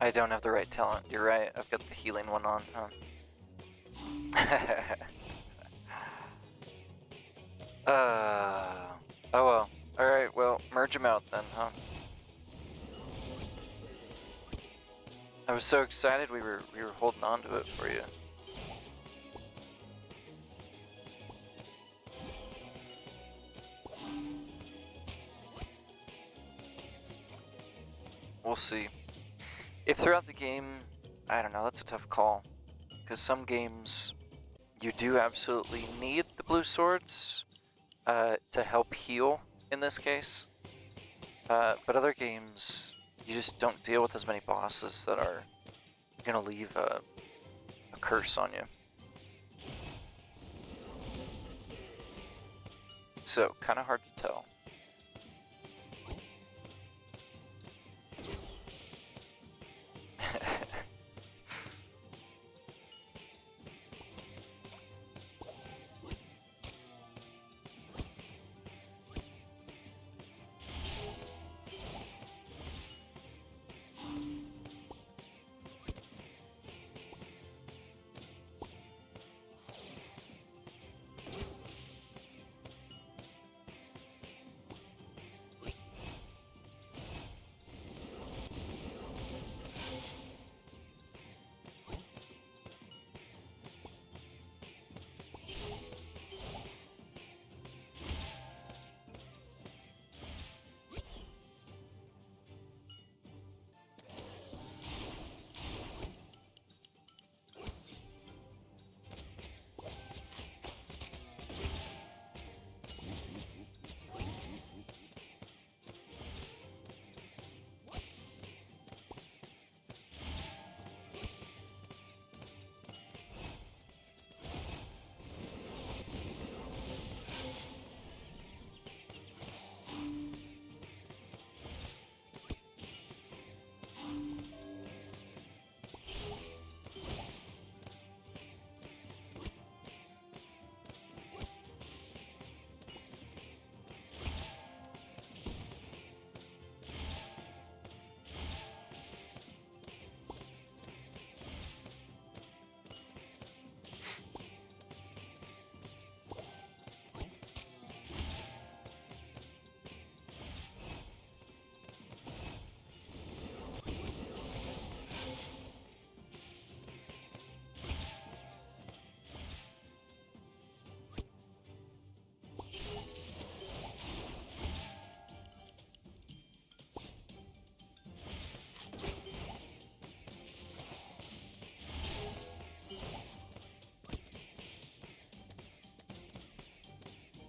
S1: I don't have the right talent. You're right. I've got the healing one on, huh? Oh well. Alright, well, merge them out then, huh? I was so excited we were holding on to it for you. We'll see. If throughout the game, I don't know, that's a tough call. Because some games, you do absolutely need the blue swords to help heal, in this case. But other games, you just don't deal with as many bosses that are gonna leave a curse on you. So, kind of hard to tell.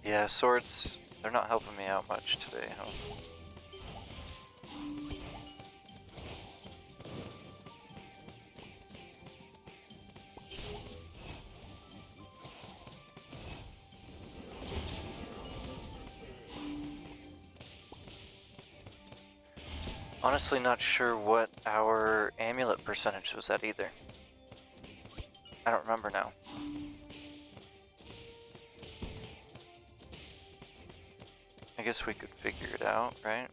S1: Yeah, swords, they're not helping me out much today, huh? Honestly, not sure what our amulet percentage was at either. I don't remember now. I guess we could figure it out, right?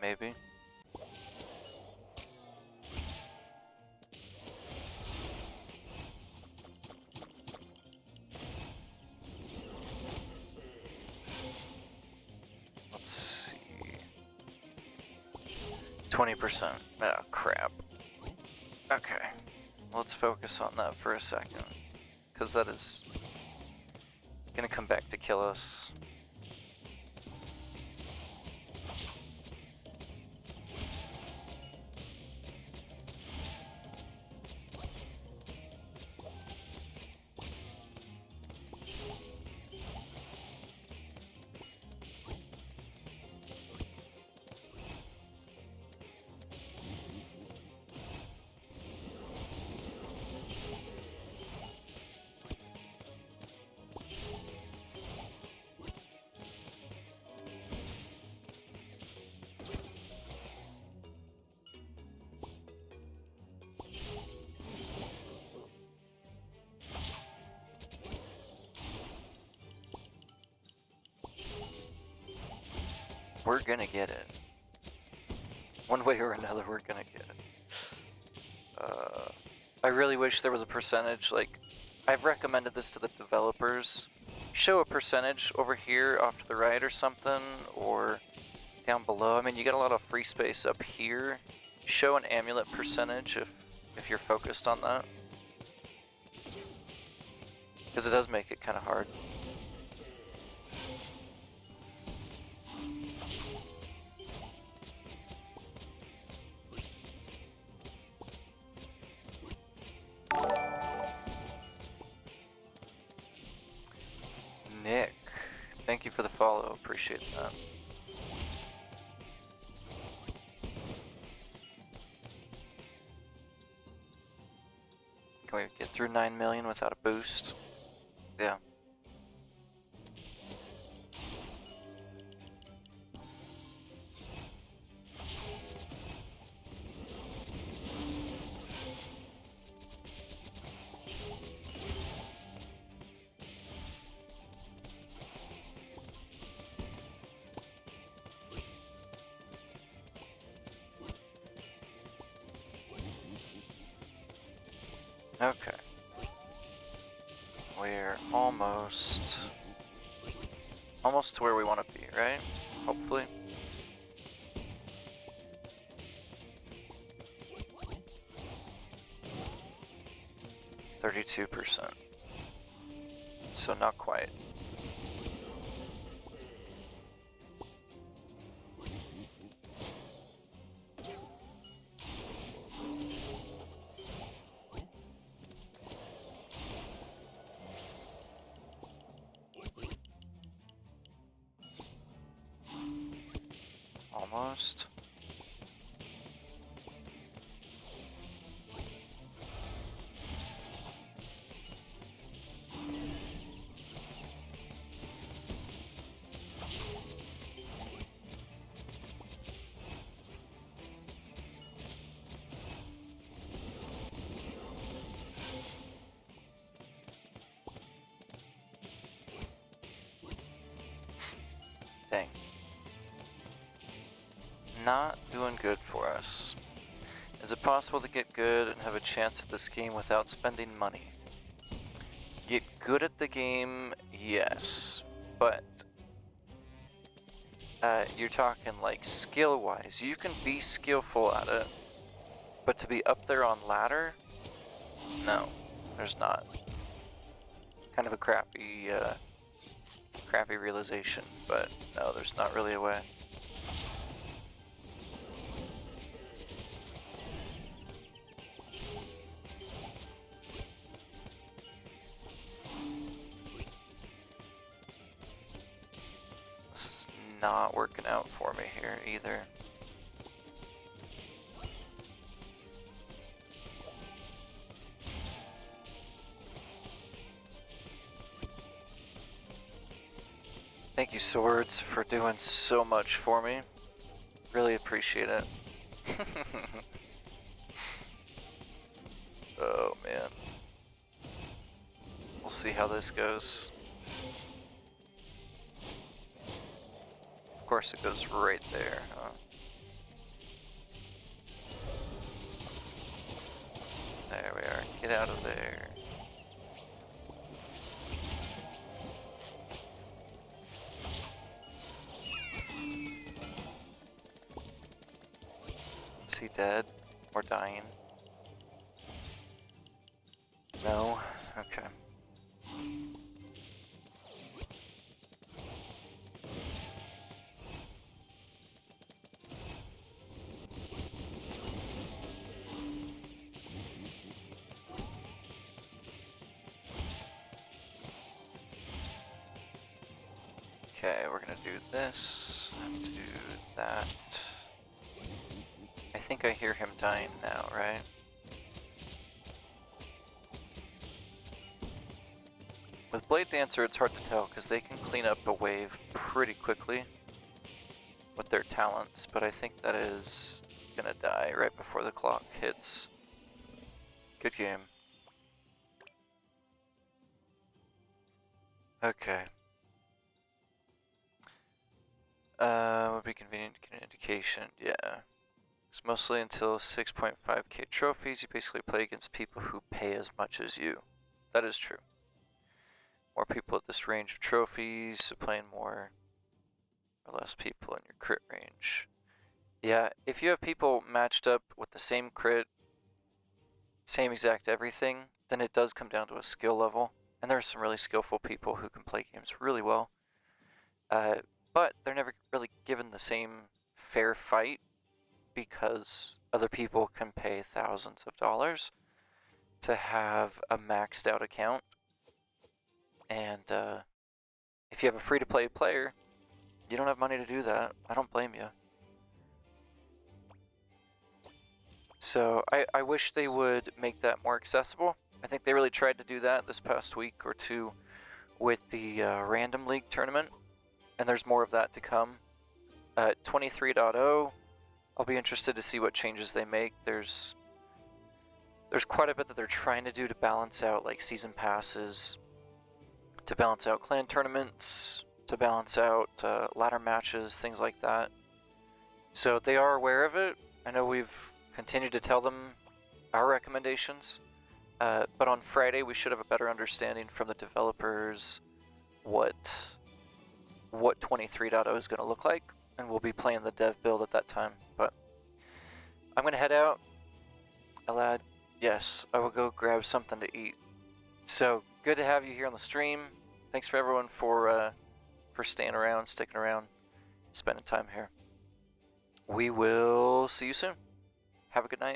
S1: Maybe. Let's see. 20%. Oh, crap. Okay. Let's focus on that for a second. Because that is gonna come back to kill us. we're gonna get it. One way or another, we're gonna get it. I really wish there was a percentage, like, I've recommended this to the developers. Show a percentage over here off to the right or something, or down below. I mean, you get a lot of free space up here. Show an amulet percentage if you're focused on that. Because it does make it kind of hard. Nick, thank you for the follow, appreciate that. Can we get through 9 million without a boost? Yeah. Okay. We're almost to where we want to be, right? Hopefully. %. So not quite. Almost. Dang. Not doing good for us. Is it possible to get good and have a chance at this game without spending money? Get good at the game, yes, but you're talking like skill-wise. You can be skillful at it, but to be up there on ladder, no, there's not. Kind of a crappy realization, but no, there's not really a way. Not working out for me here either. Thank you, Swords, for doing so much for me. Really appreciate it. Oh man. We'll see how this goes. Of course it goes right there, huh? There we are. Get out of there. Is he dead? Or dying? No? Okay. Okay, we're gonna do this, and do that. I think I hear him dying now, right? With Blade Dancer, it's hard to tell, because they can clean up a wave pretty quickly with their talents, but I think that is gonna die right before the clock hits. Good game. Okay. Would be convenient indication, yeah. It's mostly until 6.5k trophies, you basically play against people who pay as much as you. That is true. More people at this range of trophies, so playing more or less people in your crit range. Yeah, if you have people matched up with the same crit, same exact everything, then it does come down to a skill level. And there are some really skillful people who can play games really well. But they're never really given the same fair fight because other people can pay thousands of dollars to have a maxed out account. And if you have a free to play player, you don't have money to do that. I don't blame you. So I wish they would make that more accessible. I think they really tried to do that this past week or two with the Random League tournament, and there's more of that to come. 23.0, I'll be interested to see what changes they make. There's quite a bit that they're trying to do to balance out like season passes, to balance out clan tournaments, to balance out ladder matches, things like that. So they are aware of it. I know we've continued to tell them our recommendations, but on Friday we should have a better understanding from the developers what 23.0 is going to look like, and we'll be playing the dev build at that time. But I'm going to head out. Alad, yes, I will go grab something to eat. So good to have you here on the stream. Thanks for everyone for staying around, sticking around, spending time here. We will see you soon. Have a good night.